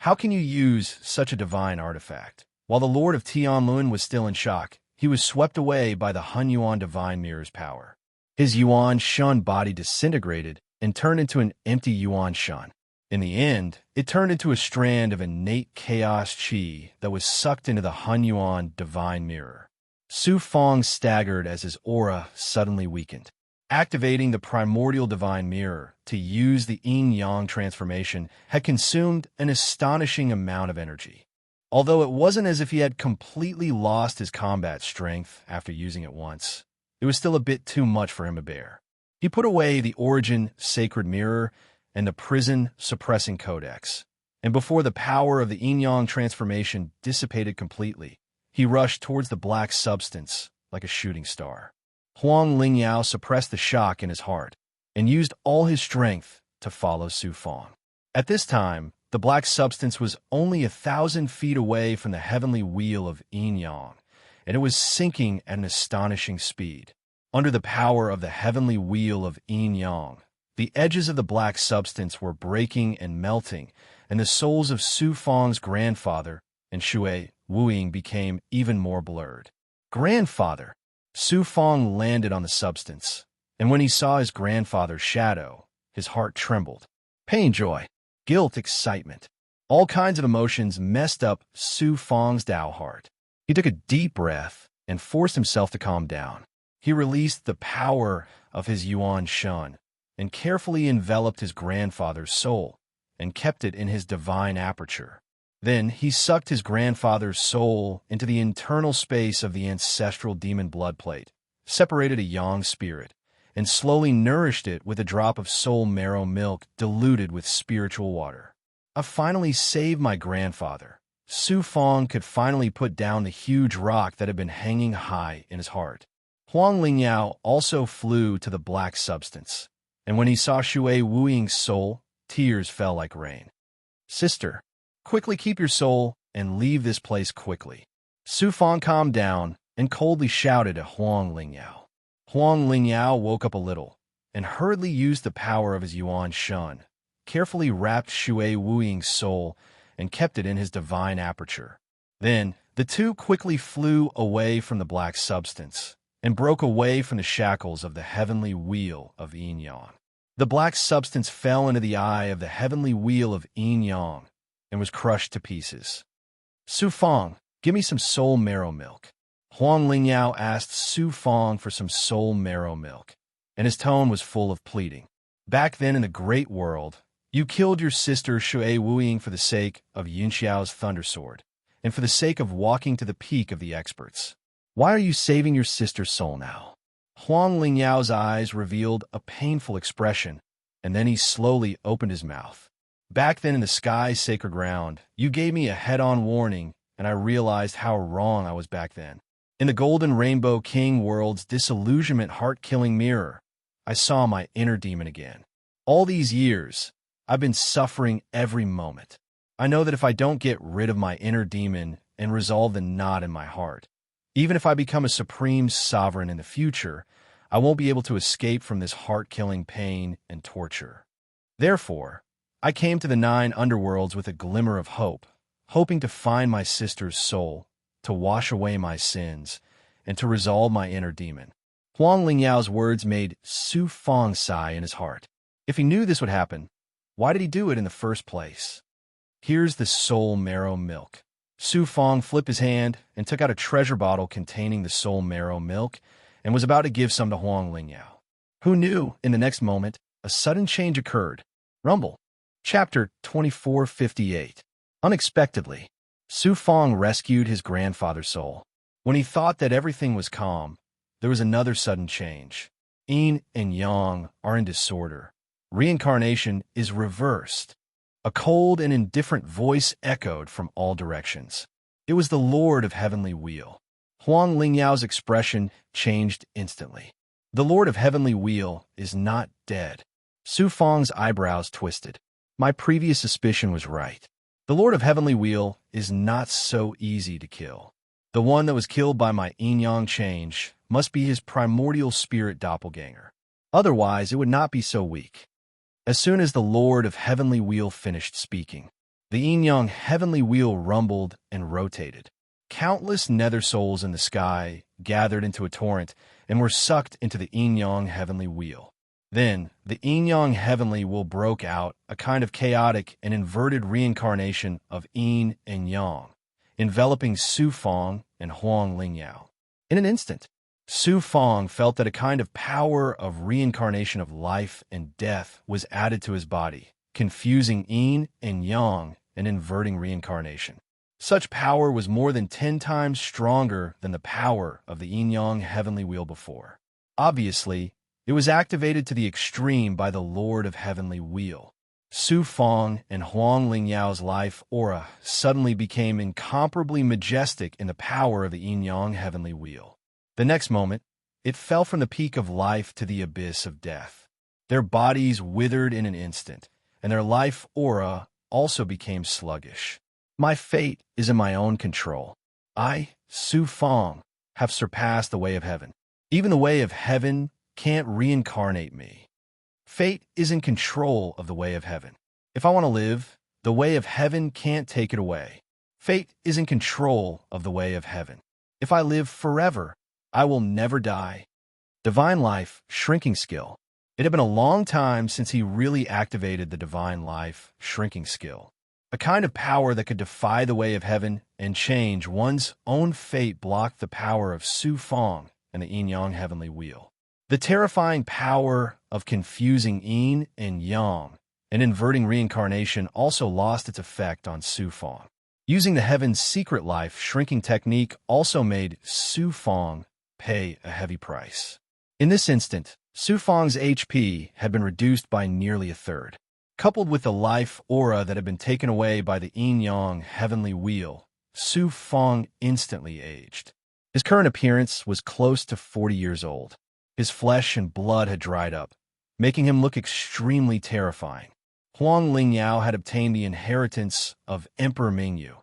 How can you use such a divine artifact? While the Lord of Tianlun was still in shock, he was swept away by the Hun Yuan divine mirror's power. His Yuan Shun body disintegrated and turned into an empty Yuan Shun. In the end, it turned into a strand of innate chaos qi that was sucked into the Hun Yuan divine mirror. Su Fong staggered as his aura suddenly weakened. Activating the primordial divine mirror to use the yin-yang transformation had consumed an astonishing amount of energy. Although it wasn't as if he had completely lost his combat strength after using it once, it was still a bit too much for him to bear. He put away the Origin Sacred Mirror and the Prison Suppressing Codex, and before the power of the yin-yang transformation dissipated completely, he rushed towards the black substance like a shooting star. Huang Lingyao suppressed the shock in his heart and used all his strength to follow Su Fong. At this time, the black substance was only 1,000 feet away from the heavenly wheel of yin-yang, and it was sinking at an astonishing speed. Under the power of the heavenly wheel of yin-yang, the edges of the black substance were breaking and melting, and the souls of Su Fong's grandfather and Shui Wuying became even more blurred. Grandfather! Su Fong landed on the substance, and when he saw his grandfather's shadow, his heart trembled. Pain, joy, guilt, excitement. All kinds of emotions messed up Su Fong's Dao heart. He took a deep breath and forced himself to calm down. He released the power of his Yuan Shun and carefully enveloped his grandfather's soul and kept it in his divine aperture. Then he sucked his grandfather's soul into the internal space of the ancestral demon blood plate, separated a yang spirit, and slowly nourished it with a drop of soul marrow milk diluted with spiritual water. I finally saved my grandfather. Su Fong could finally put down the huge rock that had been hanging high in his heart. Huang Lingyao also flew to the black substance, and when he saw Shui Wuying's soul, tears fell like rain. Sister, quickly keep your soul and leave this place quickly. Su Fong calmed down and coldly shouted at Huang Lingyao. Huang Lingyao woke up a little and hurriedly used the power of his Yuan Shun, carefully wrapped Shui Wuying's soul and kept it in his divine aperture. Then the two quickly flew away from the black substance and broke away from the shackles of the heavenly wheel of yin-yang. The black substance fell into the eye of the heavenly wheel of yin-yang and was crushed to pieces. Su Fong, give me some soul marrow milk. Huang Lingyao asked Su Fong for some soul marrow milk, and his tone was full of pleading. Back then in the great world, you killed your sister Shui Wuying for the sake of Yunxiao's thundersword, and for the sake of walking to the peak of the experts. Why are you saving your sister's soul now? Huang Lingyao's eyes revealed a painful expression, and then he slowly opened his mouth. Back then in the sky's sacred ground, you gave me a head-on warning, and I realized how wrong I was back then. In the Golden Rainbow King world's disillusionment heart-killing mirror, I saw my inner demon again. All these years, I've been suffering every moment. I know that if I don't get rid of my inner demon and resolve the knot in my heart, even if I become a supreme sovereign in the future, I won't be able to escape from this heart-killing pain and torture. Therefore, I came to the 9 underworlds with a glimmer of hope, hoping to find my sister's soul, to wash away my sins, and to resolve my inner demon. Huang Lingyao's words made Su Fong sigh in his heart. If he knew this would happen, why did he do it in the first place? Here's the soul marrow milk. Su Fong flipped his hand and took out a treasure bottle containing the soul marrow milk and was about to give some to Huang Lingyao. Who knew, in the next moment, a sudden change occurred. Rumble. Chapter 2458. Unexpectedly, Su Fong rescued his grandfather's soul. When he thought that everything was calm, there was another sudden change. Yin and Yang are in disorder. Reincarnation is reversed. A cold and indifferent voice echoed from all directions. It was the Lord of Heavenly Wheel. Huang Lingyao's expression changed instantly. The Lord of Heavenly Wheel is not dead. Su Fong's eyebrows twisted. My previous suspicion was right. The Lord of Heavenly Wheel is not so easy to kill. The one that was killed by my yin-yang change must be his primordial spirit doppelganger. Otherwise, it would not be so weak. As soon as the Lord of Heavenly Wheel finished speaking, The yin-yang heavenly wheel rumbled and rotated. Countless nether souls in the sky gathered into a torrent and were sucked into the yin-yang heavenly wheel. Then, the yin-yang heavenly wheel broke out, a kind of chaotic and inverted reincarnation of yin and yang, enveloping Su Fong and Huang Lingyao. In an instant, Su Fong felt that a kind of power of reincarnation of life and death was added to his body, confusing yin and yang and inverting reincarnation. Such power was more than 10 times stronger than the power of the yin-yang heavenly wheel before. Obviously, it was activated to the extreme by the Lord of Heavenly Wheel. Su Fong and Huang Lingyao's life aura suddenly became incomparably majestic in the power of the yin-yang heavenly wheel. The next moment, it fell from the peak of life to the abyss of death. Their bodies withered in an instant, and their life aura also became sluggish. My fate is in my own control. I, Su Fong, have surpassed the way of heaven. Even the way of heaven can't reincarnate me. Fate is in control of the way of heaven. If I want to live, the way of heaven can't take it away. Fate is in control of the way of heaven. If I live forever, I will never die. Divine life, shrinking skill. It had been a long time since he really activated the divine life, shrinking skill. A kind of power that could defy the way of heaven and change one's own fate blocked the power of Su Fong and the yin-yang heavenly wheel. The terrifying power of confusing yin and yang and inverting reincarnation also lost its effect on Su Fong. Using the heaven's secret life shrinking technique also made Su Fong pay a heavy price. In this instant, Su Fong's HP had been reduced by nearly a third. Coupled with the life aura that had been taken away by the yin-yang heavenly wheel, Su Fong instantly aged. His current appearance was close to 40 years old. His flesh and blood had dried up, making him look extremely terrifying. Huang Lingyao had obtained the inheritance of Emperor Mingyu,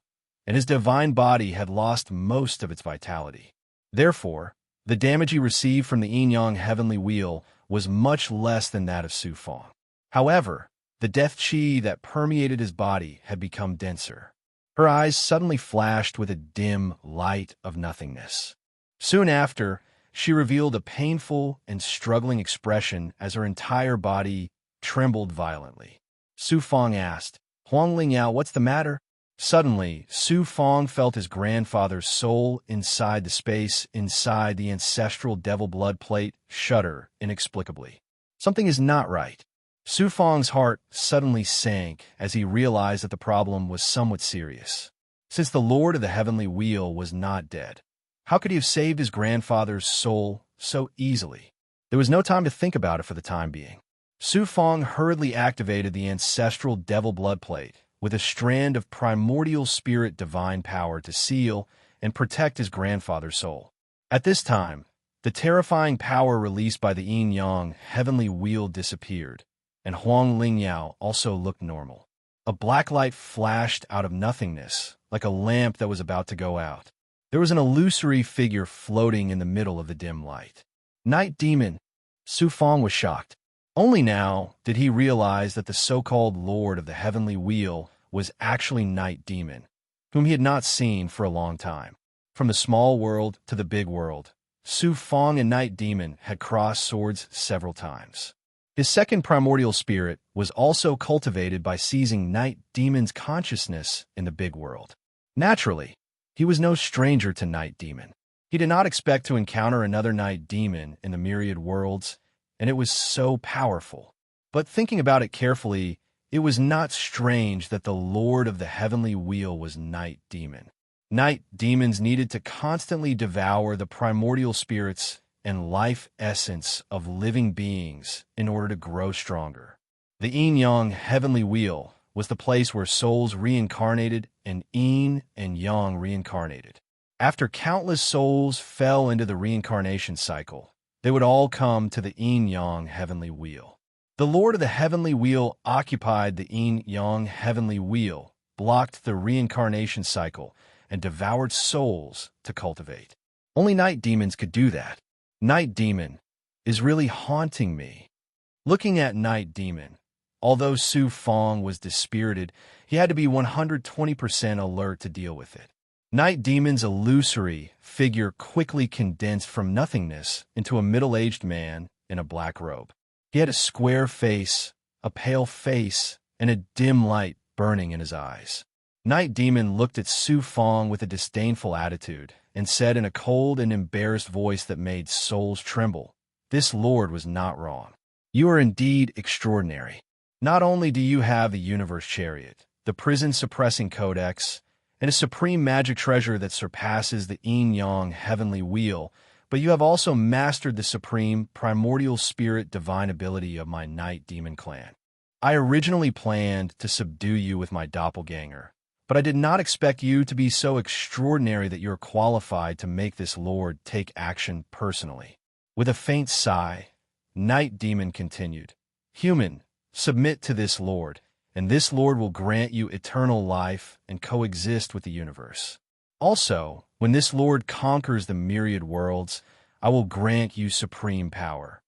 and his divine body had lost most of its vitality. Therefore, the damage he received from the yin-yang heavenly wheel was much less than that of Su Fong. However, the death chi that permeated his body had become denser. Her eyes suddenly flashed with a dim light of nothingness. Soon after, she revealed a painful and struggling expression as her entire body trembled violently. Su Fong asked, "Huang Lingyao, what's the matter?" Suddenly, Su Fong felt his grandfather's soul inside the space inside the ancestral devil blood plate shudder inexplicably. Something is not right. Su Fong's heart suddenly sank as he realized that the problem was somewhat serious. Since the Lord of the Heavenly Wheel was not dead, how could he have saved his grandfather's soul so easily? There was no time to think about it for the time being. Su Fong hurriedly activated the ancestral devil blood plate with a strand of primordial spirit divine power to seal and protect his grandfather's soul. At this time, the terrifying power released by the yin-yang heavenly wheel disappeared, and Huang Lingyao also looked normal. A black light flashed out of nothingness, like a lamp that was about to go out. There was an illusory figure floating in the middle of the dim light. Night Demon! Su Fong was shocked. Only now did he realize that the so-called Lord of the Heavenly Wheel was actually Night Demon, whom he had not seen for a long time. From the small world to the big world, Su Fong and Night Demon had crossed swords several times. His second primordial spirit was also cultivated by seizing Night Demon's consciousness in the big world. Naturally, he was no stranger to Night Demon. He did not expect to encounter another Night Demon in the myriad worlds, and it was so powerful. But thinking about it carefully, it was not strange that the Lord of the Heavenly Wheel was Night Demon. Night Demons needed to constantly devour the primordial spirits and life essence of living beings in order to grow stronger. The yin-yang heavenly wheel was the place where souls reincarnated and yin and yang reincarnated. After countless souls fell into the reincarnation cycle, they would all come to the yin-yang heavenly wheel. The Lord of the Heavenly Wheel occupied the yin-yang heavenly wheel, blocked the reincarnation cycle, and devoured souls to cultivate. Only Night Demons could do that. Night Demon is really haunting me. Looking at Night Demon, Although Su Fong was dispirited, he had to be 120% alert to deal with it. Night Demon's illusory figure quickly condensed from nothingness into a middle-aged man in a black robe. He had a square face, a pale face, and a dim light burning in his eyes. Night Demon looked at Su Fong with a disdainful attitude and said in a cold and embarrassed voice that made souls tremble, "This lord was not wrong. You are indeed extraordinary. Not only do you have the universe chariot, the prison-suppressing codex, and a supreme magic treasure that surpasses the yin-yang heavenly wheel, but you have also mastered the supreme primordial spirit divine ability of my Night Demon clan. I originally planned to subdue you with my doppelganger, but I did not expect you to be so extraordinary that you're qualified to make this lord take action personally." With a faint sigh, Night Demon continued, "Human, submit to this lord, and this lord will grant you eternal life and coexist with the universe. Also, when this lord conquers the myriad worlds, I will grant you supreme power."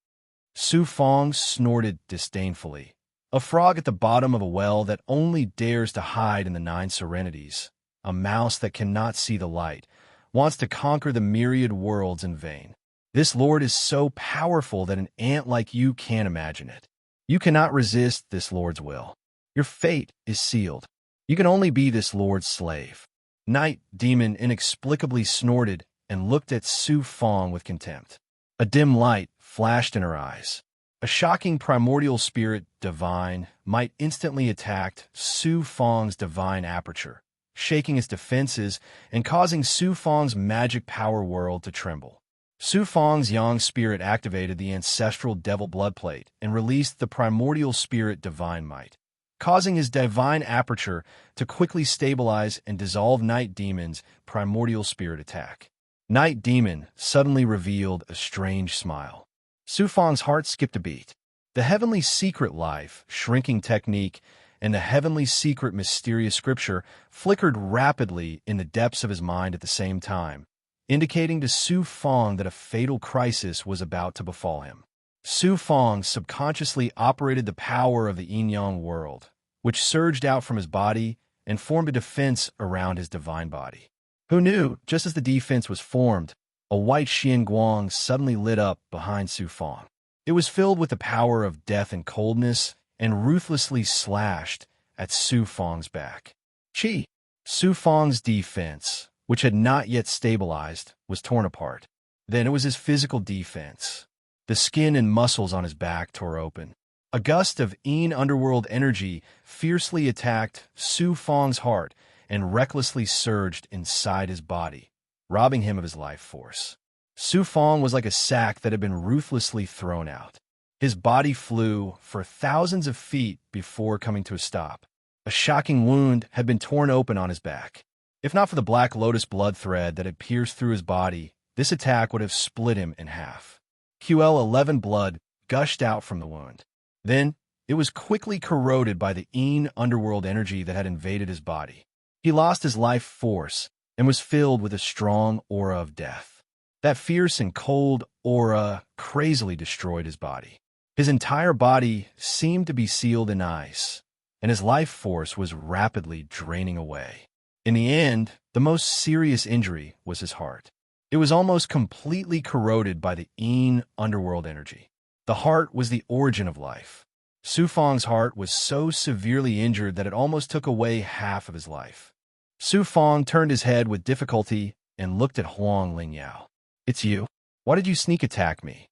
Su Fong snorted disdainfully. A frog at the bottom of a well that only dares to hide in the nine serenities, a mouse that cannot see the light, wants to conquer the myriad worlds in vain. This lord is so powerful that an ant like you can't imagine it. You cannot resist this lord's will. Your fate is sealed. You can only be this lord's slave. Night Demon inexplicably snorted and looked at Su Fong with contempt. A dim light flashed in her eyes. A shocking primordial spirit, divine, might instantly attack Su Fong's divine aperture, shaking its defenses and causing Su Fong's magic power world to tremble. Su Fong's yang spirit activated the ancestral devil blood plate and released the primordial spirit divine might, causing his divine aperture to quickly stabilize and dissolve Night Demon's primordial spirit attack. Night Demon suddenly revealed a strange smile. Su Fong's heart skipped a beat. The heavenly secret life, shrinking technique, and the heavenly secret mysterious scripture flickered rapidly in the depths of his mind at the same time, indicating to Su Fong that a fatal crisis was about to befall him. Su Fong subconsciously operated the power of the yin-yang world, which surged out from his body and formed a defense around his divine body. Who knew, just as the defense was formed, a white xianguang suddenly lit up behind Su Fong. It was filled with the power of death and coldness and ruthlessly slashed at Su Fong's back. Chi! Su Fong's defense, which had not yet stabilized, was torn apart. Then it was his physical defense. The skin and muscles on his back tore open. A gust of yin underworld energy fiercely attacked Su Fong's heart and recklessly surged inside his body, robbing him of his life force. Su Fong was like a sack that had been ruthlessly thrown out. His body flew for thousands of feet before coming to a stop. A shocking wound had been torn open on his back. If not for the black lotus blood thread that had pierced through his body, this attack would have split him in half. QL11 blood gushed out from the wound. Then, it was quickly corroded by the yin underworld energy that had invaded his body. He lost his life force and was filled with a strong aura of death. That fierce and cold aura crazily destroyed his body. His entire body seemed to be sealed in ice, and his life force was rapidly draining away. In the end, the most serious injury was his heart. It was almost completely corroded by the yin underworld energy. The heart was the origin of life. Su Fong's heart was so severely injured that it almost took away half of his life. Su Fong turned his head with difficulty and looked at Huang Lingyao. "It's you? Why did you sneak attack me?"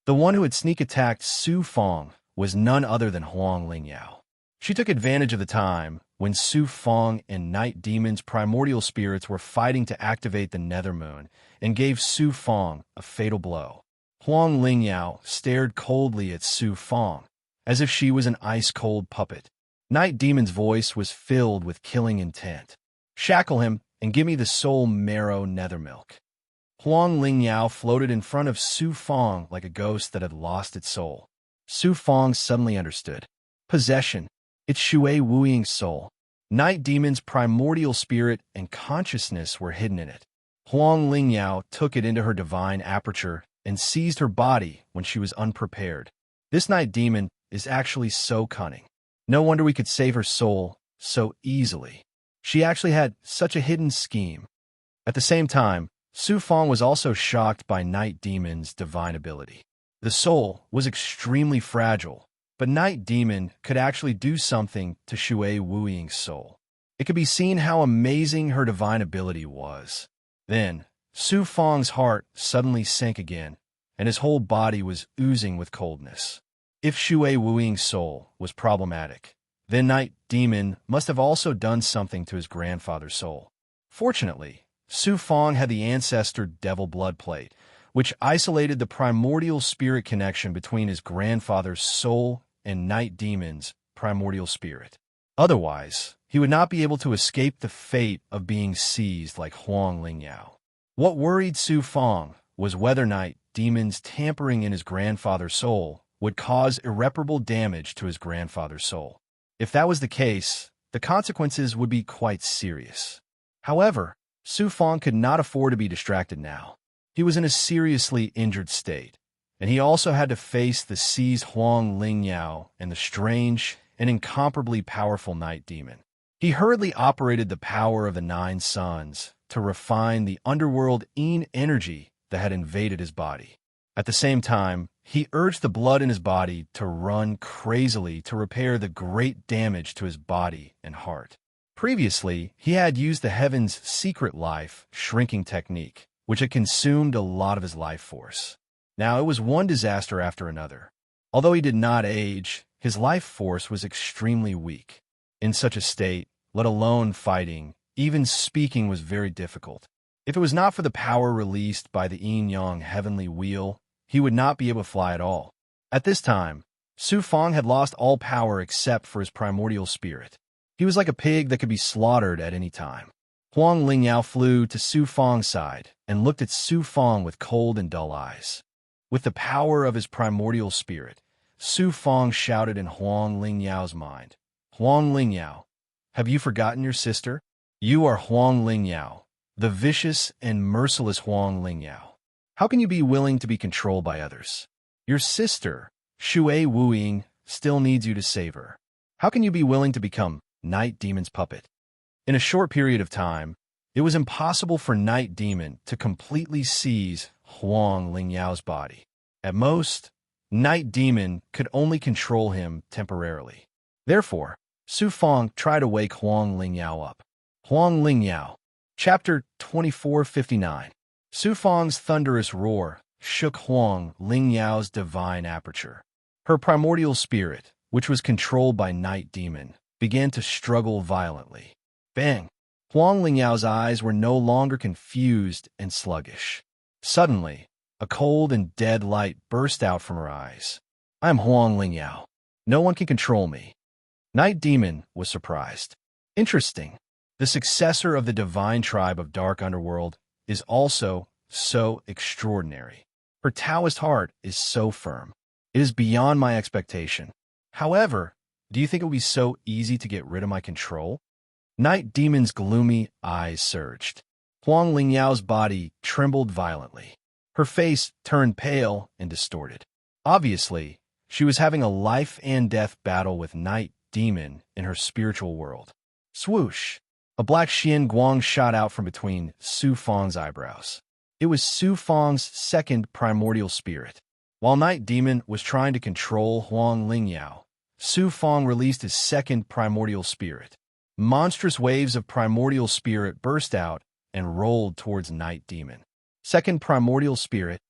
The one who had sneak attacked Su Fong was none other than Huang Lingyao. She took advantage of the time when Su Fong and Night Demon's primordial spirits were fighting to activate the Nether Moon and gave Su Fong a fatal blow. Huang Lingyao stared coldly at Su Fong, as if she was an ice-cold puppet. Night Demon's voice was filled with killing intent. "Shackle him and give me the soul marrow nether milk." Huang Lingyao floated in front of Su Fong like a ghost that had lost its soul. Su Fong suddenly understood. Possession. It's Shui Wuying's soul. Night Demon's primordial spirit and consciousness were hidden in it. Huang Lingyao took it into her divine aperture and seized her body when she was unprepared. This Night Demon is actually so cunning. No wonder we could save her soul so easily. She actually had such a hidden scheme. At the same time, Su Fang was also shocked by Night Demon's divine ability. The soul was extremely fragile, but Night Demon could actually do something to Shui Wuying's soul. It could be seen how amazing her divine ability was. Then, Su Fang's heart suddenly sank again, and his whole body was oozing with coldness. If Shui Wuying's soul was problematic, then Night Demon must have also done something to his grandfather's soul. Fortunately, Su Fang had the ancestor devil blood plate, which isolated the primordial spirit connection between his grandfather's soul and Night Demon's primordial spirit. Otherwise, he would not be able to escape the fate of being seized like Huang Lingyao. What worried Su Fang was whether Night Demon's tampering in his grandfather's soul would cause irreparable damage to his grandfather's soul. If that was the case, the consequences would be quite serious. However, Su Fang could not afford to be distracted now. He was in a seriously injured state, and he also had to face the seized Huang Lingyao and the strange and incomparably powerful Night Demon. He hurriedly operated the power of the Nine Suns to refine the underworld Yin energy that had invaded his body. At the same time, he urged the blood in his body to run crazily to repair the great damage to his body and heart. Previously, he had used the Heaven's secret life shrinking technique, which had consumed a lot of his life force. Now it was one disaster after another. Although he did not age, his life force was extremely weak. In such a state, let alone fighting, even speaking was very difficult. If it was not for the power released by the yin-yang heavenly wheel, he would not be able to fly at all. At this time, Su Fang had lost all power except for his primordial spirit. He was like a pig that could be slaughtered at any time. Huang Lingyao flew to Su Fang's side and looked at Su Fang with cold and dull eyes. With the power of his primordial spirit, Su Fang shouted in Huang Lingyao's mind, "Huang Lingyao, have you forgotten your sister? You are Huang Lingyao, the vicious and merciless Huang Lingyao. How can you be willing to be controlled by others? Your sister, Shui Wuying, still needs you to save her. How can you be willing to become Night Demon's puppet?" In a short period of time, it was impossible for Night Demon to completely seize Huang Lingyao's body. At most, Night Demon could only control him temporarily. Therefore, Su Fang tried to wake Huang Lingyao up. Huang Lingyao, Chapter 2459. Su Fang's thunderous roar shook Huang Lingyao's divine aperture. Her primordial spirit, which was controlled by Night Demon, began to struggle violently. Bang! Huang Lingyao's eyes were no longer confused and sluggish. Suddenly, a cold and dead light burst out from her eyes. "I am Huang Lingyao. No one can control me." Night Demon was surprised. Interesting. The successor of the divine tribe of Dark Underworld is also so extraordinary. Her Taoist heart is so firm. It is beyond my expectation. However, do you think it would be so easy to get rid of my control? Night Demon's gloomy eyes surged. Huang Lingyao's body trembled violently. Her face turned pale and distorted. Obviously, she was having a life and death battle with Night Demon in her spiritual world. Swoosh! A black Xian Guang shot out from between Su Fang's eyebrows. It was Su Fang's second primordial spirit. While Night Demon was trying to control Huang Lingyao, Su Fang released his second primordial spirit. Monstrous waves of primordial spirit burst out and rolled towards Night Demon. Second primordial spirit.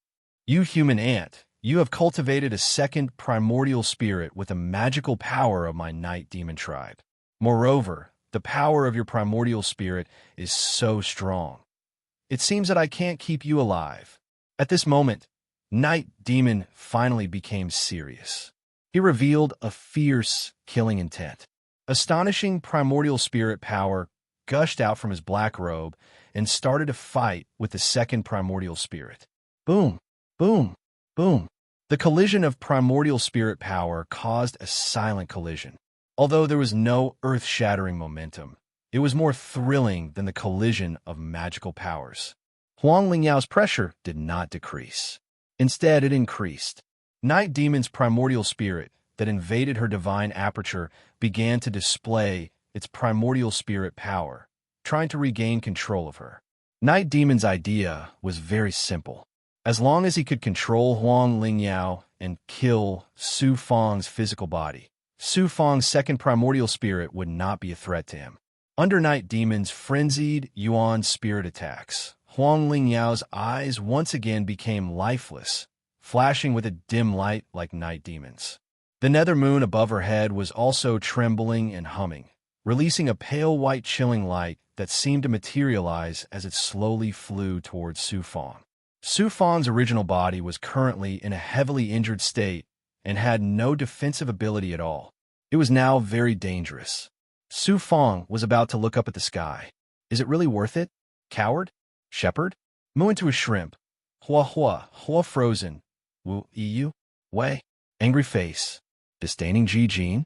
You human ant, you have cultivated a second primordial spirit with the magical power of my Night Demon tribe. Moreover, the power of your primordial spirit is so strong. It seems that I can't keep you alive. At this moment, Night Demon finally became serious. He revealed a fierce, killing intent. Astonishing primordial spirit power gushed out from his black robe and started to fight with the second primordial spirit. Boom, boom, boom. The collision of primordial spirit power caused a silent collision. Although there was no earth-shattering momentum, it was more thrilling than the collision of magical powers. Huang Lingyao's pressure did not decrease. Instead, it increased. Night Demon's primordial spirit that invaded her divine aperture began to display its primordial spirit power, trying to regain control of her. Night Demon's idea was very simple. As long as he could control Huang Lingyao and kill Su Fang's physical body, Su Fang's second primordial spirit would not be a threat to him. Under Night Demon's frenzied Yuan spirit attacks, Huang Lingyao's eyes once again became lifeless, flashing with a dim light like Night Demon's. The nether moon above her head was also trembling and humming, releasing a pale white chilling light that seemed to materialize as it slowly flew towards Su Fang. Su Fang's original body was currently in a heavily injured state and had no defensive ability at all. It was now very dangerous. Su Fang was about to look up at the sky. Is it really worth it? Coward? Shepherd? Moo into a shrimp. Hua hua, hua frozen. Wu eu? Wei? Angry face. Disdaining Ji Jin?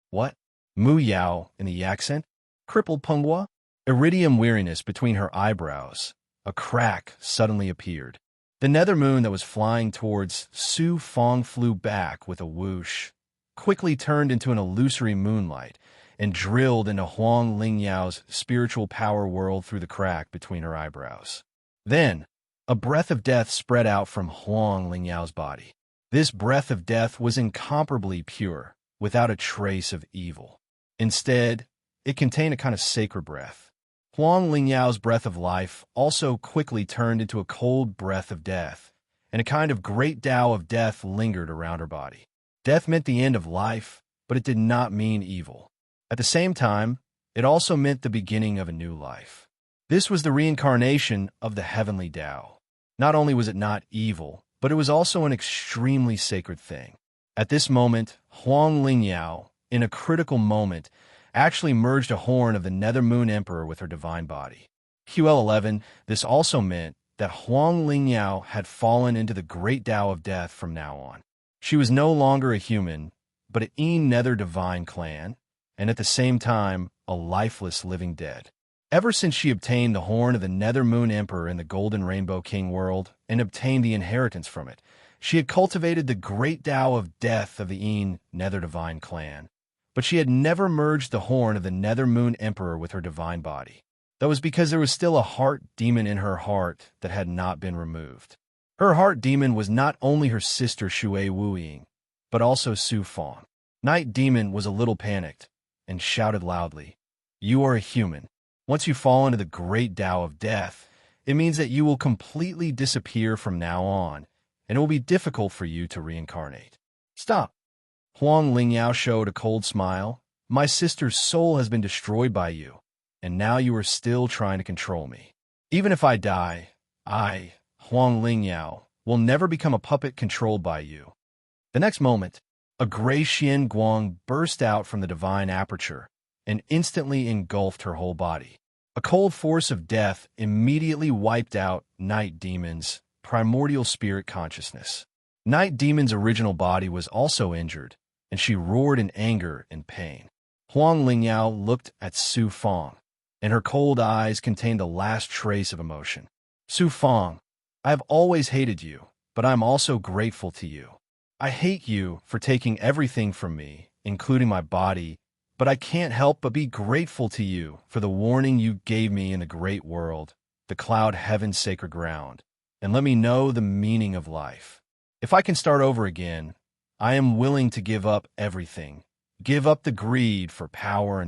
What? Mu Yao in the accent? Crippled Penghua? Iridium weariness between her eyebrows. A crack suddenly appeared. The nether moon that was flying towards Su Fang flew back with a whoosh, quickly turned into an illusory moonlight, and drilled into Huang Lingyao's spiritual power world through the crack between her eyebrows. Then, a breath of death spread out from Huang Lingyao's body. This breath of death was incomparably pure, without a trace of evil. Instead, it contained a kind of sacred breath. Huang Lingyao's breath of life also quickly turned into a cold breath of death, and a kind of great Tao of death lingered around her body. Death meant the end of life, but it did not mean evil. At the same time, it also meant the beginning of a new life. This was the reincarnation of the heavenly Tao. Not only was it not evil, but it was also an extremely sacred thing. At this moment, Huang Lingyao, in a critical moment, actually merged a horn of the Nether Moon Emperor with her divine body. QL11, this also meant that Huang Lingyao had fallen into the great Tao of death from now on. She was no longer a human, but an Nether divine clan, and at the same time, a lifeless living dead. Ever since she obtained the horn of the Nether Moon Emperor in the Golden Rainbow King world and obtained the inheritance from it, she had cultivated the great Tao of death of the Nether divine clan. But she had never merged the horn of the Nether Moon Emperor with her divine body. That was because there was still a heart demon in her heart that had not been removed. Her heart demon was not only her sister Shui Wuying, but also Su Fang. Night Demon was a little panicked and shouted loudly, "You are a human. Once you fall into the great Tao of death, it means that you will completely disappear from now on, and it will be difficult for you to reincarnate. Stop." Huang Lingyao showed a cold smile. "My sister's soul has been destroyed by you, and now you are still trying to control me. Even if I die, I, Huang Lingyao, will never become a puppet controlled by you." The next moment, a gray Xian Guang burst out from the divine aperture and instantly engulfed her whole body. A cold force of death immediately wiped out Night Demon's primordial spirit consciousness. Night Demon's original body was also injured, and she roared in anger and pain. Huang Lingyao looked at Su Fang, and her cold eyes contained the last trace of emotion. "Su Fang, I have always hated you, but I am also grateful to you. I hate you for taking everything from me, including my body, but I can't help but be grateful to you for the warning you gave me in the great world, the cloud heaven's sacred ground, and let me know the meaning of life. If I can start over again, I am willing to give up everything, give up the greed for power,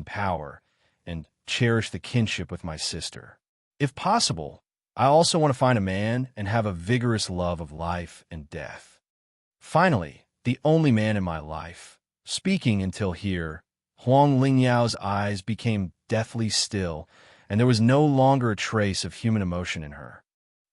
and cherish the kinship with my sister. If possible, I also want to find a man and have a vigorous love of life and death. Finally, the only man in my life." Speaking until here, Huang Lingyao's eyes became deathly still, and there was no longer a trace of human emotion in her.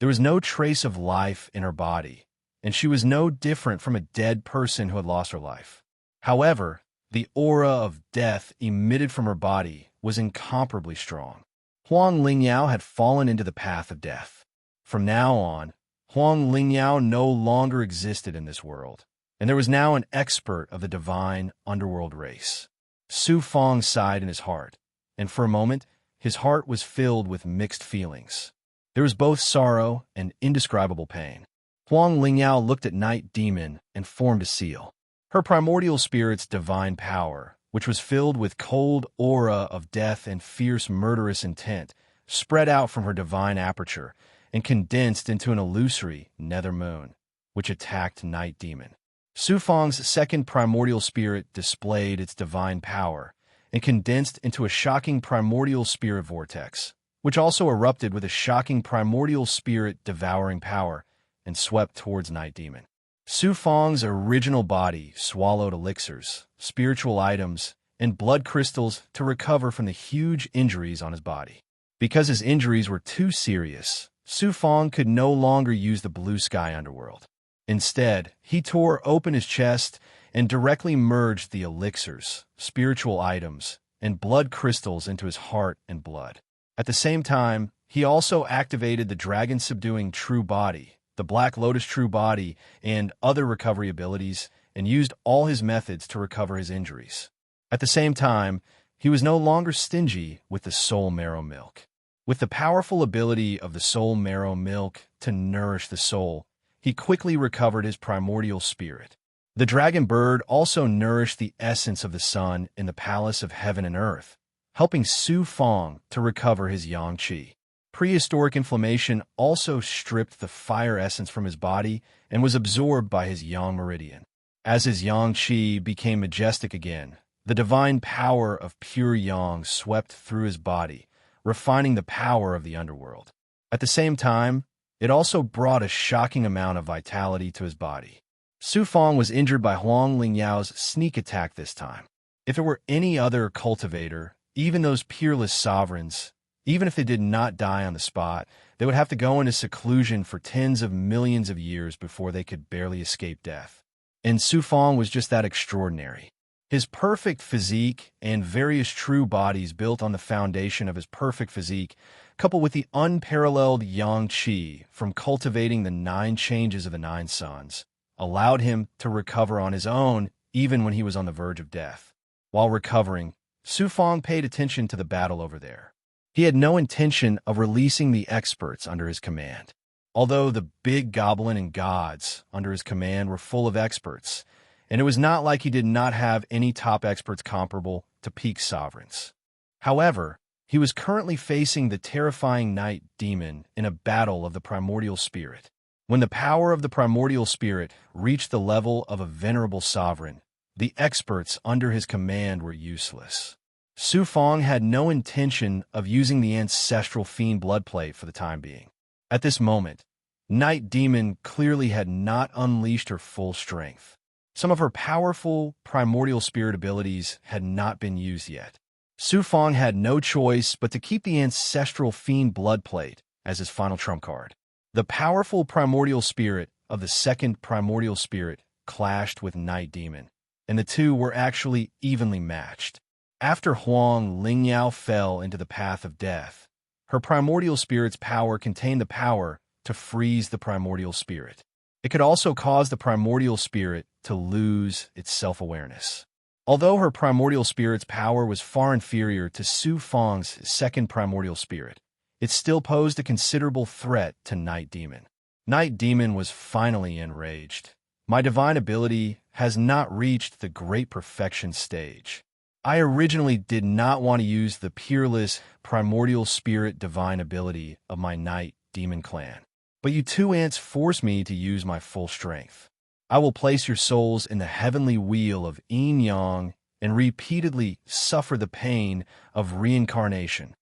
There was no trace of life in her body, and she was no different from a dead person who had lost her life. However, the aura of death emitted from her body was incomparably strong. Huang Lingyao had fallen into the path of death. From now on, Huang Lingyao no longer existed in this world, and there was now an expert of the divine underworld race. Su Fang sighed in his heart, and for a moment, his heart was filled with mixed feelings. There was both sorrow and indescribable pain. Huang Lingyao looked at Night Demon and formed a seal. Her primordial spirit's divine power, which was filled with cold aura of death and fierce murderous intent, spread out from her divine aperture and condensed into an illusory nether moon, which attacked Night Demon. Sufang's second primordial spirit displayed its divine power and condensed into a shocking primordial spirit vortex, which also erupted with a shocking primordial spirit devouring power and swept towards Night Demon. Sufang's original body swallowed elixirs, spiritual items, and blood crystals to recover from the huge injuries on his body. Because his injuries were too serious, Sufang could no longer use the blue sky underworld. Instead, he tore open his chest and directly merged the elixirs, spiritual items, and blood crystals into his heart and blood. At the same time, he also activated the dragon-subduing true body, the Black Lotus true body, and other recovery abilities, and used all his methods to recover his injuries. At the same time, he was no longer stingy with the soul marrow milk. With the powerful ability of the soul marrow milk to nourish the soul, he quickly recovered his primordial spirit. The dragon bird also nourished the essence of the sun in the palace of heaven and earth, helping Sufang to recover his yang qi. Prehistoric inflammation also stripped the fire essence from his body and was absorbed by his yang meridian. As his yang qi became majestic again, the divine power of pure yang swept through his body, refining the power of the underworld. At the same time, it also brought a shocking amount of vitality to his body. Sufang was injured by Huang Lingyao's sneak attack this time. If it were any other cultivator, even those peerless sovereigns, even if they did not die on the spot, they would have to go into seclusion for tens of millions of years before they could barely escape death. And Sufang was just that extraordinary. His perfect physique and various true bodies built on the foundation of his perfect physique, coupled with the unparalleled yang qi from cultivating the 9 changes of the 9 suns, allowed him to recover on his own even when he was on the verge of death. While recovering, Sufang paid attention to the battle over there. He had no intention of releasing the experts under his command. Although the big goblin and gods under his command were full of experts, and it was not like he did not have any top experts comparable to peak sovereigns. However, he was currently facing the terrifying Night Demon in a battle of the primordial spirit. When the power of the primordial spirit reached the level of a venerable sovereign, the experts under his command were useless. Sufang had no intention of using the ancestral fiend bloodplate for the time being. At this moment, Night Demon clearly had not unleashed her full strength. Some of her powerful primordial spirit abilities had not been used yet. Sufang had no choice but to keep the ancestral fiend bloodplate as his final trump card. The powerful primordial spirit of the second primordial spirit clashed with Night Demon, and the two were actually evenly matched. After Huang Lingyao fell into the path of death, her primordial spirit's power contained the power to freeze the primordial spirit. It could also cause the primordial spirit to lose its self-awareness. Although her primordial spirit's power was far inferior to Sufang's second primordial spirit, it still posed a considerable threat to Night Demon. Night Demon was finally enraged. My divine ability has not reached the great perfection stage. I originally did not want to use the peerless primordial spirit divine ability of my Night Demon clan, but you two ants force me to use my full strength. I will place your souls in the heavenly wheel of yin-yang and repeatedly suffer the pain of reincarnation.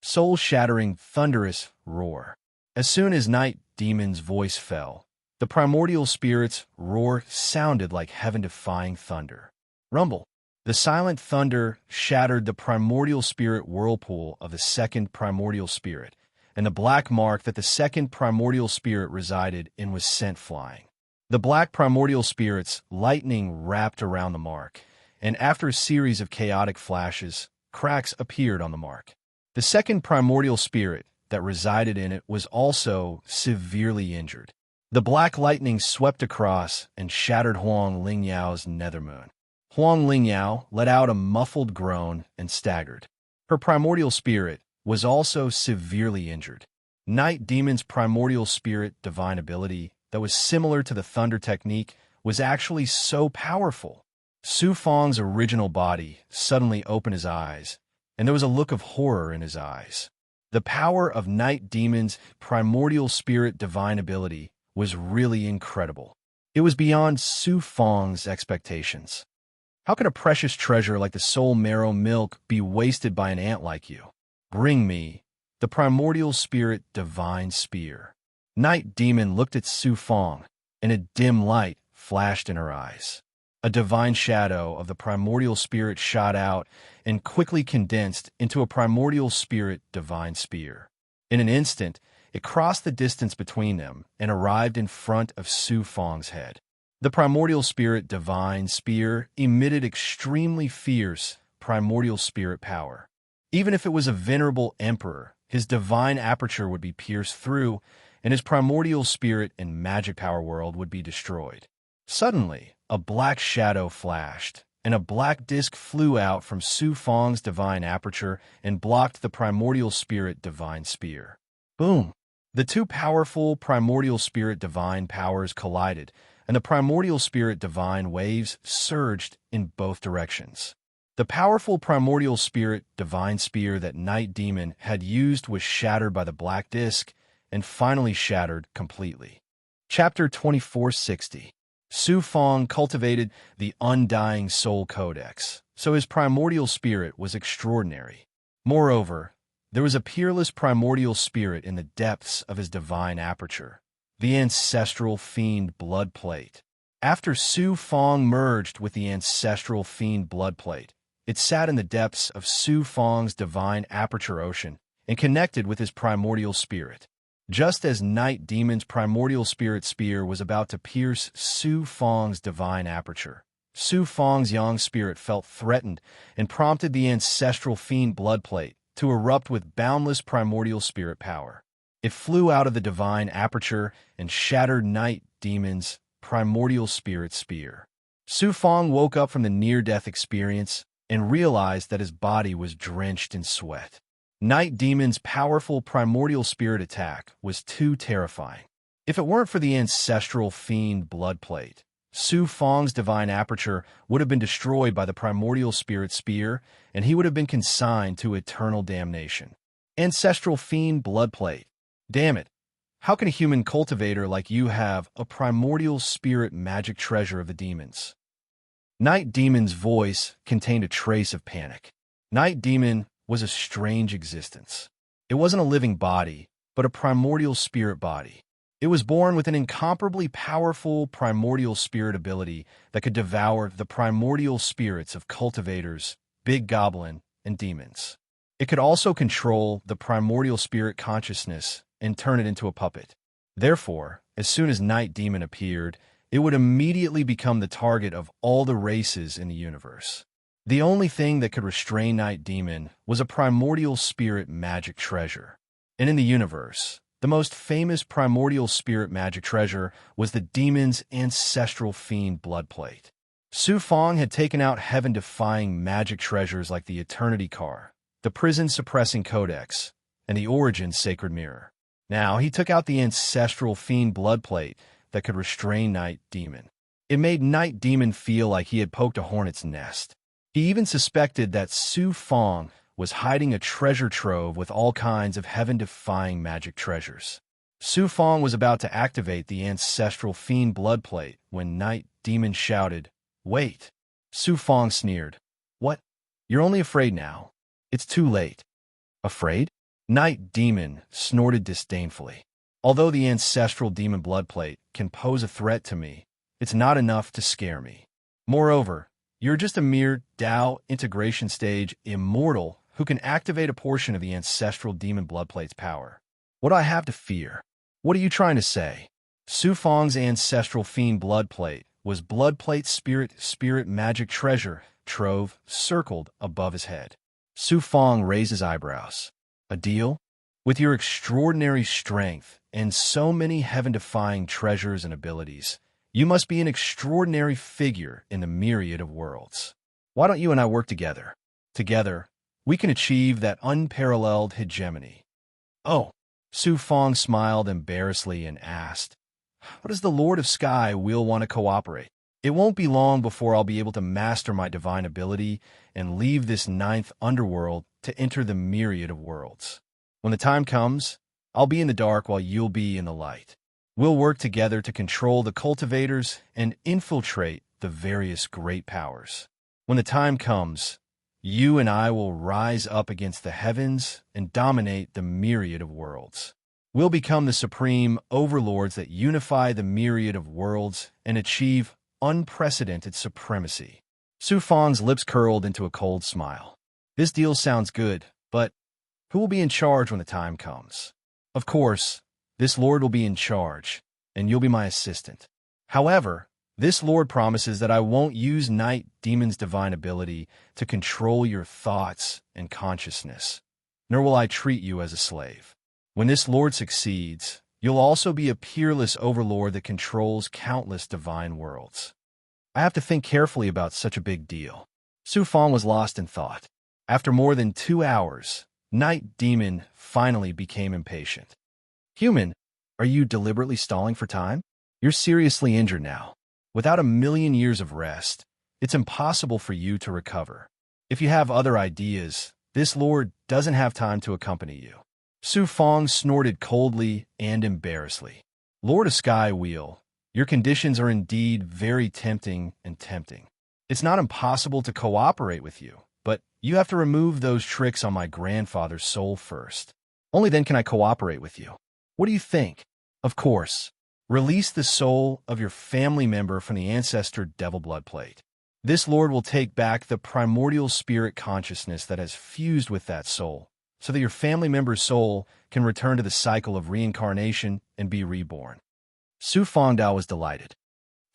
Soul-shattering, thunderous roar. As soon as Night Demon's voice fell, the primordial spirit's roar sounded like heaven-defying thunder. Rumble. The silent thunder shattered the primordial spirit whirlpool of the second primordial spirit, and the black mark that the second primordial spirit resided in was sent flying. The black primordial spirit's lightning wrapped around the mark, and after a series of chaotic flashes, cracks appeared on the mark. The second primordial spirit that resided in it was also severely injured. The black lightning swept across and shattered Huang Lingyao's nethermoon. Huang Lingyao let out a muffled groan and staggered. Her primordial spirit was also severely injured. Night Demon's primordial spirit divine ability that was similar to the thunder technique was actually so powerful. Su Fang's original body suddenly opened his eyes, and there was a look of horror in his eyes. The power of Night Demon's primordial spirit divine ability was really incredible. It was beyond Su Fang's expectations. How can a precious treasure like the soul marrow milk be wasted by an ant like you? Bring me the primordial spirit divine spear. Night Demon looked at Su Fang, and a dim light flashed in her eyes. A divine shadow of the primordial spirit shot out and quickly condensed into a primordial spirit divine spear. In an instant, it crossed the distance between them and arrived in front of Su Fang's head. The primordial spirit divine spear emitted extremely fierce primordial spirit power. Even if it was a venerable emperor, his divine aperture would be pierced through, and his primordial spirit and magic power world would be destroyed. Suddenly, a black shadow flashed, and a black disk flew out from Su Fang's divine aperture and blocked the primordial spirit divine spear. Boom! The two powerful primordial spirit divine powers collided, and the primordial spirit divine waves surged in both directions. The powerful primordial spirit divine spear that Night Demon had used was shattered by the black disk and finally shattered completely. Chapter 2460. Su Fang cultivated the Undying Soul Codex, so his primordial spirit was extraordinary. Moreover, there was a peerless primordial spirit in the depths of his divine aperture, the ancestral fiend blood plate. After Su Fang merged with the ancestral fiend blood plate, it sat in the depths of Su Fang's divine aperture ocean and connected with his primordial spirit. Just as Night Demon's primordial spirit spear was about to pierce Su Fang's divine aperture, Su Fang's yang spirit felt threatened and prompted the ancestral fiend blood plate to erupt with boundless primordial spirit power. It flew out of the divine aperture and shattered Night Demon's primordial spirit spear. Su Fang woke up from the near-death experience and realized that his body was drenched in sweat. Night Demon's powerful primordial spirit attack was too terrifying. If it weren't for the ancestral fiend blood plate, Su Fang's divine aperture would have been destroyed by the primordial spirit spear, and he would have been consigned to eternal damnation. Ancestral fiend blood plate. Damn it. How can a human cultivator like you have a primordial spirit magic treasure of the demons? Night Demon's voice contained a trace of panic. Night Demon was a strange existence. It wasn't a living body, but a primordial spirit body. It was born with an incomparably powerful primordial spirit ability that could devour the primordial spirits of cultivators, big goblin, and demons. It could also control the primordial spirit consciousness and turn it into a puppet. Therefore, as soon as Night Demon appeared, it would immediately become the target of all the races in the universe. The only thing that could restrain Night Demon was a primordial spirit magic treasure. And in the universe, the most famous primordial spirit magic treasure was the demon's ancestral fiend blood plate. Su Fang had taken out heaven-defying magic treasures like the Eternity Car, the Prison-Suppressing Codex, and the Origin Sacred Mirror. Now he took out the ancestral fiend blood plate that could restrain Night Demon. It made Night Demon feel like he had poked a hornet's nest. He even suspected that Su Fang was hiding a treasure trove with all kinds of heaven-defying magic treasures. Su Fang was about to activate the ancestral fiend blood plate when Night Demon shouted, "Wait!" Su Fang sneered. "What? You're only afraid now. It's too late." "Afraid?" Night Demon snorted disdainfully. "Although the ancestral demon blood plate can pose a threat to me, it's not enough to scare me. Moreover, you're just a mere Dao integration stage immortal who can activate a portion of the ancestral demon blood plate's power. What do I have to fear? What are you trying to say?" Su Fang's ancestral fiend blood plate was blood plate spirit magic treasure trove circled above his head. Su Fang raised his eyebrows. "A deal? With your extraordinary strength and so many heaven-defying treasures and abilities, you must be an extraordinary figure in the myriad of worlds. Why don't you and I work together? Together, we can achieve that unparalleled hegemony." "Oh." Su Fang smiled embarrassedly and asked, How does the Lord of Sky will want to cooperate? It won't be long before I'll be able to master my divine ability and leave this ninth underworld to enter the myriad of worlds. When the time comes, I'll be in the dark while you'll be in the light. We'll work together to control the cultivators and infiltrate the various great powers. When the time comes, you and I will rise up against the heavens and dominate the myriad of worlds. We'll become the supreme overlords that unify the myriad of worlds and achieve unprecedented supremacy. Su Fang's lips curled into a cold smile. This deal sounds good, but who will be in charge when the time comes? Of course, this lord will be in charge, and you'll be my assistant. However, this lord promises that I won't use Night Demon's divine ability to control your thoughts and consciousness, nor will I treat you as a slave. When this lord succeeds, you'll also be a peerless overlord that controls countless divine worlds. I have to think carefully about such a big deal. Su Fang was lost in thought. After more than 2 hours, Night Demon finally became impatient. Human, are you deliberately stalling for time? You're seriously injured now. Without a million years of rest, it's impossible for you to recover. If you have other ideas, this lord doesn't have time to accompany you. Su Fang snorted coldly and embarrassedly. Lord of Sky Wheel, your conditions are indeed very tempting and tempting. It's not impossible to cooperate with you, but you have to remove those tricks on my grandfather's soul first. Only then can I cooperate with you. What do you think? Of course, release the soul of your family member from the ancestor devil blood plate. This lord will take back the primordial spirit consciousness that has fused with that soul, so that your family member's soul can return to the cycle of reincarnation and be reborn. Su Fangdao was delighted.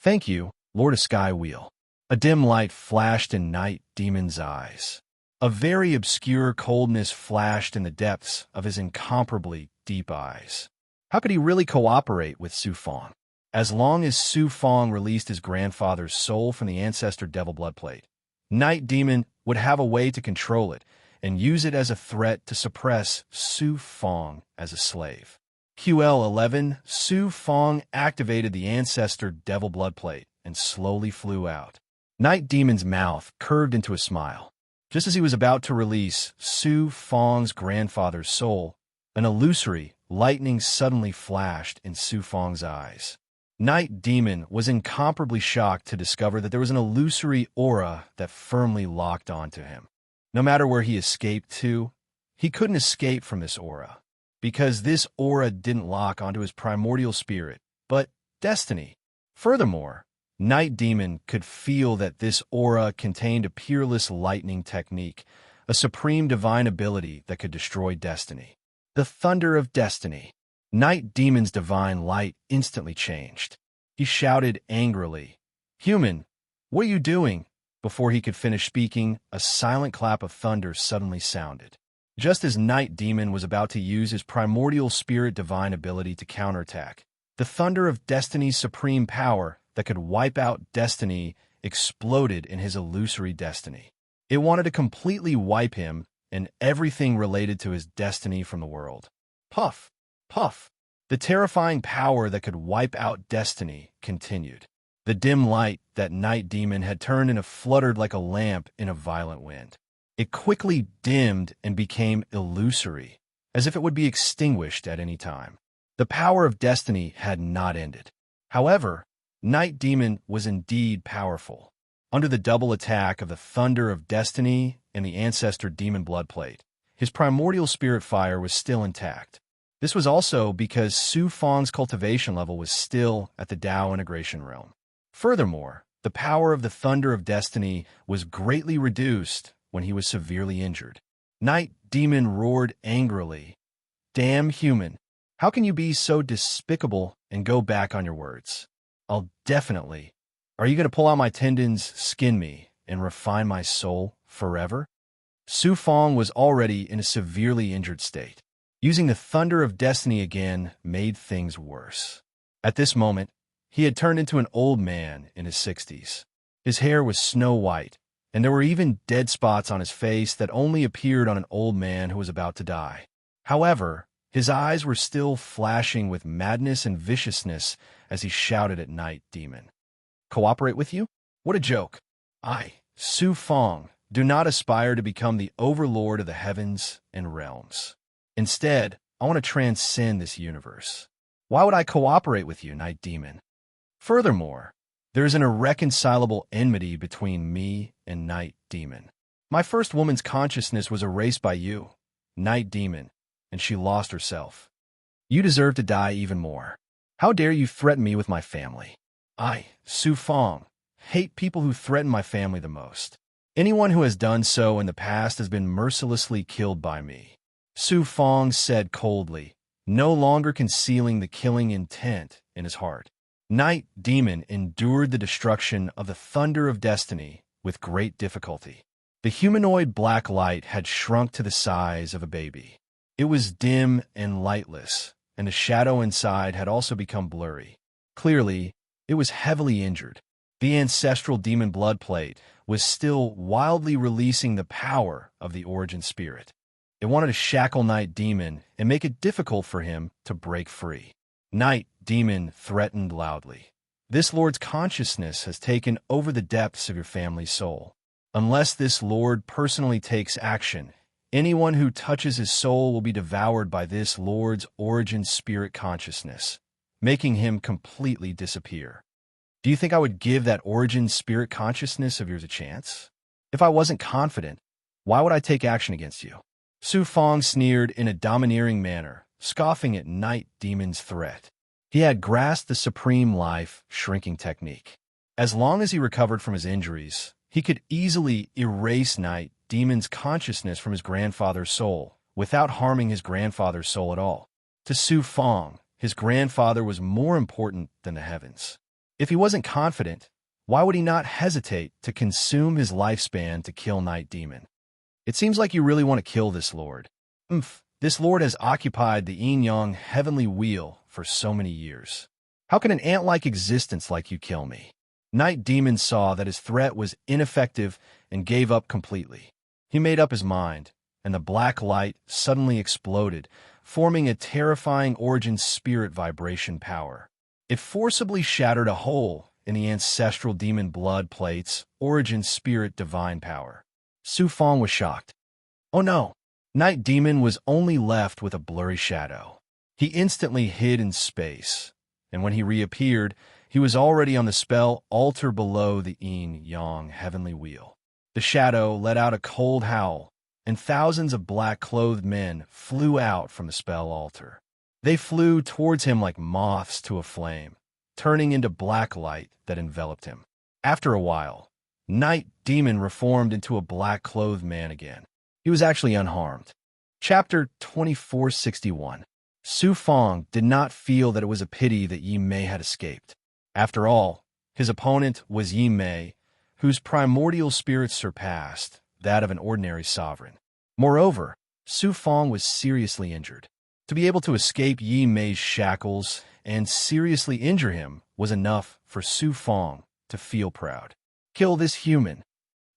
Thank you, Lord of Sky Wheel. A dim light flashed in Night Demon's eyes. A very obscure coldness flashed in the depths of his incomparably deep eyes. How could he really cooperate with Su Fang? As long as Su Fang released his grandfather's soul from the ancestor devil blood plate, Night Demon would have a way to control it and use it as a threat to suppress Su Fang as a slave. QL11, Su Fang activated the ancestor devil blood plate and slowly flew out. Night Demon's mouth curved into a smile. Just as he was about to release Su Fang's grandfather's soul, an illusory lightning suddenly flashed in Su Fang's eyes. Night Demon was incomparably shocked to discover that there was an illusory aura that firmly locked onto him. No matter where he escaped to, he couldn't escape from this aura, because this aura didn't lock onto his primordial spirit, but destiny. Furthermore, Night Demon could feel that this aura contained a peerless lightning technique, a supreme divine ability that could destroy destiny. The thunder of destiny. Night Demon's divine light instantly changed. He shouted angrily, "Human, what are you doing?" Before he could finish speaking, a silent clap of thunder suddenly sounded. Just as Night Demon was about to use his primordial spirit divine ability to counterattack, the thunder of Destiny's supreme power that could wipe out Destiny exploded in his illusory destiny. It wanted to completely wipe him and everything related to his destiny from the world. Puff, puff. The terrifying power that could wipe out Destiny continued. The dim light that Night Demon had turned and fluttered like a lamp in a violent wind. It quickly dimmed and became illusory, as if it would be extinguished at any time. The power of Destiny had not ended. However, Night Demon was indeed powerful. Under the double attack of the thunder of Destiny and the ancestor demon blood plate, his primordial spirit fire was still intact. This was also because Su Fang's cultivation level was still at the Tao integration realm. Furthermore, the power of the thunder of Destiny was greatly reduced when he was severely injured. Night Demon roared angrily, "Damn human! How can you be so despicable and go back on your words? I'll definitely. Are you going to pull out my tendons, skin me, and refine my soul forever?" Su Fang was already in a severely injured state. Using the thunder of Destiny again made things worse. At this moment, he had turned into an old man in his 60s. His hair was snow white, and there were even dead spots on his face that only appeared on an old man who was about to die. However, His eyes were still flashing with madness and viciousness as he shouted at Night Demon. Cooperate with you? What a joke. I, Su Fong, do not aspire to become the overlord of the heavens and realms. Instead, I want to transcend this universe. Why would I cooperate with you, Night Demon? Furthermore, there is an irreconcilable enmity between me and Night Demon. My first woman's consciousness was erased by you, Night Demon, and she lost herself. You deserve to die even more. How dare you threaten me with my family? I, Su Fong, hate people who threaten my family the most. Anyone who has done so in the past has been mercilessly killed by me. Su Fong said coldly, no longer concealing the killing intent in his heart. Night Demon endured the destruction of the thunder of destiny with great difficulty. The humanoid black light had shrunk to the size of a baby. It was dim and lightless, and the shadow inside had also become blurry. Clearly, it was heavily injured. The ancestral demon blood plate was still wildly releasing the power of the origin spirit. It wanted to shackle Night Demon and make it difficult for him to break free. Night Demon threatened loudly. This lord's consciousness has taken over the depths of your family's soul. Unless this lord personally takes action, anyone who touches his soul will be devoured by this lord's origin spirit consciousness, making him completely disappear. Do you think I would give that origin spirit consciousness of yours a chance? If I wasn't confident, why would I take action against you? Su Fong sneered in a domineering manner, scoffing at Night Demon's threat. He had grasped the supreme life shrinking technique. As long as he recovered from his injuries, he could easily erase Night Demon's consciousness from his grandfather's soul without harming his grandfather's soul at all. To Su Fong, his grandfather was more important than the heavens. If he wasn't confident, why would he not hesitate to consume his lifespan to kill Night Demon? It seems like you really want to kill this lord. This lord has occupied the yin-yang heavenly wheel for so many years. How can an ant-like existence like you kill me? Night Demon saw that his threat was ineffective and gave up completely. He made up his mind, and the black light suddenly exploded, forming a terrifying origin spirit vibration power. It forcibly shattered a hole in the ancestral demon blood plate's origin spirit divine power. Su Fong was shocked. Oh no! Night Demon was only left with a blurry shadow. He instantly hid in space, and when he reappeared, he was already on the spell altar below the yin-yang heavenly wheel. The shadow let out a cold howl, and thousands of black-clothed men flew out from the spell altar. They flew towards him like moths to a flame, turning into black light that enveloped him. After a while, Night Demon reformed into a black-clothed man again. He was actually unharmed. Chapter 2461. Su Fong did not feel that it was a pity that Yi Mei had escaped. After all, his opponent was Yi Mei, whose primordial spirit surpassed that of an ordinary sovereign. Moreover, Su Fong was seriously injured. To be able to escape Yi Mei's shackles and seriously injure him was enough for Su Fong to feel proud. Kill this human.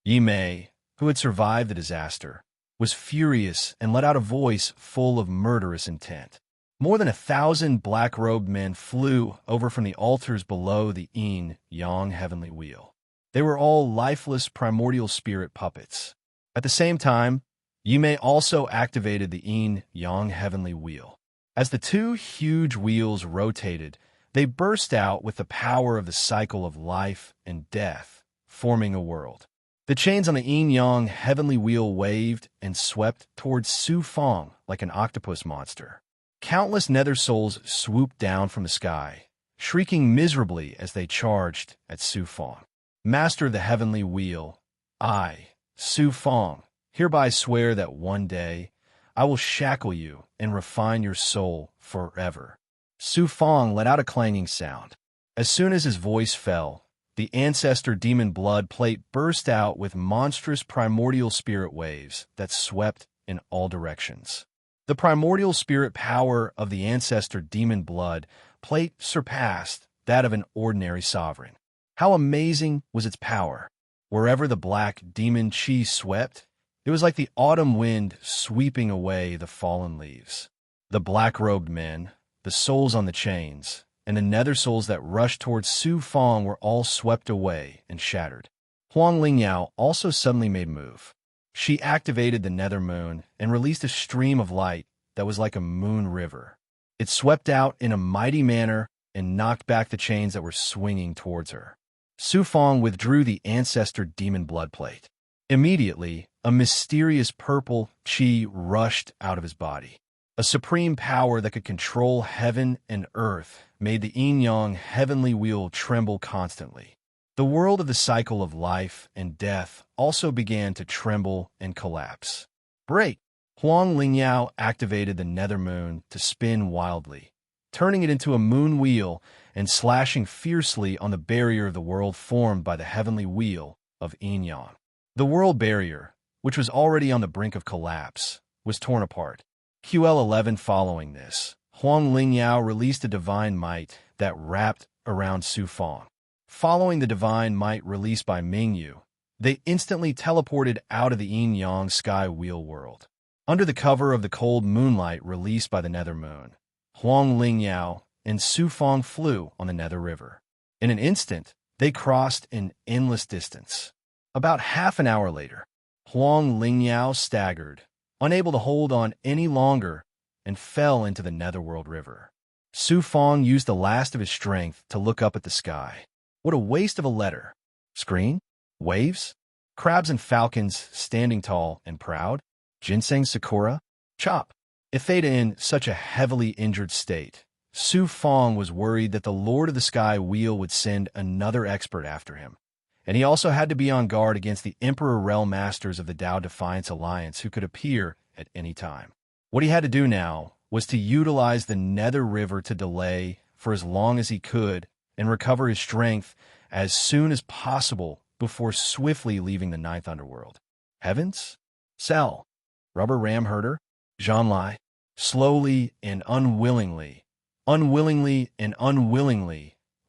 Yi Mei, who had survived the disaster, was furious and let out a voice full of murderous intent. More than 1,000 black-robed men flew over from the altars below the yin-yang heavenly wheel. They were all lifeless primordial spirit puppets. At the same time, Yi Mei also activated the yin-yang heavenly wheel. As the two huge wheels rotated, they burst out with the power of the cycle of life and death, forming a world. The chains on the yin-yang heavenly wheel waved and swept towards Su Fong like an octopus monster. Countless nether souls swooped down from the sky, shrieking miserably as they charged at Su Fong. Master of the heavenly wheel, I, Su Fong, hereby swear that one day I will shackle you and refine your soul forever. Su Fong let out a clanging sound. As soon as his voice fell, the ancestor demon blood plate burst out with monstrous primordial spirit waves that swept in all directions. The primordial spirit power of the ancestor demon blood plate surpassed that of an ordinary sovereign. How amazing was its power! Wherever the black demon chi swept, it was like the autumn wind sweeping away the fallen leaves. The black-robed men, the souls on the chains, and the nether souls that rushed towards Su Fong were all swept away and shattered. Huang Lingyao also suddenly made a move. She activated the nether moon and released a stream of light that was like a moon river. It swept out in a mighty manner and knocked back the chains that were swinging towards her. Su Fong withdrew the ancestor demon blood plate. Immediately, a mysterious purple qi rushed out of his body. A supreme power that could control heaven and earth made the yin-yang heavenly wheel tremble constantly. The world of the cycle of life and death also began to tremble and collapse. Break! Huang Lingyao activated the nether moon to spin wildly, turning it into a moon wheel and slashing fiercely on the barrier of the world formed by the heavenly wheel of yin-yang. The world barrier, which was already on the brink of collapse, was torn apart. QL11 following this, Huang Lingyao released a divine might that wrapped around Su Fong. Following the divine might released by Mingyu, they instantly teleported out of the yin-yang sky wheel world. Under the cover of the cold moonlight released by the nether moon, Huang Lingyao and Su Fong flew on the nether river. In an instant, they crossed an endless distance. About half an hour later, Huang Lingyao staggered, unable to hold on any longer, and fell into the netherworld river. Su Fong used the last of his strength to look up at the sky. What a waste of a letter. Screen? Waves? Crabs and falcons standing tall and proud? Ginseng Sakura? Chop. Ifada in such a heavily injured state, Su Fong was worried that the Lord of the Sky Wheel would send another expert after him. And he also had to be on guard against the Emperor Realm Masters of the Tao Defiance Alliance who could appear at any time. What he had to do now was to utilize the Nether River to delay for as long as he could and recover his strength as soon as possible before swiftly leaving the Ninth Underworld. Heavens? Cell. Rubber Ram Herder? Zhang Lai. Slowly and unwillingly,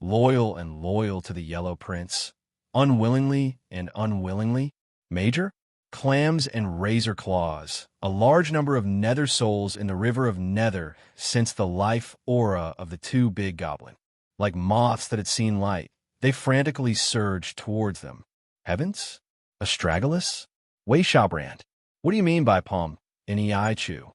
loyal and loyal to the Yellow Prince. Unwillingly and unwillingly, Major, clams and razor claws, a large number of nether souls in the river of nether sensed the life aura of the two big goblin. Like moths that had seen light, they frantically surged towards them. Heavens? Astragalus? Wei Xiaobrand. What do you mean by Palm? Nei Chu.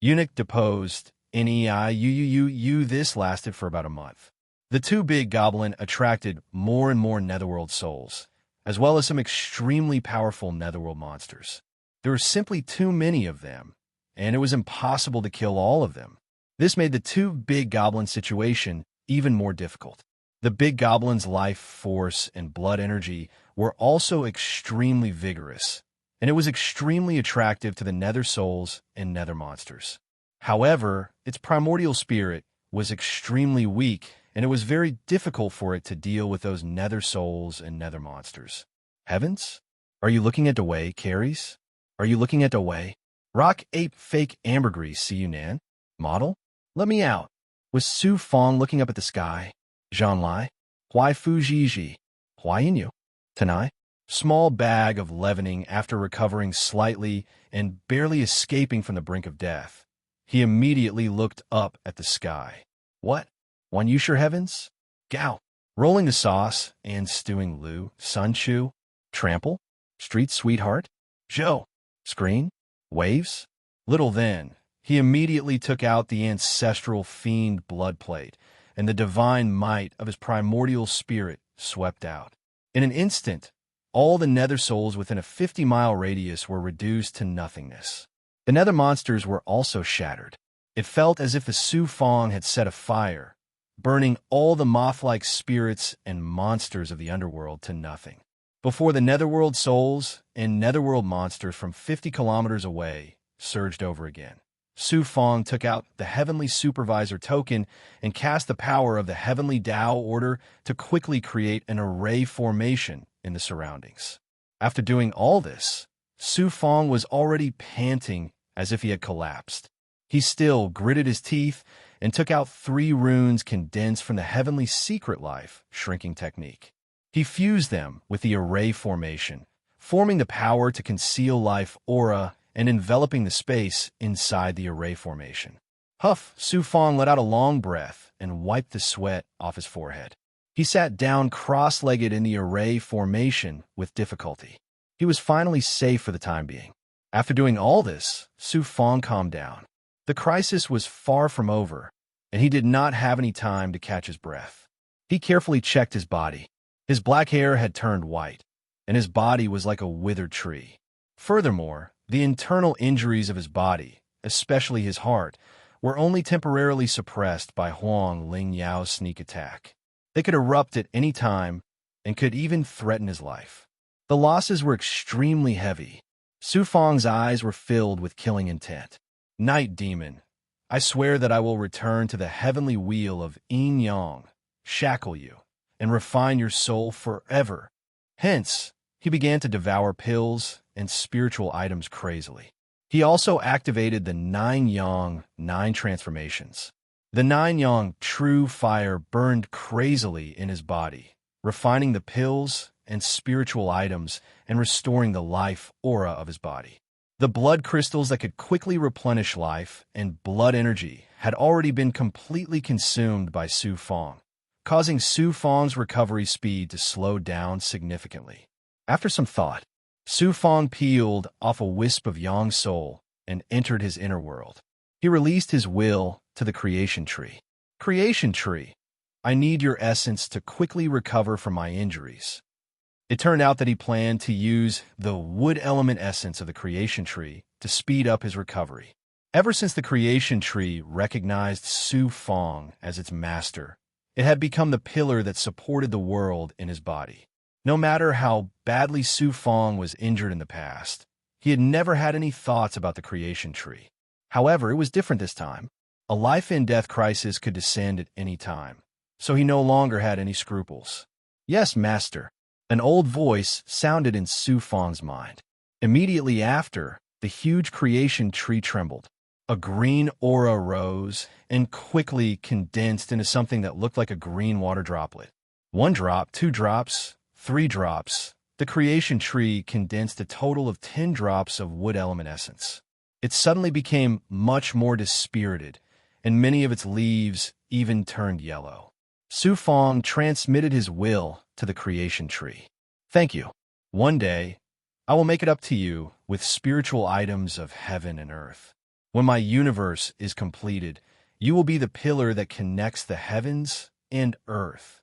Eunuch deposed. Nei you. This lasted for about a month. The two big goblin attracted more and more netherworld souls, as well as some extremely powerful netherworld monsters. There were simply too many of them, and it was impossible to kill all of them. This made the two big goblin situation even more difficult. The big goblin's life force and blood energy were also extremely vigorous, and it was extremely attractive to the nether souls and nether monsters. However, its primordial spirit was extremely weak, and it was very difficult for it to deal with those nether souls and nether monsters. Heavens? Are you looking at the way, Carries? Are you looking at the way? Rock ape fake ambergris, see you Nan? Model? Let me out. Was Su Fong looking up at the sky? Zhang Lai? Huai Fu Jiji? Huai Inyu? Tanai? Small bag of leavening after recovering slightly and barely escaping from the brink of death. He immediately looked up at the sky. What? One Yusher Heavens? Gao. Rolling the sauce and stewing Lu. Sun Chu. Trample. Street Sweetheart. Zhou. Screen. Waves. Little then, he immediately took out the ancestral fiend blood plate, and the divine might of his primordial spirit swept out. In an instant, all the nether souls within a 50-mile radius were reduced to nothingness. The nether monsters were also shattered. It felt as if the Su Fong had set a fire, burning all the moth-like spirits and monsters of the underworld to nothing. Before the netherworld souls and netherworld monsters from 50 kilometers away surged over again, Su Fong took out the Heavenly Supervisor token and cast the power of the Heavenly Tao Order to quickly create an array formation in the surroundings. After doing all this, Su Fong was already panting as if he had collapsed. He still gritted his teeth and took out 3 runes condensed from the Heavenly Secret Life shrinking technique. He fused them with the array formation, forming the power to conceal life aura and enveloping the space inside the array formation. Huff, Su Fong let out a long breath and wiped the sweat off his forehead. He sat down cross-legged in the array formation with difficulty. He was finally safe for the time being. After doing all this, Su Fong calmed down. The crisis was far from over, and he did not have any time to catch his breath. He carefully checked his body. His black hair had turned white, and his body was like a withered tree. Furthermore, the internal injuries of his body, especially his heart, were only temporarily suppressed by Huang Lingyao's sneak attack. They could erupt at any time and could even threaten his life. The losses were extremely heavy. Su Fong's eyes were filled with killing intent. Night demon, I swear that I will return to the heavenly wheel of yin yang, shackle you, and refine your soul forever. Hence, he began to devour pills and spiritual items crazily. He also activated the 9 yang, 9 transformations. The 9 yang true fire burned crazily in his body, refining the pills and spiritual items and restoring the life aura of his body. The blood crystals that could quickly replenish life and blood energy had already been completely consumed by Su Fong, causing Su Fong's recovery speed to slow down significantly. After some thought, Su Fong peeled off a wisp of Yang soul and entered his inner world. He released his will to the creation tree. Creation tree, I need your essence to quickly recover from my injuries. It turned out that he planned to use the wood element essence of the creation tree to speed up his recovery. Ever since the creation tree recognized Su Fong as its master, it had become the pillar that supported the world in his body. No matter how badly Su Fong was injured in the past, he had never had any thoughts about the creation tree. However, it was different this time. A life-and-death crisis could descend at any time, so he no longer had any scruples. Yes, master. An old voice sounded in Su Fong's mind. Immediately after, the huge creation tree trembled. A green aura rose and quickly condensed into something that looked like a green water droplet. 1 drop, 2 drops, 3 drops. The creation tree condensed a total of 10 drops of wood element essence. It suddenly became much more dispirited, and many of its leaves even turned yellow. Su Fong transmitted his will to the creation tree. Thank you. One day, I will make it up to you with spiritual items of heaven and earth. When my universe is completed, you will be the pillar that connects the heavens and earth.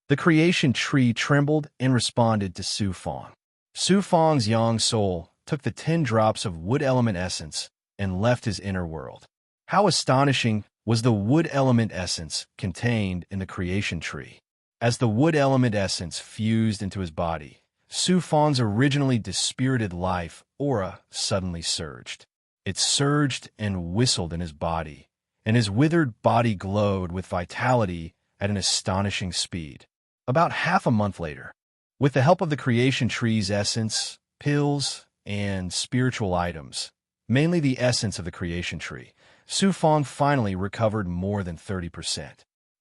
The creation tree trembled and responded to Su Fong. Su Fong's Yang soul took the 10 drops of wood element essence and left his inner world. How astonishing was the wood element essence contained in the creation tree. As the wood element essence fused into his body, Su Fong's originally dispirited life aura suddenly surged. It surged and whistled in his body, and his withered body glowed with vitality at an astonishing speed. About half a month later, with the help of the creation tree's essence, pills, and spiritual items, mainly the essence of the creation tree, Su Fong finally recovered more than 30%.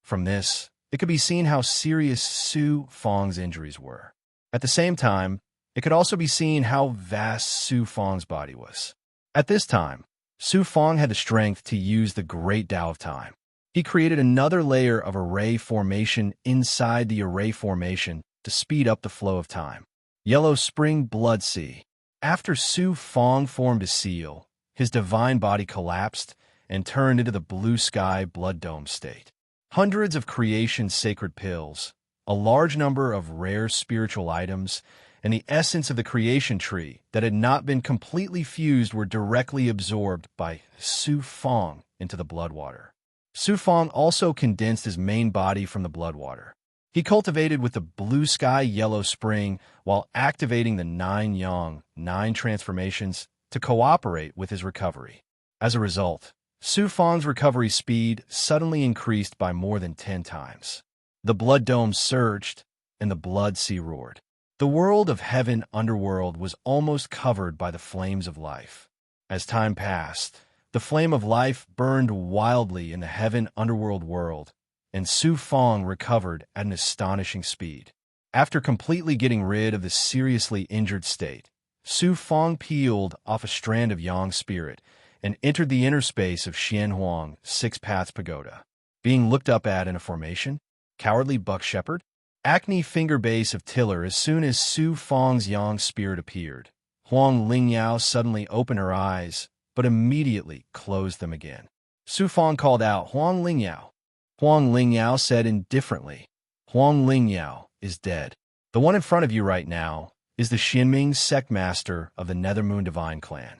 From this, it could be seen how serious Su Fong's injuries were. At the same time, it could also be seen how vast Su Fong's body was. At this time, Su Fong had the strength to use the Great Tao of Time. He created another layer of array formation inside the array formation to speed up the flow of time. Yellow Spring Blood Sea. After Su Fong formed a seal, his divine body collapsed and turned into the blue sky blood dome state. Hundreds of creation's sacred pills, a large number of rare spiritual items, and the essence of the creation tree that had not been completely fused were directly absorbed by Su Fong into the blood water. Su Fong also condensed his main body from the blood water. He cultivated with the blue sky yellow spring while activating the 9 yang, 9 transformations to cooperate with his recovery. As a result, Su Fong's recovery speed suddenly increased by more than 10 times. The blood dome surged, and the blood sea roared. The world of heaven underworld was almost covered by the flames of life. As time passed, the flame of life burned wildly in the heaven underworld world, and Su Fong recovered at an astonishing speed. After completely getting rid of the seriously injured state, Su Fong peeled off a strand of Yang spirit and entered the inner space of Xianhuang, Six Paths Pagoda. Being looked up at in a formation, cowardly buck shepherd, acne finger base of tiller. As soon as Su Fang's yang spirit appeared, Huang Lingyao suddenly opened her eyes, but immediately closed them again. Su Fang called out, "Huang Lingyao." Huang Lingyao said indifferently, "Huang Lingyao is dead. The one in front of you right now is the Xinming sect master of the Nethermoon Divine Clan."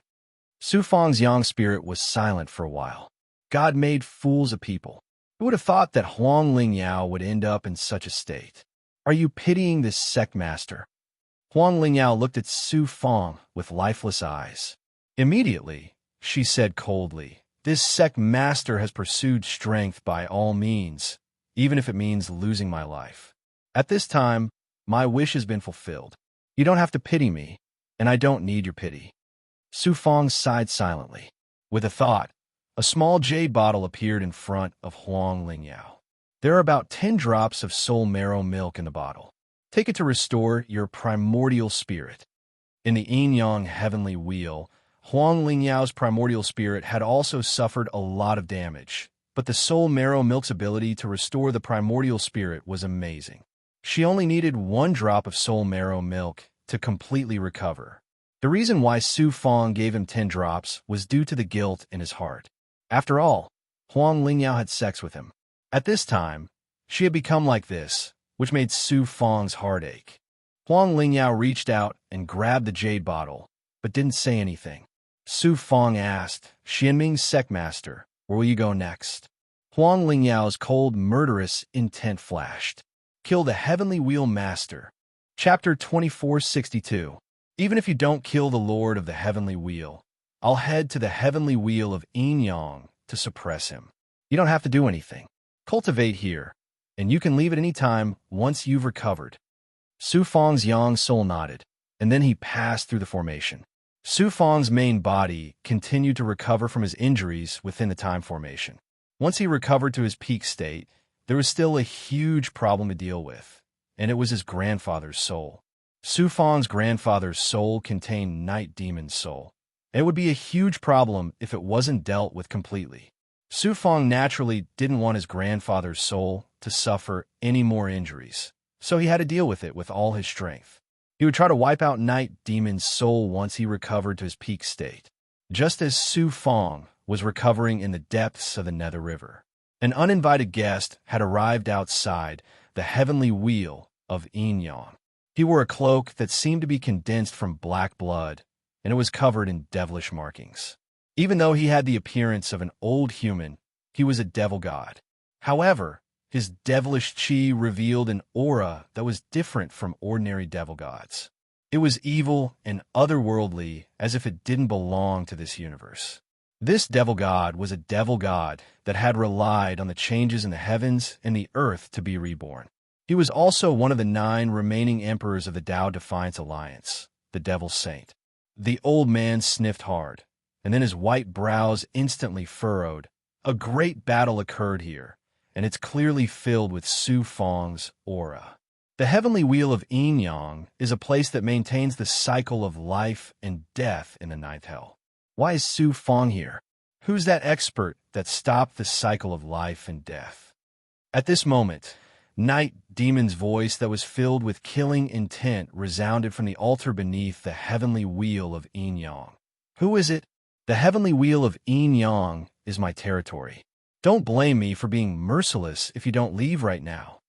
Su Fang's yang spirit was silent for a while. God made fools of people. Who would have thought that Huang Lingyao would end up in such a state? Are you pitying this sect master? Huang Lingyao looked at Su Fang with lifeless eyes. Immediately, she said coldly, "This sect master has pursued strength by all means, even if it means losing my life. At this time, my wish has been fulfilled. You don't have to pity me, and I don't need your pity." Su Fang sighed silently. With a thought, a small jade bottle appeared in front of Huang Lingyao. There are about 10 drops of soul marrow milk in the bottle. Take it to restore your primordial spirit. In the yin-yang heavenly wheel, Huang Lingyao's primordial spirit had also suffered a lot of damage, but the soul marrow milk's ability to restore the primordial spirit was amazing. She only needed 1 drop of soul marrow milk to completely recover. The reason why Su Fang gave him 10 drops was due to the guilt in his heart. After all, Huang Lingyao had sex with him. At this time, she had become like this, which made Su Fang's heart ache. Huang Lingyao reached out and grabbed the jade bottle, but didn't say anything. Su Fang asked, "Xianming sect master, where will you go next?" Huang Lingyao's cold, murderous intent flashed. Kill the heavenly wheel master. Chapter 2462. Even if you don't kill the lord of the heavenly wheel, I'll head to the heavenly wheel of yin-yang to suppress him. You don't have to do anything. Cultivate here, and you can leave at any time once you've recovered. Su Fang's yang soul nodded, and then he passed through the formation. Su Fang's main body continued to recover from his injuries within the time formation. Once he recovered to his peak state, there was still a huge problem to deal with, and it was his grandfather's soul. Su Fang's grandfather's soul contained Night Demon's soul. It would be a huge problem if it wasn't dealt with completely. Su Fang naturally didn't want his grandfather's soul to suffer any more injuries, so he had to deal with it with all his strength. He would try to wipe out Night Demon's soul once he recovered to his peak state. Just as Su Fang was recovering in the depths of the Nether River, an uninvited guest had arrived outside the heavenly wheel of yin-yang. He wore a cloak that seemed to be condensed from black blood, and it was covered in devilish markings. Even though he had the appearance of an old human, he was a devil god. However, his devilish chi revealed an aura that was different from ordinary devil gods. It was evil and otherworldly, as if it didn't belong to this universe. This devil god was a devil god that had relied on the changes in the heavens and the earth to be reborn. He was also one of the 9 remaining emperors of the Tao Defiance Alliance, the Devil's Saint. The old man sniffed hard, and then his white brows instantly furrowed. A great battle occurred here, and it's clearly filled with Su Fang's aura. The heavenly wheel of yin-yang is a place that maintains the cycle of life and death in the 9th hell. Why is Su Fang here? Who's that expert that stopped the cycle of life and death? At this moment, Night Demon's voice that was filled with killing intent resounded from the altar beneath the heavenly wheel of yin-yang. Who is it? The heavenly wheel of yin-yang is my territory. Don't blame me for being merciless if you don't leave right now.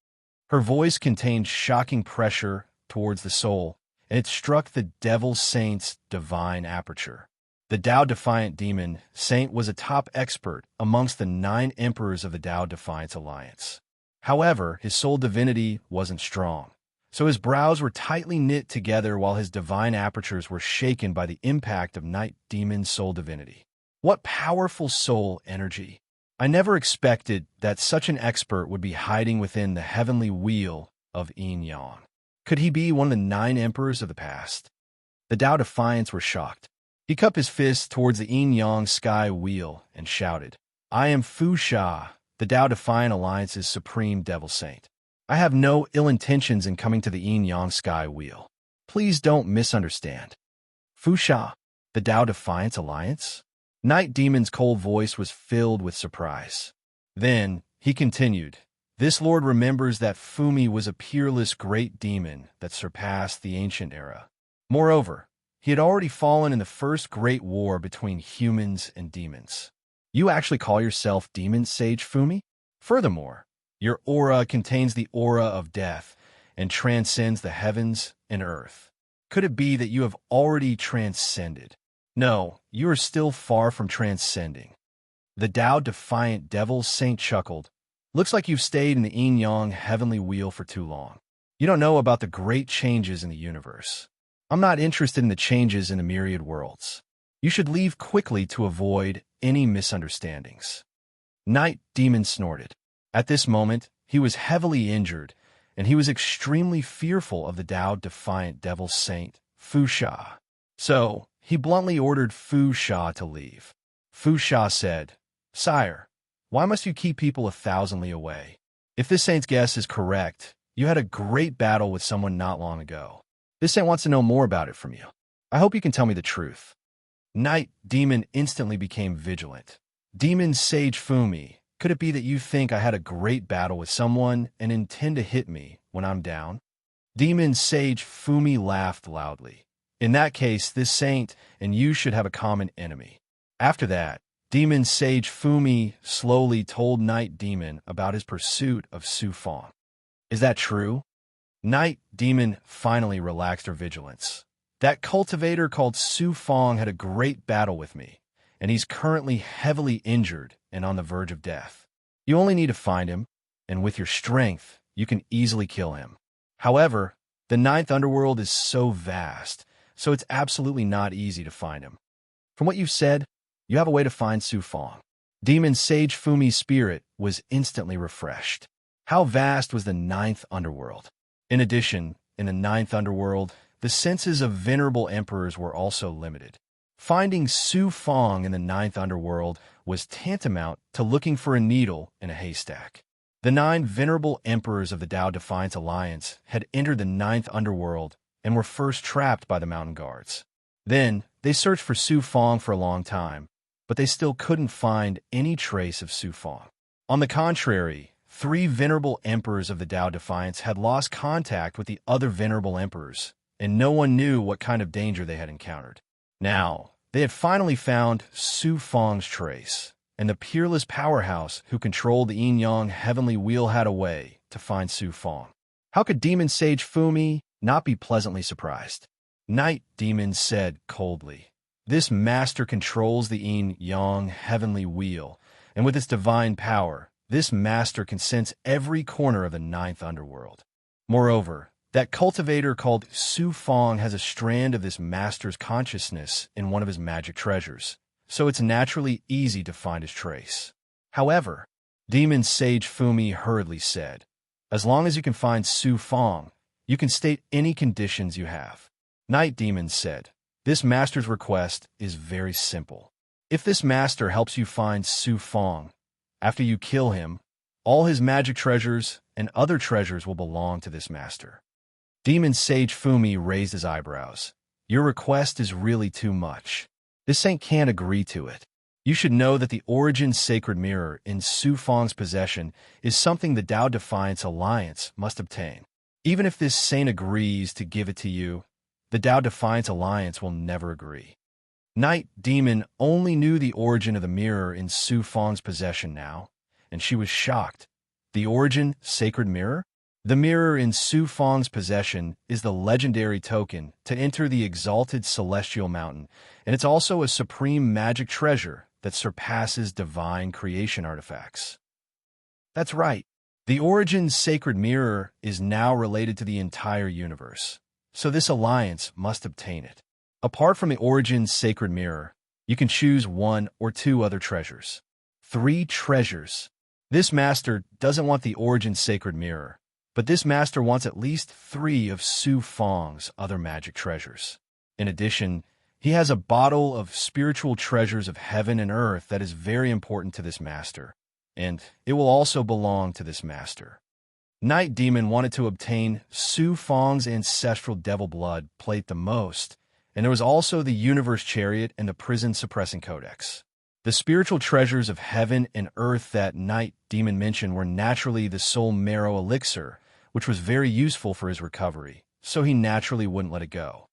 Her voice contained shocking pressure towards the soul, and it struck the Devil Saint's divine aperture. The Tao Defiant Demon Saint was a top expert amongst the 9 emperors of the Tao Defiance Alliance. However, his soul divinity wasn't strong, so his brows were tightly knit together while his divine apertures were shaken by the impact of Night Demon's soul divinity. What powerful soul energy! I never expected that such an expert would be hiding within the heavenly wheel of yin-yang. Could he be one of the 9 emperors of the past? The Tao Defiants were shocked. He cupped his fist towards the yin-yang sky wheel and shouted, "I am Fu Sha, the Tao Defiant Alliance's supreme devil saint. I have no ill intentions in coming to the yin-yang sky wheel. Please don't misunderstand." Fu Sha, the Tao Defiance Alliance? Night Demon's cold voice was filled with surprise. Then, he continued, "This lord remembers that Fumi was a peerless great demon that surpassed the ancient era. Moreover, he had already fallen in the first great war between humans and demons. You actually call yourself Demon Sage Fumi? Furthermore, your aura contains the aura of death and transcends the heavens and earth. Could it be that you have already transcended? No, you are still far from transcending." The Tao-defiant Devil Saint chuckled. "Looks like you've stayed in the yin-yang heavenly wheel for too long. You don't know about the great changes in the universe. I'm not interested in the changes in the myriad worlds. You should leave quickly to avoid any misunderstandings." Night Demon snorted. At this moment, he was heavily injured, and he was extremely fearful of the Tao-defiant Devil Saint, Fu Sha. So, he bluntly ordered Fu Sha to leave. Fu Sha said, "Sire, why must you keep people 1,000 li away? If this saint's guess is correct, you had a great battle with someone not long ago. This saint wants to know more about it from you. I hope you can tell me the truth." Night Demon instantly became vigilant. "Demon Sage Fumi, could it be that you think I had a great battle with someone and intend to hit me when I'm down?" Demon Sage Fumi laughed loudly. "In that case, this saint and you should have a common enemy." After that, Demon Sage Fumi slowly told Night Demon about his pursuit of Su Fong. "Is that true?" Night Demon finally relaxed her vigilance. "That cultivator called Su Fong had a great battle with me, and he's currently heavily injured and on the verge of death. You only need to find him, and with your strength, you can easily kill him. However, the ninth underworld is so vast, so it's absolutely not easy to find him. From what you've said, you have a way to find Su Fong." Demon Sage Fumi's spirit was instantly refreshed. How vast was the ninth underworld? In addition, in the ninth underworld, the senses of venerable emperors were also limited. Finding Su Fong in the ninth underworld was tantamount to looking for a needle in a haystack. The 9 venerable emperors of the Tao Defiance Alliance had entered the ninth underworld and were first trapped by the mountain guards. Then, they searched for Su Fong for a long time, but they still couldn't find any trace of Su Fong. On the contrary, 3 venerable emperors of the Tao Defiance had lost contact with the other venerable emperors, and no one knew what kind of danger they had encountered. Now, they had finally found Su Fong's trace, and the peerless powerhouse who controlled the yin-yang heavenly wheel had a way to find Su Fong. How could Demon Sage Fumi not be pleasantly surprised? Night Demon said coldly, "This master controls the yin-yang heavenly wheel, and with its divine power, this master can sense every corner of the ninth underworld. Moreover, that cultivator called Su Fong has a strand of this master's consciousness in one of his magic treasures, so it's naturally easy to find his trace." However, Demon Sage Fumi hurriedly said, "As long as you can find Su Fong, you can state any conditions you have." Night Demon said, "This master's request is very simple. If this master helps you find Su Fong, after you kill him, all his magic treasures and other treasures will belong to this master." Demon Sage Fumi raised his eyebrows. "Your request is really too much. This saint can't agree to it. You should know that the origin sacred mirror in Su Fong's possession is something the Tao Defiance Alliance must obtain. Even if this saint agrees to give it to you, the Tao Defiance Alliance will never agree." Night Demon only knew the origin of the mirror in Su Fong's possession now, and she was shocked. The origin sacred mirror? The mirror in Su Fong's possession is the legendary token to enter the exalted celestial mountain, and it's also a supreme magic treasure that surpasses divine creation artifacts. That's right. The origin sacred mirror is now related to the entire universe, so this alliance must obtain it. Apart from the origin sacred mirror, you can choose 1 or 2 other treasures. 3 treasures. This master doesn't want the origin sacred mirror, but this master wants at least 3 of Su Fong's other magic treasures. In addition, he has a bottle of spiritual treasures of heaven and earth that is very important to this master, and it will also belong to this master. Night Demon wanted to obtain Su Fong's ancestral devil blood plate the most, and there was also the universe chariot and the prison suppressing codex. The spiritual treasures of heaven and earth that Night Demon mentioned were naturally the soul marrow elixir, which was very useful for his recovery, so he naturally wouldn't let it go.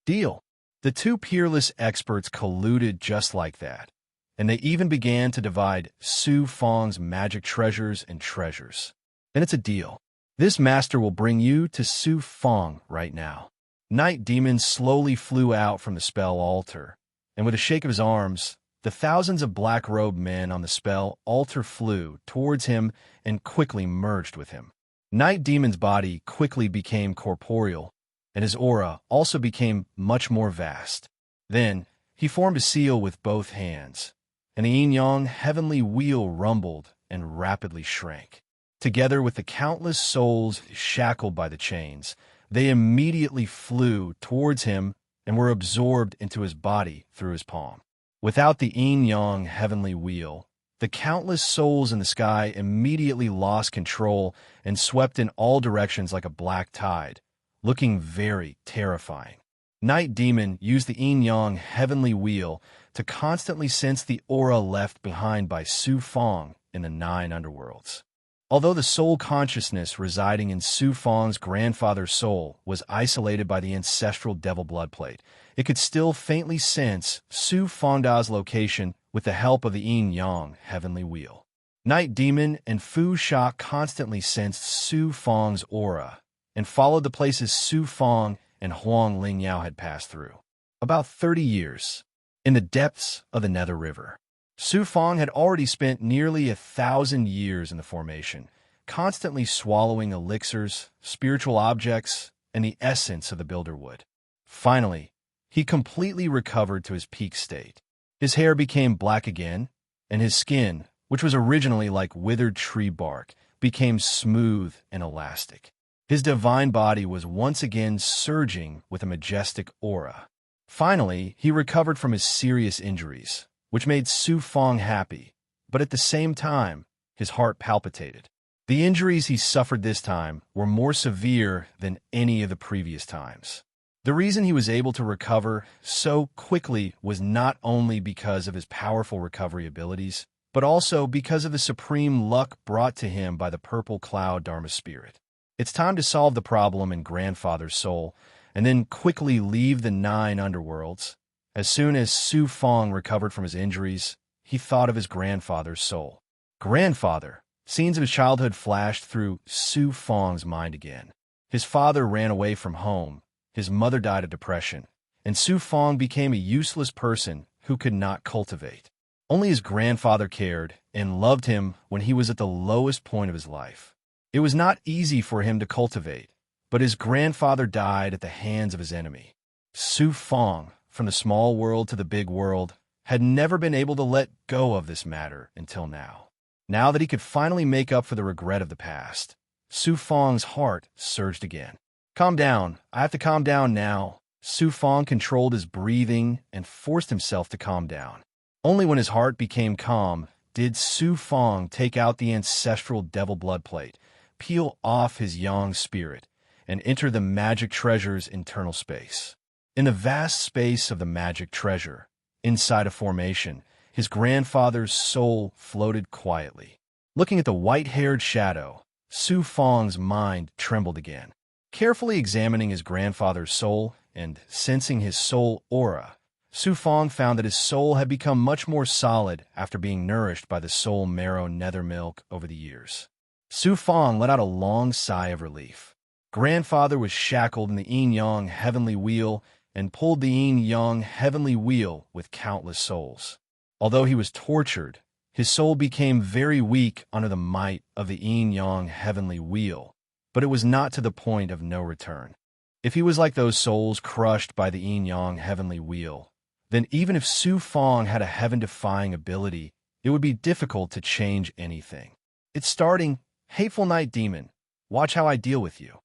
Deal. The two peerless experts colluded just like that, and they even began to divide Su Fang's magic treasures and treasures. And it's a deal. This master will bring you to Su Fang right now. Night Demon slowly flew out from the spell altar, and with a shake of his arms, the thousands of black-robed men on the spell altar flew towards him and quickly merged with him. Night Demon's body quickly became corporeal, and his aura also became much more vast. Then, he formed a seal with both hands, and the yin-yang heavenly wheel rumbled and rapidly shrank. Together with the countless souls shackled by the chains, they immediately flew towards him and were absorbed into his body through his palm. Without the yin-yang heavenly wheel, the countless souls in the sky immediately lost control and swept in all directions like a black tide, looking very terrifying. Night Demon used the yin-yang heavenly wheel to constantly sense the aura left behind by Su Fang in the 9 underworlds. Although the soul consciousness residing in Su Fang's grandfather's soul was isolated by the ancestral devil blood plate, it could still faintly sense Su Fangda's location with the help of the yin-yang heavenly wheel. Night Demon and Fu Sha constantly sensed Su Fang's aura and followed the places Su Fang and Huang Lingyao had passed through. About 30 years, in the depths of the Nether River. Su Fang had already spent nearly 1,000 years in the formation, constantly swallowing elixirs, spiritual objects, and the essence of the builder wood. Finally, he completely recovered to his peak state. His hair became black again, and his skin, which was originally like withered tree bark, became smooth and elastic. His divine body was once again surging with a majestic aura. Finally, he recovered from his serious injuries, which made Su Fang happy, but at the same time, his heart palpitated. The injuries he suffered this time were more severe than any of the previous times. The reason he was able to recover so quickly was not only because of his powerful recovery abilities, but also because of the supreme luck brought to him by the purple cloud Dharma spirit. It's time to solve the problem in Grandfather's soul, and then quickly leave the 9 underworlds. As soon as Su Fang recovered from his injuries, he thought of his grandfather's soul. Grandfather! Scenes of his childhood flashed through Su Fang's mind again. His father ran away from home, his mother died of depression, and Su Fang became a useless person who could not cultivate. Only his grandfather cared and loved him when he was at the lowest point of his life. It was not easy for him to cultivate, but his grandfather died at the hands of his enemy. Su Fang, from the small world to the big world, had never been able to let go of this matter until now. Now that he could finally make up for the regret of the past, Su Fang's heart surged again. Calm down. I have to calm down now. Su Fang controlled his breathing and forced himself to calm down. Only when his heart became calm did Su Fang take out the ancestral devil blood plate, peel off his yang spirit, and enter the magic treasure's internal space. In the vast space of the magic treasure, inside a formation, his grandfather's soul floated quietly. Looking at the white-haired shadow, Su Fang's mind trembled again. Carefully examining his grandfather's soul and sensing his soul aura, Su Fang found that his soul had become much more solid after being nourished by the soul marrow nether milk over the years. Su Fang let out a long sigh of relief. Grandfather was shackled in the yin-yang heavenly wheel and pulled the yin-yang heavenly wheel with countless souls. Although he was tortured, his soul became very weak under the might of the yin-yang heavenly wheel, but it was not to the point of no return. If he was like those souls crushed by the yin-yang heavenly wheel, then even if Su Fang had a heaven-defying ability, it would be difficult to change anything. It's starting. Hateful Night Demon, watch how I deal with you.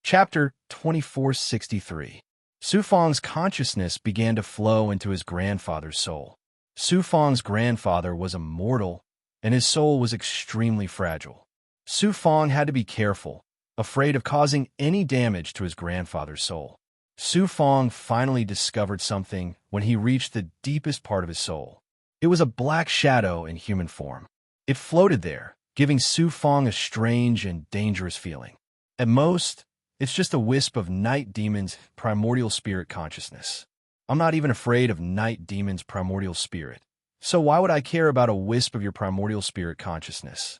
Chapter 2463. Su Fang's consciousness began to flow into his grandfather's soul. Su Fang's grandfather was immortal, and his soul was extremely fragile. Su Fang had to be careful, afraid of causing any damage to his grandfather's soul. Su Fang finally discovered something when he reached the deepest part of his soul. It was a black shadow in human form. It floated there, giving Su Fong a strange and dangerous feeling. At most, it's just a wisp of Night Demon's primordial spirit consciousness. I'm not even afraid of Night Demon's primordial spirit. So why would I care about a wisp of your primordial spirit consciousness?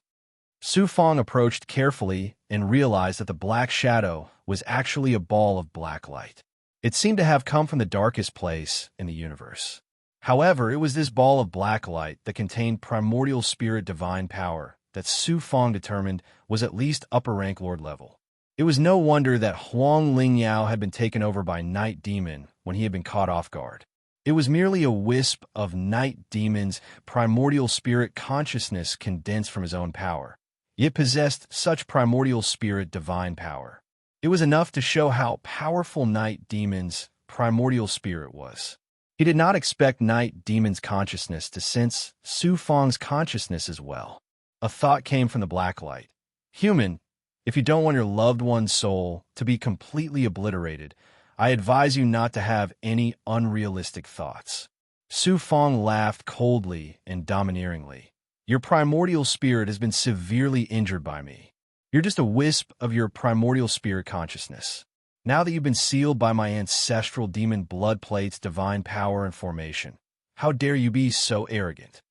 Su Fong approached carefully and realized that the black shadow was actually a ball of black light. It seemed to have come from the darkest place in the universe. However, it was this ball of black light that contained primordial spirit divine power that Su Fong determined was at least upper rank lord level. It was no wonder that Huang Lingyao had been taken over by Night Demon when he had been caught off guard. It was merely a wisp of Night Demon's primordial spirit consciousness condensed from his own power. It possessed such primordial spirit divine power. It was enough to show how powerful Night Demon's primordial spirit was. He did not expect Night Demon's consciousness to sense Su Fong's consciousness as well. A thought came from the black light. Human, if you don't want your loved one's soul to be completely obliterated, I advise you not to have any unrealistic thoughts. Su Fong laughed coldly and domineeringly. Your primordial spirit has been severely injured by me. You're just a wisp of your primordial spirit consciousness. Now that you've been sealed by my ancestral demon blood plate's divine power and formation, how dare you be so arrogant?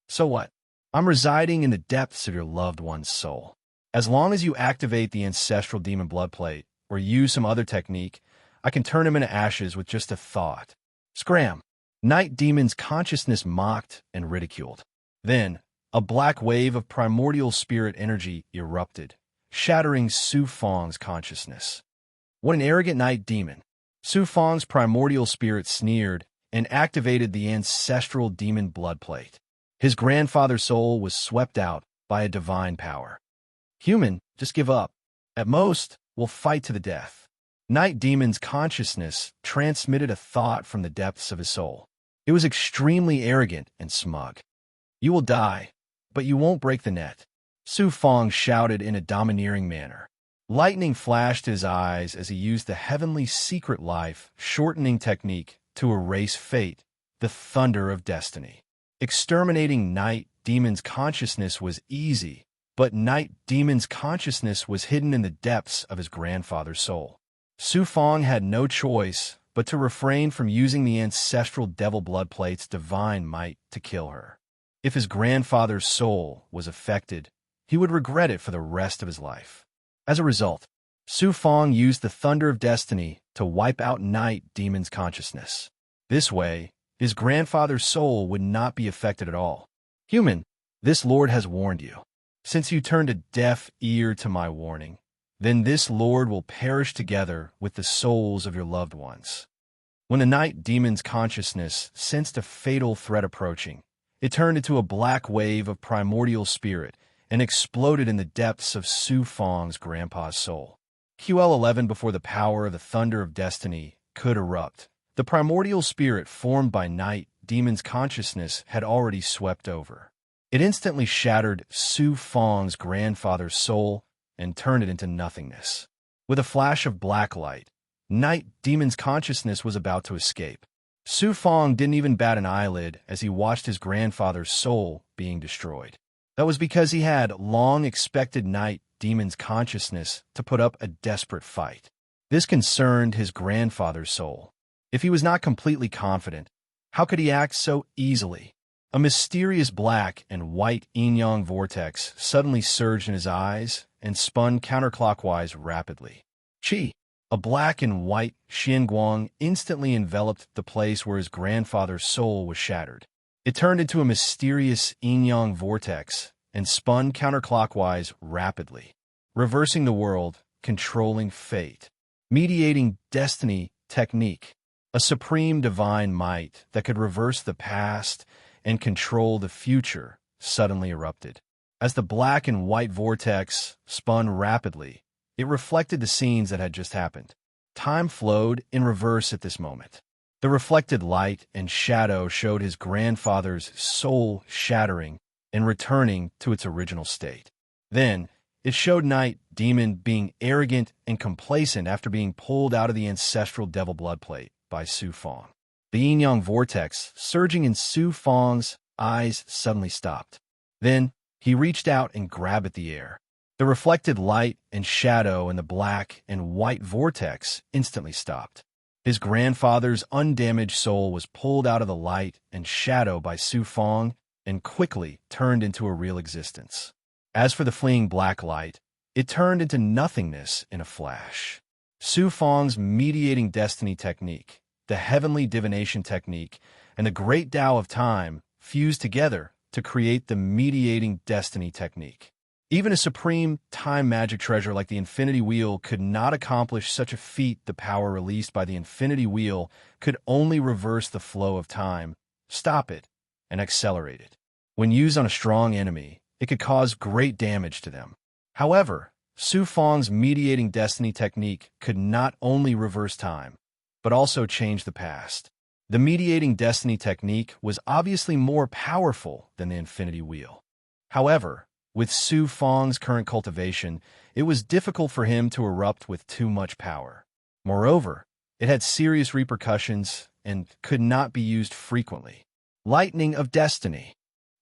So what? I'm residing in the depths of your loved one's soul. As long as you activate the ancestral demon blood plate or use some other technique, I can turn him into ashes with just a thought. Scram! Night Demon's consciousness mocked and ridiculed. Then, a black wave of primordial spirit energy erupted, shattering Su Fong's consciousness. What an arrogant Night Demon! Su Fong's primordial spirit sneered and activated the ancestral demon blood plate. His grandfather's soul was swept out by a divine power. Human, just give up. At most, we'll fight to the death. Night Demon's consciousness transmitted a thought from the depths of his soul. It was extremely arrogant and smug. You will die, but you won't break the net. Su Fong shouted in a domineering manner. Lightning flashed his eyes as he used the heavenly secret life shortening technique to erase fate, the thunder of destiny. Exterminating Night Demon's consciousness was easy, but Night Demon's consciousness was hidden in the depths of his grandfather's soul. Su Fong had no choice but to refrain from using the ancestral devil blood plate's divine might to kill her. If his grandfather's soul was affected, he would regret it for the rest of his life. As a result, Su Fong used the thunder of destiny to wipe out Night Demon's consciousness. This way, his grandfather's soul would not be affected at all. Human, this lord has warned you. Since you turned a deaf ear to my warning, then this lord will perish together with the souls of your loved ones. When the Night Demon's consciousness sensed a fatal threat approaching, it turned into a black wave of primordial spirit and exploded in the depths of Su Fong's grandpa's soul. QL11 before the power of the thunder of destiny could erupt. The primordial spirit formed by Night Demon's consciousness had already swept over. It instantly shattered Su Fong's grandfather's soul and turned it into nothingness. With a flash of black light, Night Demon's consciousness was about to escape. Su Fong didn't even bat an eyelid as he watched his grandfather's soul being destroyed. That was because he had long expected Night Demon's consciousness to put up a desperate fight. This concerned his grandfather's soul. If he was not completely confident, how could he act so easily? A mysterious black and white yin-yang vortex suddenly surged in his eyes and spun counterclockwise rapidly. Qi, a black and white xianguang, instantly enveloped the place where his grandfather's soul was shattered. It turned into a mysterious yin-yang vortex and spun counterclockwise rapidly, reversing the world, controlling fate, mediating destiny technique, a supreme divine might that could reverse the past and control the future suddenly erupted. As the black and white vortex spun rapidly, it reflected the scenes that had just happened. Time flowed in reverse at this moment. The reflected light and shadow showed his grandfather's soul shattering and returning to its original state. Then, it showed Night Demon being arrogant and complacent after being pulled out of the ancestral devil blood plate by Su Fong. The yin-yang vortex surging in Su Fong's eyes suddenly stopped. Then, he reached out and grabbed at the air. The reflected light and shadow in the black and white vortex instantly stopped. His grandfather's undamaged soul was pulled out of the light and shadow by Su Fong and quickly turned into a real existence. As for the fleeing black light, it turned into nothingness in a flash. Su Fong's mediating destiny technique, the heavenly divination technique, and the great Tao of time fused together to create the mediating destiny technique. Even a supreme time magic treasure like the Infinity Wheel could not accomplish such a feat. The power released by the Infinity Wheel could only reverse the flow of time, stop it, and accelerate it. When used on a strong enemy, it could cause great damage to them. However, Su Fong's mediating destiny technique could not only reverse time, but also change the past. The mediating destiny technique was obviously more powerful than the Infinity Wheel. However, with Su Fong's current cultivation, it was difficult for him to erupt with too much power. Moreover, it had serious repercussions and could not be used frequently. Lightning of Destiny.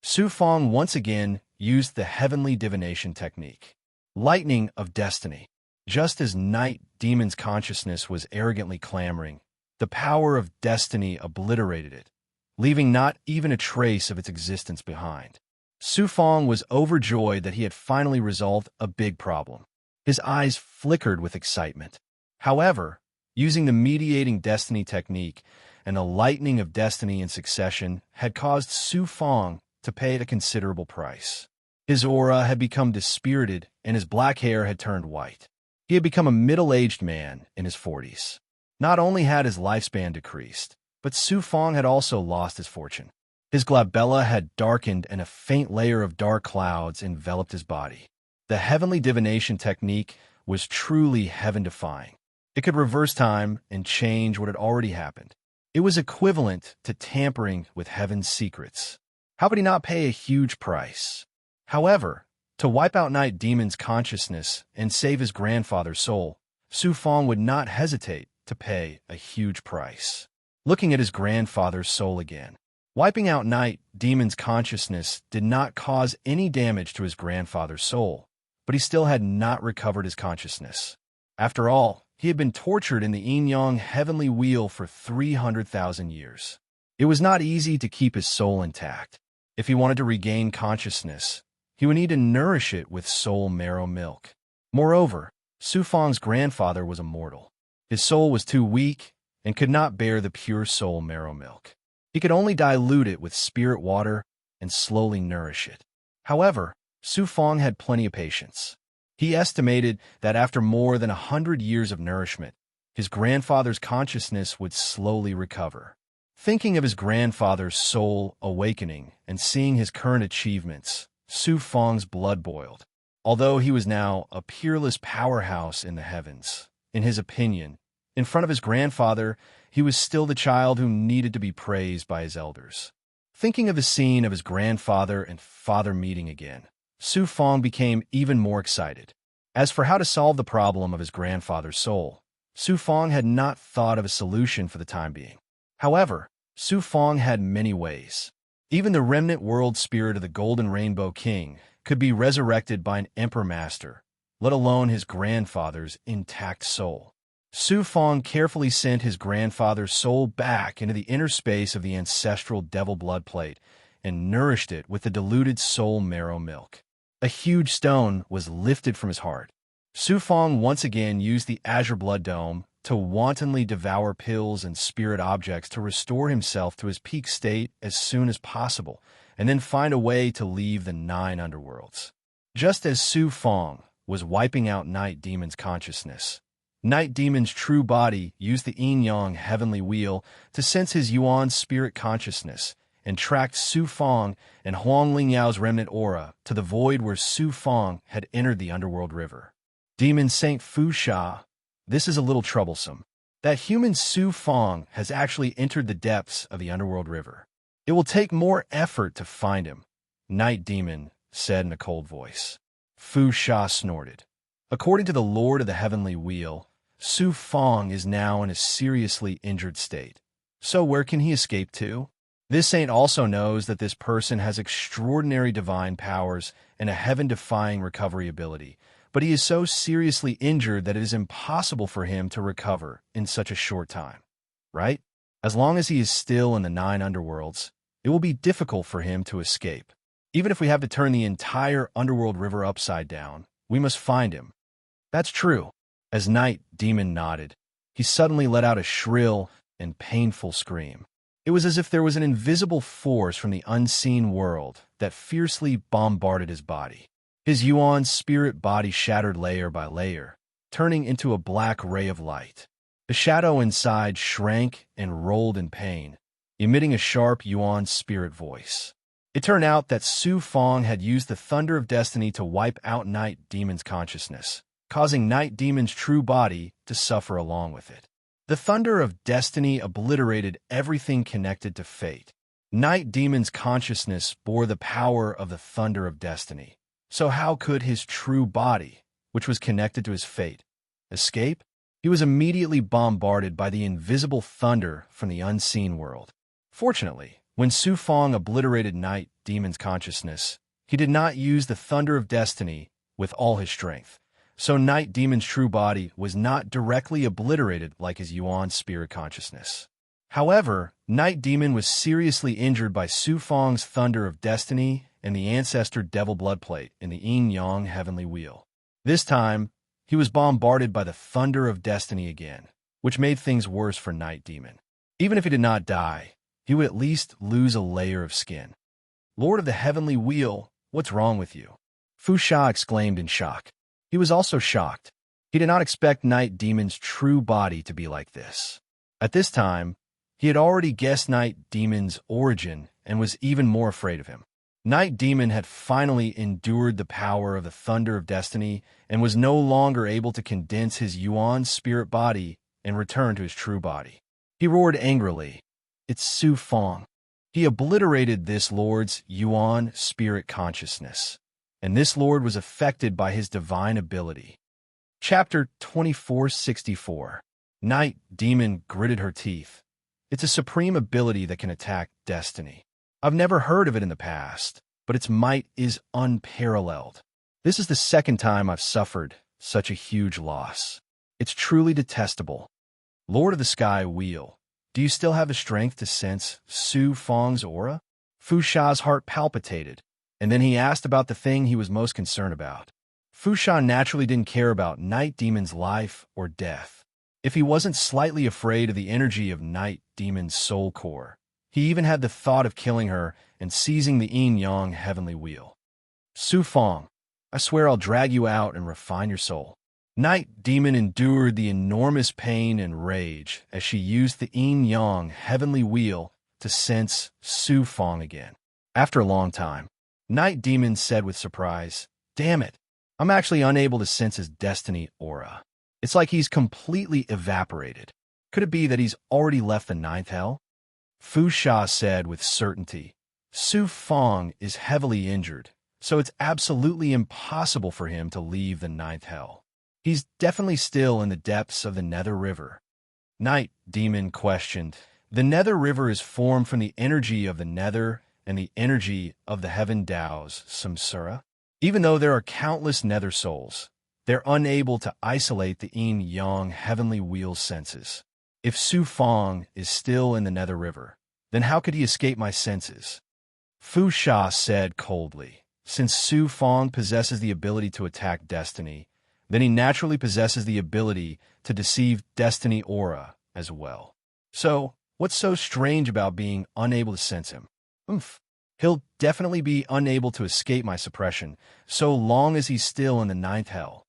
Su Fong once again used the heavenly divination technique. Lightning of Destiny. Just as Night Demon's consciousness was arrogantly clamoring, the power of destiny obliterated it, leaving not even a trace of its existence behind. Su Fong was overjoyed that he had finally resolved a big problem. His eyes flickered with excitement. However, using the mediating destiny technique and the lightning of destiny in succession had caused Su Fong to pay a considerable price. His aura had become dispirited and his black hair had turned white. He had become a middle-aged man in his 40s. Not only had his lifespan decreased, but Su Fong had also lost his fortune. His glabella had darkened and a faint layer of dark clouds enveloped his body. The heavenly divination technique was truly heaven-defying. It could reverse time and change what had already happened. It was equivalent to tampering with heaven's secrets. How could he not pay a huge price? However, to wipe out Night Demon's consciousness and save his grandfather's soul, Su Fong would not hesitate to pay a huge price. Looking at his grandfather's soul again, wiping out Night Demon's consciousness did not cause any damage to his grandfather's soul, but he still had not recovered his consciousness. After all, he had been tortured in the Yin-Yang heavenly wheel for 300,000 years. It was not easy to keep his soul intact. If he wanted to regain consciousness, he would need to nourish it with soul marrow milk. Moreover, Su Fong's grandfather was immortal. His soul was too weak and could not bear the pure soul marrow milk. He could only dilute it with spirit water and slowly nourish it. However, Su Fong had plenty of patience. He estimated that after more than 100 years of nourishment, his grandfather's consciousness would slowly recover. Thinking of his grandfather's soul awakening and seeing his current achievements, Su Fong's blood boiled. Although he was now a peerless powerhouse in the heavens, in his opinion, in front of his grandfather, he was still the child who needed to be praised by his elders. Thinking of the scene of his grandfather and father meeting again, Su Fong became even more excited. As for how to solve the problem of his grandfather's soul, Su Fong had not thought of a solution for the time being. However, Su Fong had many ways. Even the remnant world spirit of the Golden Rainbow King could be resurrected by an Emperor Master, let alone his grandfather's intact soul. Su Fong carefully sent his grandfather's soul back into the inner space of the ancestral devil blood plate and nourished it with the diluted soul marrow milk. A huge stone was lifted from his heart. Su Fong once again used the azure blood dome to wantonly devour pills and spirit objects to restore himself to his peak state as soon as possible, and then find a way to leave the 9 underworlds. Just as Su Fong was wiping out Night Demon's consciousness, Night Demon's true body used the Yin-Yang heavenly wheel to sense his Yuan's spirit consciousness and tracked Su Fong and Huang Lingyao's remnant aura to the void where Su Fong had entered the underworld river. Demon Saint Fu Sha, this is a little troublesome. That human Su Fong has actually entered the depths of the underworld river. It will take more effort to find him, Night Demon said in a cold voice. Fu Sha snorted. According to the Lord of the Heavenly Wheel, Su Fong is now in a seriously injured state. So where can he escape to? This saint also knows that this person has extraordinary divine powers and a heaven-defying recovery ability, but he is so seriously injured that it is impossible for him to recover in such a short time. Right? As long as he is still in the 9 underworlds, it will be difficult for him to escape. Even if we have to turn the entire underworld river upside down, we must find him. That's true. As Night Demon nodded, he suddenly let out a shrill and painful scream. It was as if there was an invisible force from the unseen world that fiercely bombarded his body. His Yuan spirit body shattered layer by layer, turning into a black ray of light. The shadow inside shrank and rolled in pain, emitting a sharp Yuan spirit voice. It turned out that Su Fong had used the Thunder of Destiny to wipe out Night Demon's consciousness, causing Night Demon's true body to suffer along with it. The Thunder of Destiny obliterated everything connected to fate. Night Demon's consciousness bore the power of the Thunder of Destiny. So how could his true body, which was connected to his fate, escape? He was immediately bombarded by the invisible thunder from the unseen world. Fortunately, when Su Fong obliterated Night Demon's consciousness, he did not use the Thunder of Destiny with all his strength. So Night Demon's true body was not directly obliterated like his Yuan spirit consciousness. However, Night Demon was seriously injured by Su Fong's Thunder of Destiny and the Ancestor Devil Blood Plate in the Yin-Yang Heavenly Wheel. This time, he was bombarded by the Thunder of Destiny again, which made things worse for Night Demon. Even if he did not die, he would at least lose a layer of skin. Lord of the Heavenly Wheel, what's wrong with you? Fu Sha exclaimed in shock. He was also shocked. He did not expect Night Demon's true body to be like this. At this time, he had already guessed Night Demon's origin and was even more afraid of him. Night Demon had finally endured the power of the Thunder of Destiny and was no longer able to condense his Yuan spirit body and return to his true body. He roared angrily. It's Su Fong. He obliterated this lord's Yuan spirit consciousness, and this lord was affected by his divine ability. Chapter 2464. Night Demon gritted her teeth. It's a supreme ability that can attack destiny. I've never heard of it in the past, but its might is unparalleled. This is the second time I've suffered such a huge loss. It's truly detestable. Lord of the Sky Wheel, do you still have the strength to sense Su Fong's aura? Fu Sha's heart palpitated, and then he asked about the thing he was most concerned about. Fu Sha naturally didn't care about Night Demon's life or death. If he wasn't slightly afraid of the energy of Night Demon's soul core, he even had the thought of killing her and seizing the Yin-Yang Heavenly Wheel. Su Fong, I swear I'll drag you out and refine your soul. Night Demon endured the enormous pain and rage as she used the Yin-Yang Heavenly Wheel to sense Su Fong again. After a long time, Night Demon said with surprise, "Damn it, I'm actually unable to sense his destiny aura. It's like he's completely evaporated. Could it be that he's already left the 9th hell?" Fu Sha said with certainty, Su Fong is heavily injured, so it's absolutely impossible for him to leave the 9th hell. He's definitely still in the depths of the Nether River. Night Demon questioned, the Nether River is formed from the energy of the Nether and the energy of the Heaven Tao's Samsara. Even though there are countless Nether souls, they're unable to isolate the Yin-Yang Heavenly Wheel senses. If Su Fong is still in the Nether River, then how could he escape my senses? Fu Sha said coldly, since Su Fong possesses the ability to attack destiny, then he naturally possesses the ability to deceive destiny aura as well. So, what's so strange about being unable to sense him? He'll definitely be unable to escape my suppression, so long as he's still in the 9th hell.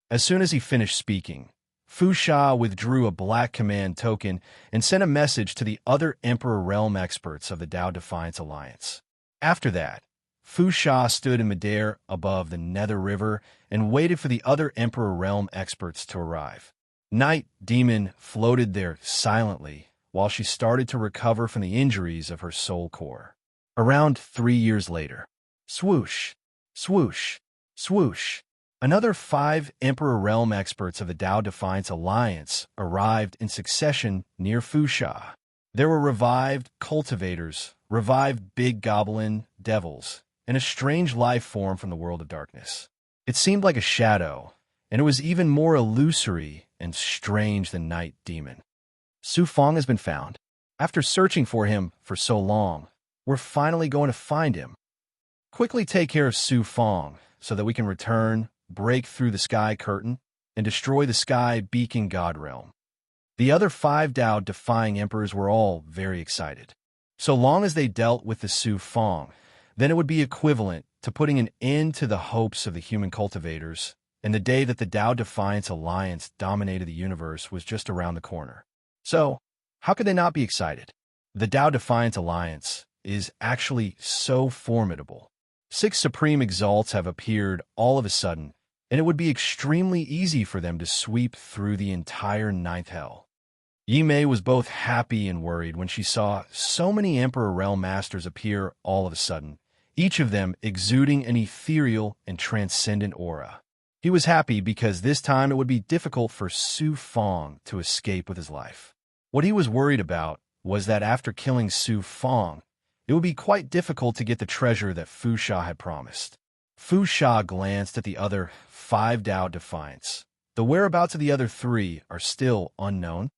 As soon as he finished speaking, Fu Sha withdrew a black command token and sent a message to the other Emperor Realm experts of the Tao Defiance Alliance. After that, Fu Sha stood in midair above the Nether River and waited for the other Emperor Realm experts to arrive. Night Demon floated there silently while she started to recover from the injuries of her soul core. Around 3 years later, swoosh, swoosh, swoosh, another 5 Emperor Realm experts of the Tao Defiance Alliance arrived in succession near Fu Sha. There were revived cultivators revived big goblin devils, and a strange life form from the world of darkness. It seemed like a shadow, and it was even more illusory and strange than Night Demon. Su Fong has been found. After searching for him for so long, we're finally going to find him. Quickly take care of Su Fong so that we can return, break through the sky curtain, and destroy the sky beacon god realm. The other 5 Tao-defying emperors were all very excited. So long as they dealt with the Su Fong, then it would be equivalent to putting an end to the hopes of the human cultivators, and the day that the Tao Defiance Alliance dominated the universe was just around the corner. So, how could they not be excited? The Tao Defiance Alliance is actually so formidable. 6 Supreme Exalts have appeared all of a sudden, and it would be extremely easy for them to sweep through the entire 9th Hell. Yi Mei was both happy and worried when she saw so many Emperor Realm Masters appear all of a sudden, each of them exuding an ethereal and transcendent aura. He was happy because this time it would be difficult for Su Fong to escape with his life. What he was worried about was that after killing Su Fong, it would be quite difficult to get the treasure that Fu Sha had promised. Fu Sha glanced at the other 5 Tao Defiants. The whereabouts of the other 3 are still unknown.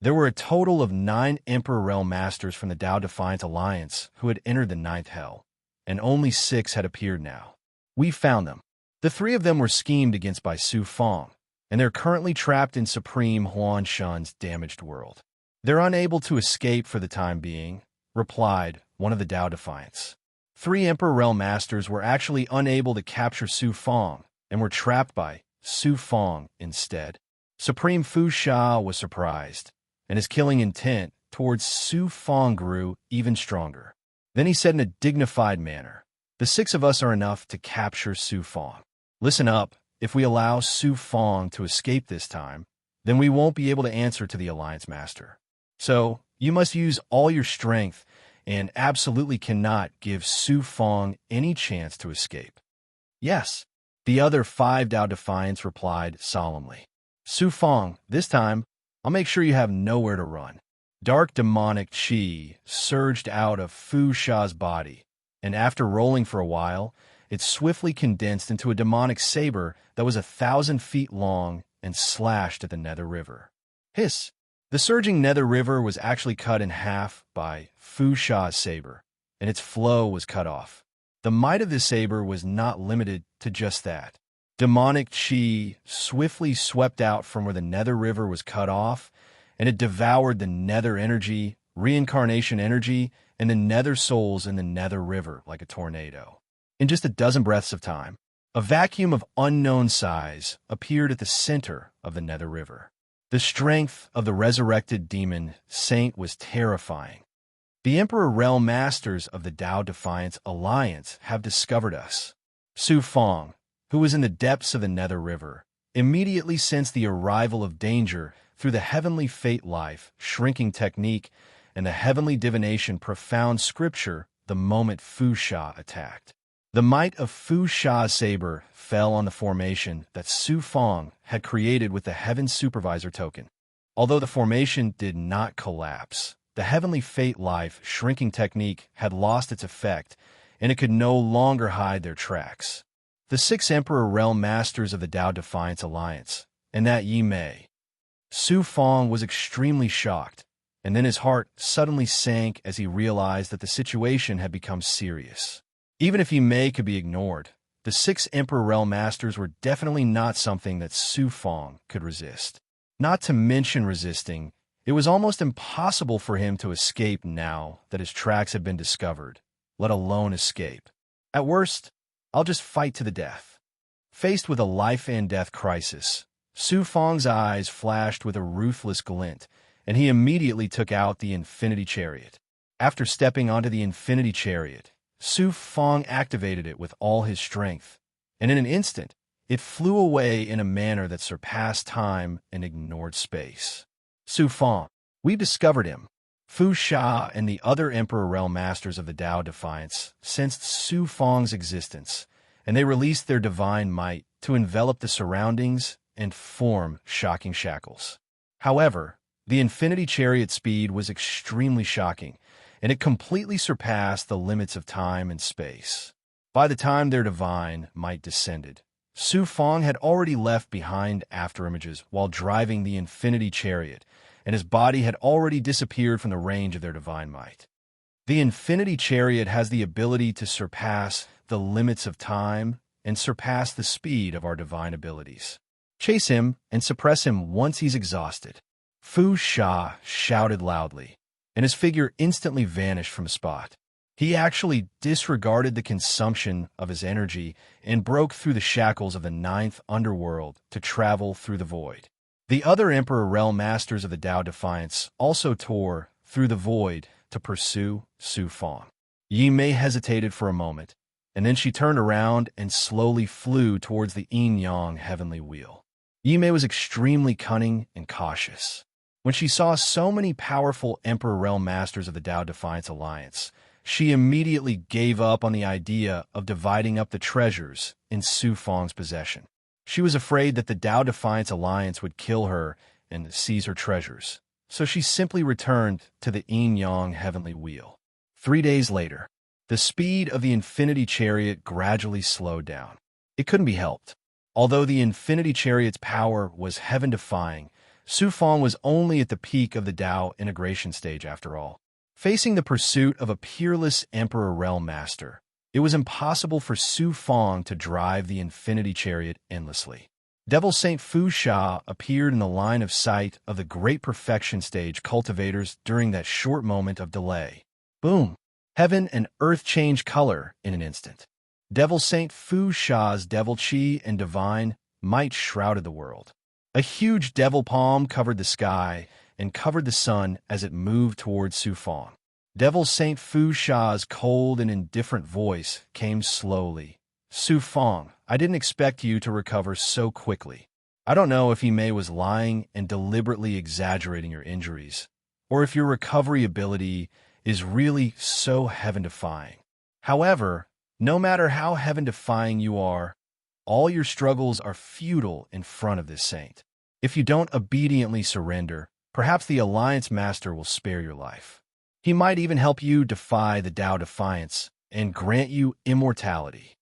There were a total of 9 Emperor Realm Masters from the Tao Defiant Alliance who had entered the 9th Hell, and only 6 had appeared now. We found them. The 3 of them were schemed against by Su Fong, and they're currently trapped in Supreme Huan Shun's damaged world. They're unable to escape for the time being, replied one of the Tao Defiants. 3 Emperor Realm Masters were actually unable to capture Su Fong, and were trapped by Su Fong instead. Supreme Fu Sha was surprised, and his killing intent towards Su Fong grew even stronger. Then he said in a dignified manner, "The 6 of us are enough to capture Su Fong. Listen up, if we allow Su Fong to escape this time, then we won't be able to answer to the Alliance Master. So, you must use all your strength and absolutely cannot give Su Fong any chance to escape." "Yes," the other 5 Tao Defiants replied solemnly. "Su Fong, this time, I'll make sure you have nowhere to run." Dark demonic chi surged out of Fu Sha's body, and after rolling for a while, it swiftly condensed into a demonic saber that was 1,000 feet long and slashed at the Nether River. Hiss! The surging Nether River was actually cut in half by Fu Sha's saber, and its flow was cut off. The might of this saber was not limited to just that. Demonic chi swiftly swept out from where the Nether River was cut off, and it devoured the Nether energy, reincarnation energy, and the Nether souls in the Nether River like a tornado. In just a dozen breaths of time, a vacuum of unknown size appeared at the center of the Nether River. The strength of the resurrected demon saint was terrifying. "The Emperor Realm Masters of the Tao Defiance Alliance have discovered us." Su Fong, who was in the depths of the Nether River, immediately sensed the arrival of danger through the heavenly fate life shrinking technique and the heavenly divination profound scripture the moment Fu Sha attacked. The might of Fu Sha's saber fell on the formation that Su Fong had created with the Heaven Supervisor token. Although the formation did not collapse, the heavenly fate life shrinking technique had lost its effect, and it could no longer hide their tracks. The 6 Emperor Realm Masters of the Tao Defiance Alliance, and that Yi Mei. Su Fong was extremely shocked, and then his heart suddenly sank as he realized that the situation had become serious. Even if Yi Mei could be ignored, the 6 Emperor Realm Masters were definitely not something that Su Fong could resist. Not to mention resisting, it was almost impossible for him to escape now that his tracks had been discovered, let alone escape. At worst, I'll just fight to the death. Faced with a life and death crisis, Su Fong's eyes flashed with a ruthless glint, and he immediately took out the Infinity Chariot. After stepping onto the Infinity Chariot, Su Fong activated it with all his strength, and in an instant, it flew away in a manner that surpassed time and ignored space. Su Fong, we've discovered him. Fu Sha and the other Emperor Realm Masters of the Tao Defiance sensed Su Fong's existence, and they released their divine might to envelop the surroundings and form shocking shackles. However, the Infinity Chariot speed was extremely shocking, and it completely surpassed the limits of time and space. By the time their divine might descended, Su Fong had already left behind afterimages while driving the infinity chariot, and his body had already disappeared from the range of their divine might. The infinity chariot has the ability to surpass the limits of time and surpass the speed of our divine abilities. Chase him and suppress him once he's exhausted. Fu Sha shouted loudly, and his figure instantly vanished from the spot. He actually disregarded the consumption of his energy and broke through the shackles of the ninth underworld to travel through the void. The other Emperor Realm Masters of the Tao Defiance also tore through the void to pursue Su Fong. Yi Mei hesitated for a moment, and then she turned around and slowly flew towards the yin-yang heavenly wheel. Yi Mei was extremely cunning and cautious. When she saw so many powerful Emperor Realm Masters of the Tao Defiance Alliance, she immediately gave up on the idea of dividing up the treasures in Su Fong's possession. She was afraid that the Tao Defiance Alliance would kill her and seize her treasures, so she simply returned to the yin-yang heavenly wheel. 3 days later, the speed of the infinity chariot gradually slowed down. It couldn't be helped. Although the infinity chariot's power was heaven-defying, Su Fong was only at the peak of the Tao integration stage after all. Facing the pursuit of a peerless Emperor Realm Master, it was impossible for Su Fong to drive the infinity chariot endlessly. Devil Saint Fu Sha appeared in the line of sight of the Great Perfection Stage cultivators during that short moment of delay. Boom! Heaven and earth changed color in an instant. Devil Saint Fu Sha's devil chi and divine might shrouded the world. A huge devil palm covered the sky and covered the sun as it moved towards Su Fong. Devil Saint Fu Sha's cold and indifferent voice came slowly. Su Fong, I didn't expect you to recover so quickly. I don't know if Yi Mei was lying and deliberately exaggerating your injuries, or if your recovery ability is really so heaven-defying. However, no matter how heaven-defying you are, all your struggles are futile in front of this saint. If you don't obediently surrender, perhaps the Alliance Master will spare your life. He might even help you defy the Tao Defiance and grant you immortality.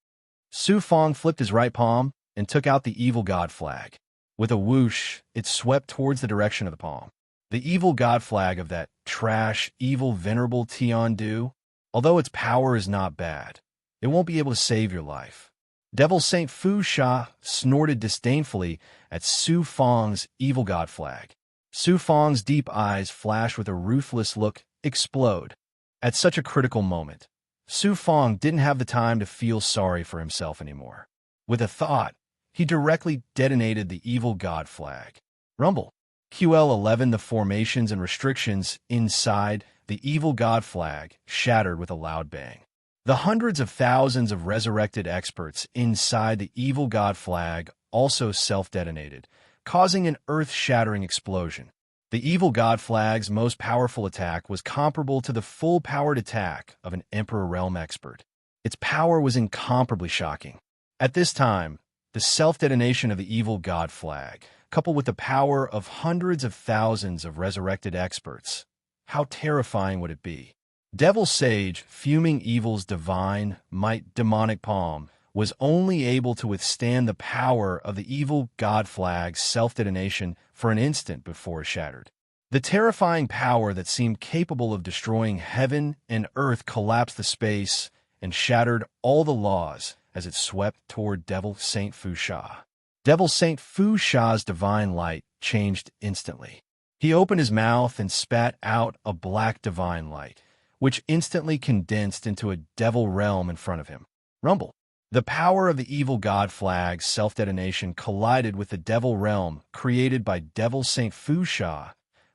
Su Fong flipped his right palm and took out the evil god flag. With a whoosh, it swept towards the direction of the palm. The evil god flag of that trash, evil, venerable Tiandu, although its power is not bad, it won't be able to save your life. Devil Saint Fu Sha snorted disdainfully at Su Fong's evil god flag. Su Fong's deep eyes flashed with a ruthless look, explode. At such a critical moment, Su Fong didn't have the time to feel sorry for himself anymore. With a thought, he directly detonated the evil god flag. Rumble. QL11 The formations and restrictions inside the evil god flag shattered with a loud bang. The hundreds of thousands of resurrected experts inside the evil god flag also self-detonated, causing an earth-shattering explosion. The evil god flag's most powerful attack was comparable to the full-powered attack of an Emperor Realm expert. Its power was incomparably shocking. At this time, the self-detonation of the evil god flag, coupled with the power of hundreds of thousands of resurrected experts, how terrifying would it be? Devil Sage, fuming evil's divine might demonic palm, was only able to withstand the power of the evil god flag's self-detonation for an instant before it shattered. The terrifying power that seemed capable of destroying heaven and earth collapsed the space and shattered all the laws as it swept toward Devil Saint Fu Sha. Devil Saint Fu Sha's divine light changed instantly. He opened his mouth and spat out a black divine light, which instantly condensed into a devil realm in front of him. Rumble. The power of the evil god flag's self-detonation collided with the devil realm created by Devil Saint Fu Sha,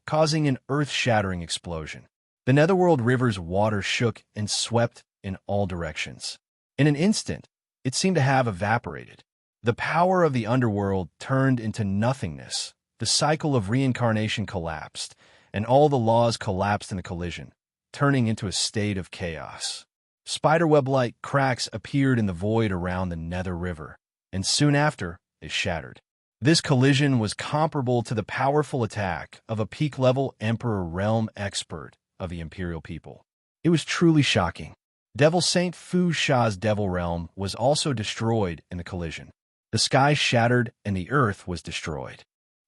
causing an earth-shattering explosion. The Netherworld River's water shook and swept in all directions. In an instant, it seemed to have evaporated. The power of the underworld turned into nothingness. The cycle of reincarnation collapsed, and all the laws collapsed in the collision, turning into a state of chaos. Spiderweb-like cracks appeared in the void around the Nether River, and soon after, it shattered. This collision was comparable to the powerful attack of a peak-level Emperor Realm expert of the Imperial people. It was truly shocking. Devil Saint Fu Sha's devil realm was also destroyed in the collision. The sky shattered and the earth was destroyed.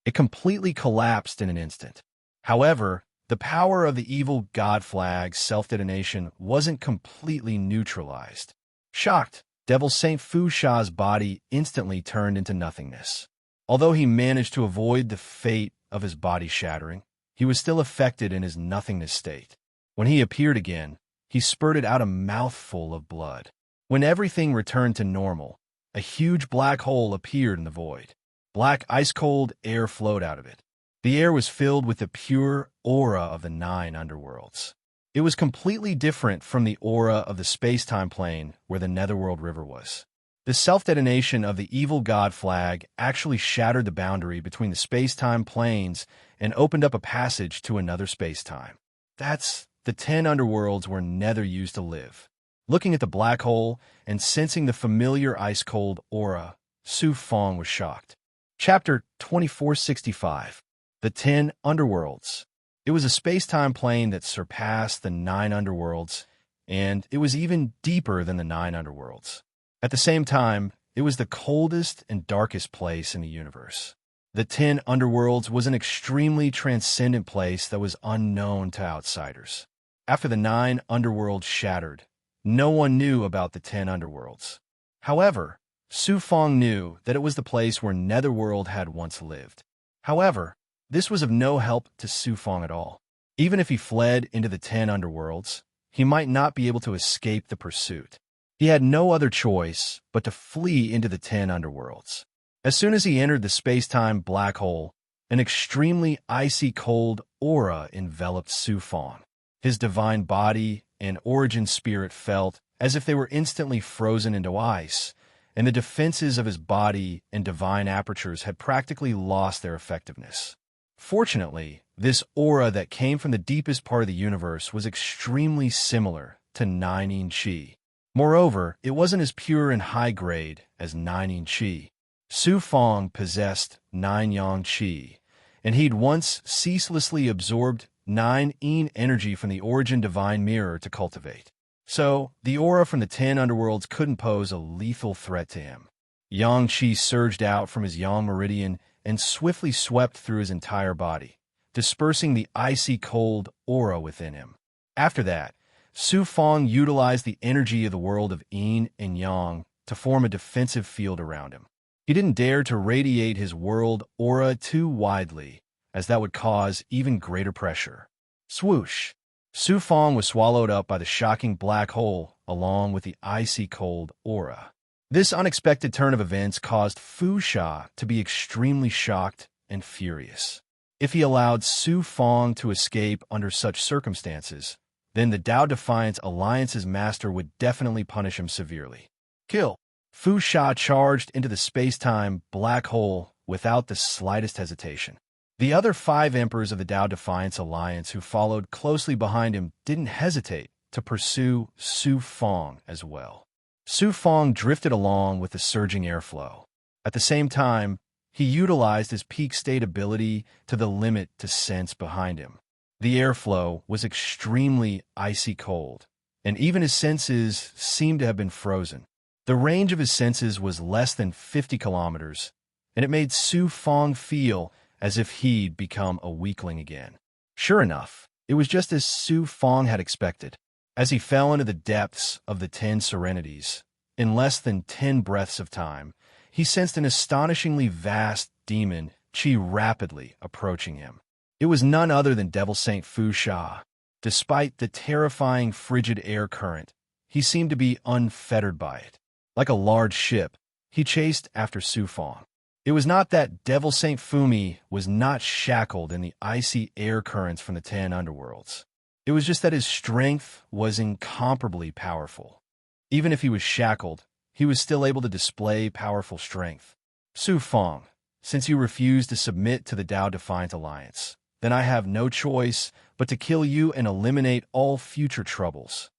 It completely collapsed in an instant. However, the power of the evil god flag's self-detonation wasn't completely neutralized. Shocked, Devil Saint Fu Sha's body instantly turned into nothingness. Although he managed to avoid the fate of his body shattering, he was still affected in his nothingness state. When he appeared again, he spurted out a mouthful of blood. When everything returned to normal, a huge black hole appeared in the void. Black, ice-cold air flowed out of it. The air was filled with the pure aura of the 9 underworlds. It was completely different from the aura of the space-time plane where the Netherworld River was. The self-detonation of the evil god flag actually shattered the boundary between the space-time planes and opened up a passage to another space-time. That's the 10 underworlds where Nether used to live. Looking at the black hole and sensing the familiar ice-cold aura, Su Fong was shocked. Chapter 2465. The 10 Underworlds. It was a space-time plane that surpassed the 9 underworlds, and it was even deeper than the 9 underworlds. At the same time, it was the coldest and darkest place in the universe. The 10 underworlds was an extremely transcendent place that was unknown to outsiders. After the 9 underworlds shattered, no one knew about the 10 underworlds. However, Su Fong knew that it was the place where Netherworld had once lived. However, this was of no help to Su Fong at all. Even if he fled into the 10 underworlds, he might not be able to escape the pursuit. He had no other choice but to flee into the 10 underworlds. As soon as he entered the space-time black hole, an extremely icy cold aura enveloped Su Fong. His divine body and origin spirit felt as if they were instantly frozen into ice, and the defenses of his body and divine apertures had practically lost their effectiveness. Fortunately, this aura that came from the deepest part of the universe was extremely similar to 9 Chi. Moreover, it wasn't as pure and high-grade as 9 Chi. Su Fong possessed 9 Yang Chi, and he'd once ceaselessly absorbed 9 Yin energy from the origin divine mirror to cultivate. So, the aura from the 10 underworlds couldn't pose a lethal threat to him. Yang Chi surged out from his Yang meridian and swiftly swept through his entire body, dispersing the icy cold aura within him. After that, Su Fong utilized the energy of the world of Yin and Yang to form a defensive field around him. He didn't dare to radiate his world aura too widely, as that would cause even greater pressure. Swoosh! Su Fong was swallowed up by the shocking black hole along with the icy cold aura. This unexpected turn of events caused Fu Sha to be extremely shocked and furious. If he allowed Su Fong to escape under such circumstances, then the Tao Defiance Alliance's master would definitely punish him severely. Kill! Fu Sha charged into the space-time black hole without the slightest hesitation. The other 5 emperors of the Tao Defiance Alliance who followed closely behind him didn't hesitate to pursue Su Fong as well. Su Fong drifted along with the surging airflow. At the same time, he utilized his peak state ability to the limit to sense behind him. The airflow was extremely icy cold, and even his senses seemed to have been frozen. The range of his senses was less than 50 kilometers, and it made Su Fong feel as if he'd become a weakling again. Sure enough, it was just as Su Fong had expected. As he fell into the depths of the 10 serenities, in less than 10 breaths of time, he sensed an astonishingly vast demon Qi rapidly approaching him. It was none other than Devil Saint Fu Sha. Despite the terrifying frigid air current, he seemed to be unfettered by it. Like a large ship, he chased after Su Fong. It was not that Devil Saint Fumi was not shackled in the icy air currents from the 10 underworlds. It was just that his strength was incomparably powerful. Even if he was shackled, he was still able to display powerful strength. Su Fong, since you refuse to submit to the Tao Defiant Alliance, then I have no choice but to kill you and eliminate all future troubles.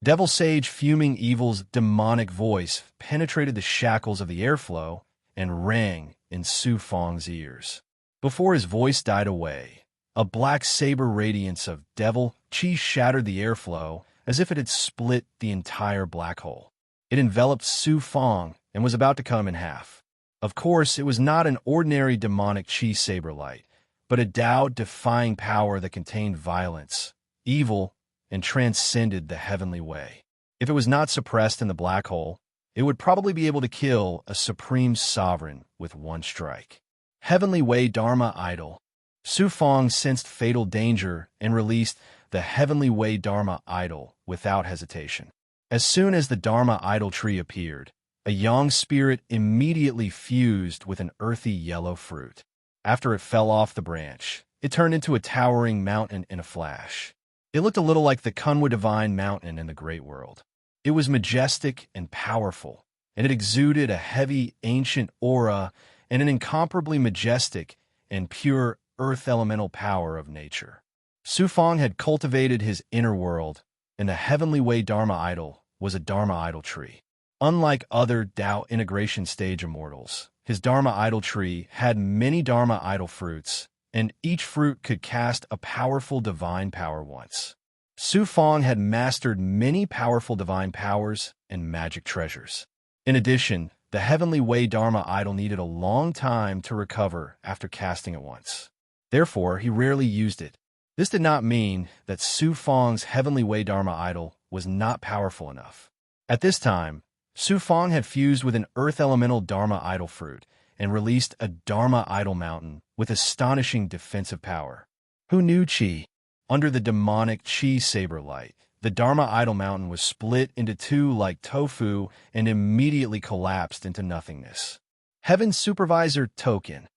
Devil Sage Fuming Evil's demonic voice penetrated the shackles of the airflow and rang in Su Fong's ears. Before his voice died away, a black saber radiance of Devil Qi shattered the airflow as if it had split the entire black hole. It enveloped Su Fong and was about to cut him in half. Of course, it was not an ordinary demonic chi saber light, but a Tao-defying power that contained violence, evil, and transcended the heavenly way. If it was not suppressed in the black hole, it would probably be able to kill a supreme sovereign with one strike. Heavenly Way Dharma Idol. Su Fong sensed fatal danger and released the Heavenly Way Dharma Idol without hesitation. As soon as the Dharma Idol tree appeared, a yang spirit immediately fused with an earthy yellow fruit. After it fell off the branch, it turned into a towering mountain in a flash. It looked a little like the Kunwa Divine Mountain in the Great World. It was majestic and powerful, and it exuded a heavy, ancient aura and an incomparably majestic and pure earth elemental power of nature. Su Fong had cultivated his inner world, and the Heavenly Way Dharma Idol was a Dharma Idol tree. Unlike other Tao integration stage immortals, his Dharma Idol tree had many Dharma Idol fruits, and each fruit could cast a powerful divine power once. Su Fong had mastered many powerful divine powers and magic treasures. In addition, the Heavenly Way Dharma Idol needed a long time to recover after casting it once. Therefore, he rarely used it. This did not mean that Su Fong's Heavenly Way Dharma Idol was not powerful enough. At this time, Su Fong had fused with an earth elemental Dharma Idol fruit and released a Dharma Idol mountain with astonishing defensive power. Who knew Qi? Under the demonic Qi saber light, the Dharma Idol mountain was split into two like tofu and immediately collapsed into nothingness. Heaven Supervisor Token.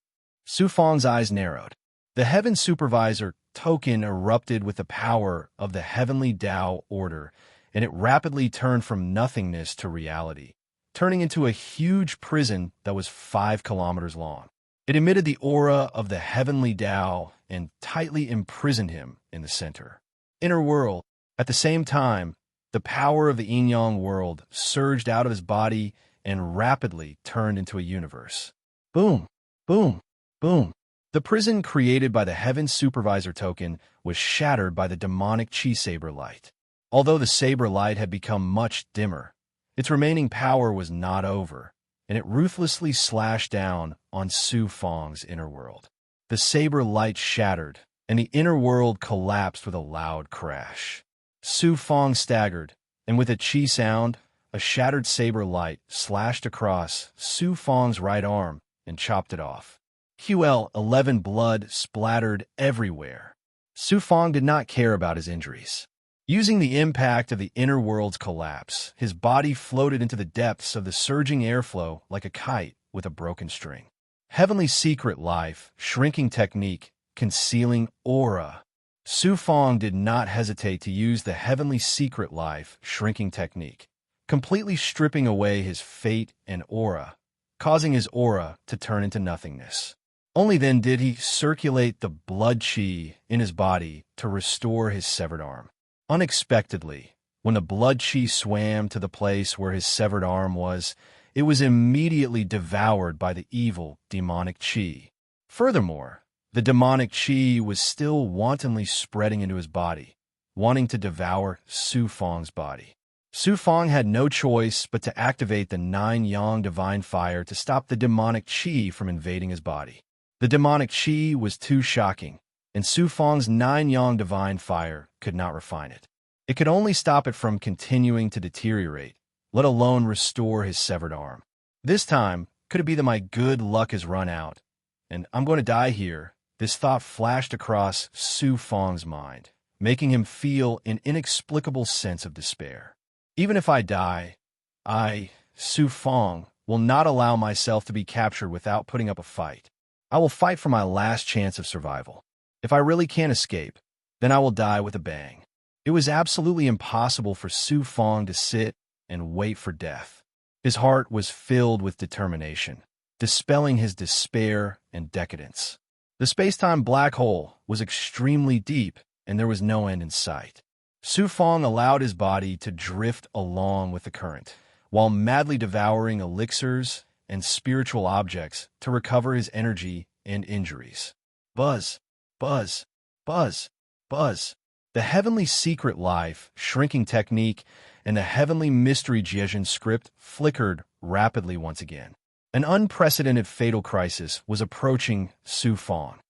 Su Fong's eyes narrowed. The Heaven Supervisor Token erupted with the power of the Heavenly Tao Order, and it rapidly turned from nothingness to reality, turning into a huge prison that was 5 kilometers long. It emitted the aura of the Heavenly Tao and tightly imprisoned him in the center. Inner world. At the same time, the power of the yin-yang world surged out of his body and rapidly turned into a universe. Boom, boom, boom. The prison created by the Heaven Supervisor Token was shattered by the demonic Qi saber light. Although the saber light had become much dimmer, its remaining power was not over, and it ruthlessly slashed down on Su Fong's inner world. The saber light shattered, and the inner world collapsed with a loud crash. Su Fong staggered, and with a Qi sound, a shattered saber light slashed across Su Fong's right arm and chopped it off. QL-11 blood splattered everywhere. Su Fong did not care about his injuries. Using the impact of the inner world's collapse, his body floated into the depths of the surging airflow like a kite with a broken string. Heavenly Secret Life, Shrinking Technique, Concealing Aura. Su Fong did not hesitate to use the Heavenly Secret Life, Shrinking Technique, completely stripping away his fate and aura, causing his aura to turn into nothingness. Only then did he circulate the blood qi in his body to restore his severed arm. Unexpectedly, when the blood qi swam to the place where his severed arm was, it was immediately devoured by the evil demonic qi. Furthermore, the demonic qi was still wantonly spreading into his body, wanting to devour Su Fong's body. Su Fong had no choice but to activate the 9 Yang Divine Fire to stop the demonic qi from invading his body. The demonic qi was too shocking, and Su Fong's 9 Yang Divine Fire could not refine it. It could only stop it from continuing to deteriorate, let alone restore his severed arm. This time, could it be that my good luck has run out, and I'm going to die here? This thought flashed across Su Fong's mind, making him feel an inexplicable sense of despair. Even if I die, I, Su Fong, will not allow myself to be captured without putting up a fight. I will fight for my last chance of survival. If I really can't escape, then I will die with a bang. It was absolutely impossible for Su Fong to sit and wait for death. His heart was filled with determination, dispelling his despair and decadence. The space-time black hole was extremely deep, and there was no end in sight. Su Fong allowed his body to drift along with the current, while madly devouring elixirs and spiritual objects to recover his energy and injuries. Buzz, buzz, buzz, buzz. The heavenly secret life, shrinking technique, and the heavenly mystery Jiejin script flickered rapidly once again. An unprecedented fatal crisis was approaching Su Fong.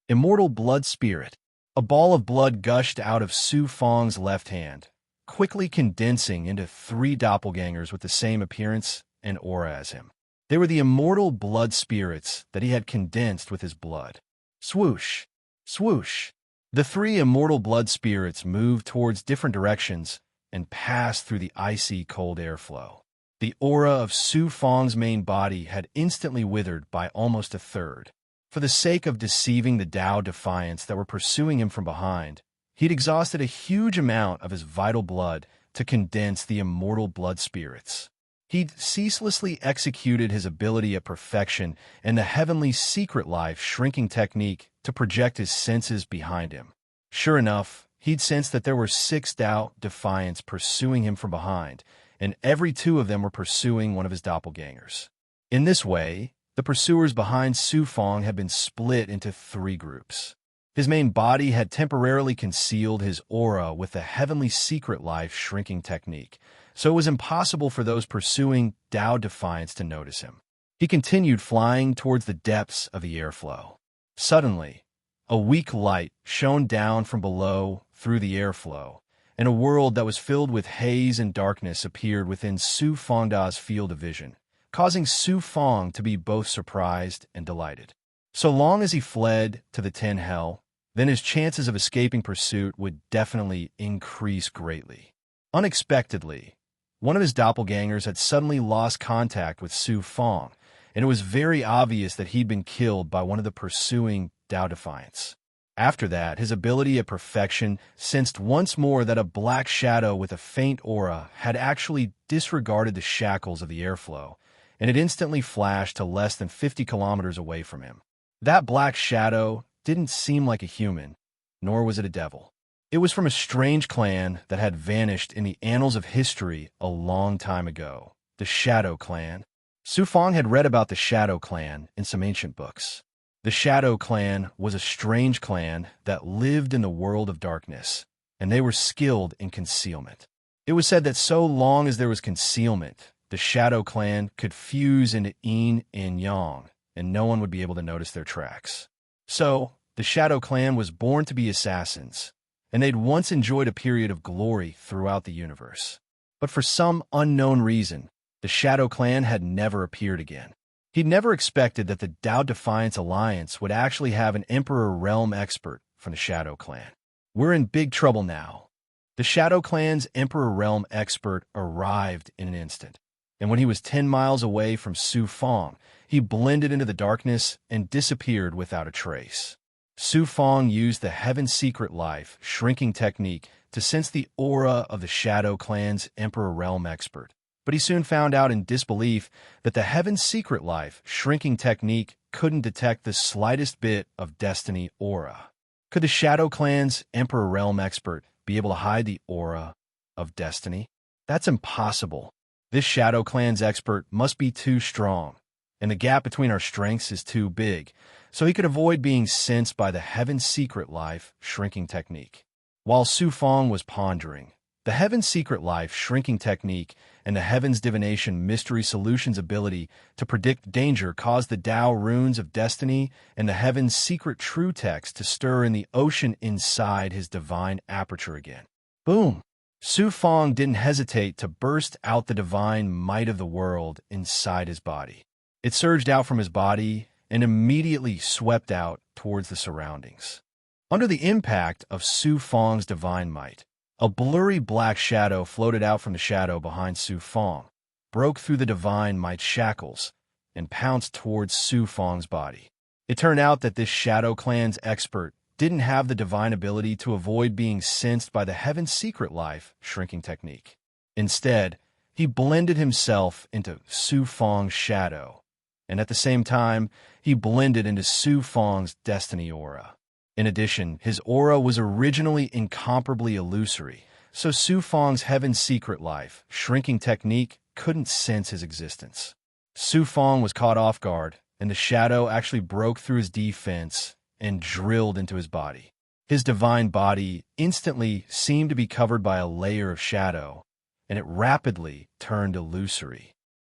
Immortal blood spirit. A ball of blood gushed out of Su Fong's left hand, quickly condensing into 3 doppelgangers with the same appearance and aura as him. They were the immortal blood spirits that he had condensed with his blood. Swoosh! Swoosh! The 3 immortal blood spirits moved towards different directions and passed through the icy cold airflow. The aura of Su Fong's main body had instantly withered by almost a third. For the sake of deceiving the Tao Defiants that were pursuing him from behind, he'd exhausted a huge amount of his vital blood to condense the immortal blood spirits. He'd ceaselessly executed his ability at perfection and the heavenly secret life shrinking technique to project his senses behind him. Sure enough, he'd sensed that there were 6 Tao Defiants pursuing him from behind, and every 2 of them were pursuing one of his doppelgangers. In this way, the pursuers behind Su Fong had been split into 3 groups. His main body had temporarily concealed his aura with the heavenly secret life shrinking technique, so it was impossible for those pursuing Tao Defiance to notice him. He continued flying towards the depths of the airflow. Suddenly, a weak light shone down from below through the airflow, and a world that was filled with haze and darkness appeared within Su Fongda's field of vision, causing Su Fong to be both surprised and delighted. So long as he fled to the 10 Hell, then his chances of escaping pursuit would definitely increase greatly. Unexpectedly, one of his doppelgangers had suddenly lost contact with Su Fong, and it was very obvious that he'd been killed by one of the pursuing Tao Defiants. After that, his ability at perfection sensed once more that a black shadow with a faint aura had actually disregarded the shackles of the airflow, and it instantly flashed to less than 50 kilometers away from him. That black shadow didn't seem like a human, nor was it a devil. It was from a strange clan that had vanished in the annals of history a long time ago, the Shadow Clan. Su Fong had read about the Shadow Clan in some ancient books. The Shadow Clan was a strange clan that lived in the world of darkness, and they were skilled in concealment. It was said that so long as there was concealment, the Shadow Clan could fuse into yin and yang, and no one would be able to notice their tracks. So, the Shadow Clan was born to be assassins, and they'd once enjoyed a period of glory throughout the universe. But for some unknown reason, the Shadow Clan had never appeared again. He'd never expected that the Tao Defiance Alliance would actually have an Emperor Realm expert from the Shadow Clan. We're in big trouble now. The Shadow Clan's Emperor Realm expert arrived in an instant, and when he was 10 miles away from Su Fong, he blended into the darkness and disappeared without a trace. Su Fong used the Heaven Secret Life shrinking technique to sense the aura of the Shadow Clan's Emperor Realm expert, but he soon found out in disbelief that the Heaven Secret Life shrinking technique couldn't detect the slightest bit of destiny aura. Could the Shadow Clan's Emperor Realm expert be able to hide the aura of destiny? That's impossible. This Shadow Clan's expert must be too strong, and the gap between our strengths is too big, so he could avoid being sensed by the Heaven Secret Life shrinking technique. While Su Fong was pondering, the Heaven Secret Life shrinking technique and the Heaven's Divination Mystery Solutions ability to predict danger caused the Tao Runes of Destiny and the Heaven's Secret True Text to stir in the ocean inside his divine aperture again. Boom! Su Fong didn't hesitate to burst out the divine might of the world inside his body. It surged out from his body and immediately swept out towards the surroundings. Under the impact of Su Fong's divine might, a blurry black shadow floated out from the shadow behind Su Fong, broke through the divine might's shackles, and pounced towards Su Fong's body. It turned out that this Shadow Clan's expert didn't have the divine ability to avoid being sensed by the Heaven Secret Life shrinking technique. Instead, he blended himself into Su Fong's shadow, and at the same time, he blended into Su Fong's destiny aura. In addition, his aura was originally incomparably illusory, so Su Fong's Heaven Secret Life shrinking technique couldn't sense his existence. Su Fong was caught off guard, and the shadow actually broke through his defense and drilled into his body. His divine body instantly seemed to be covered by a layer of shadow, and it rapidly turned illusory.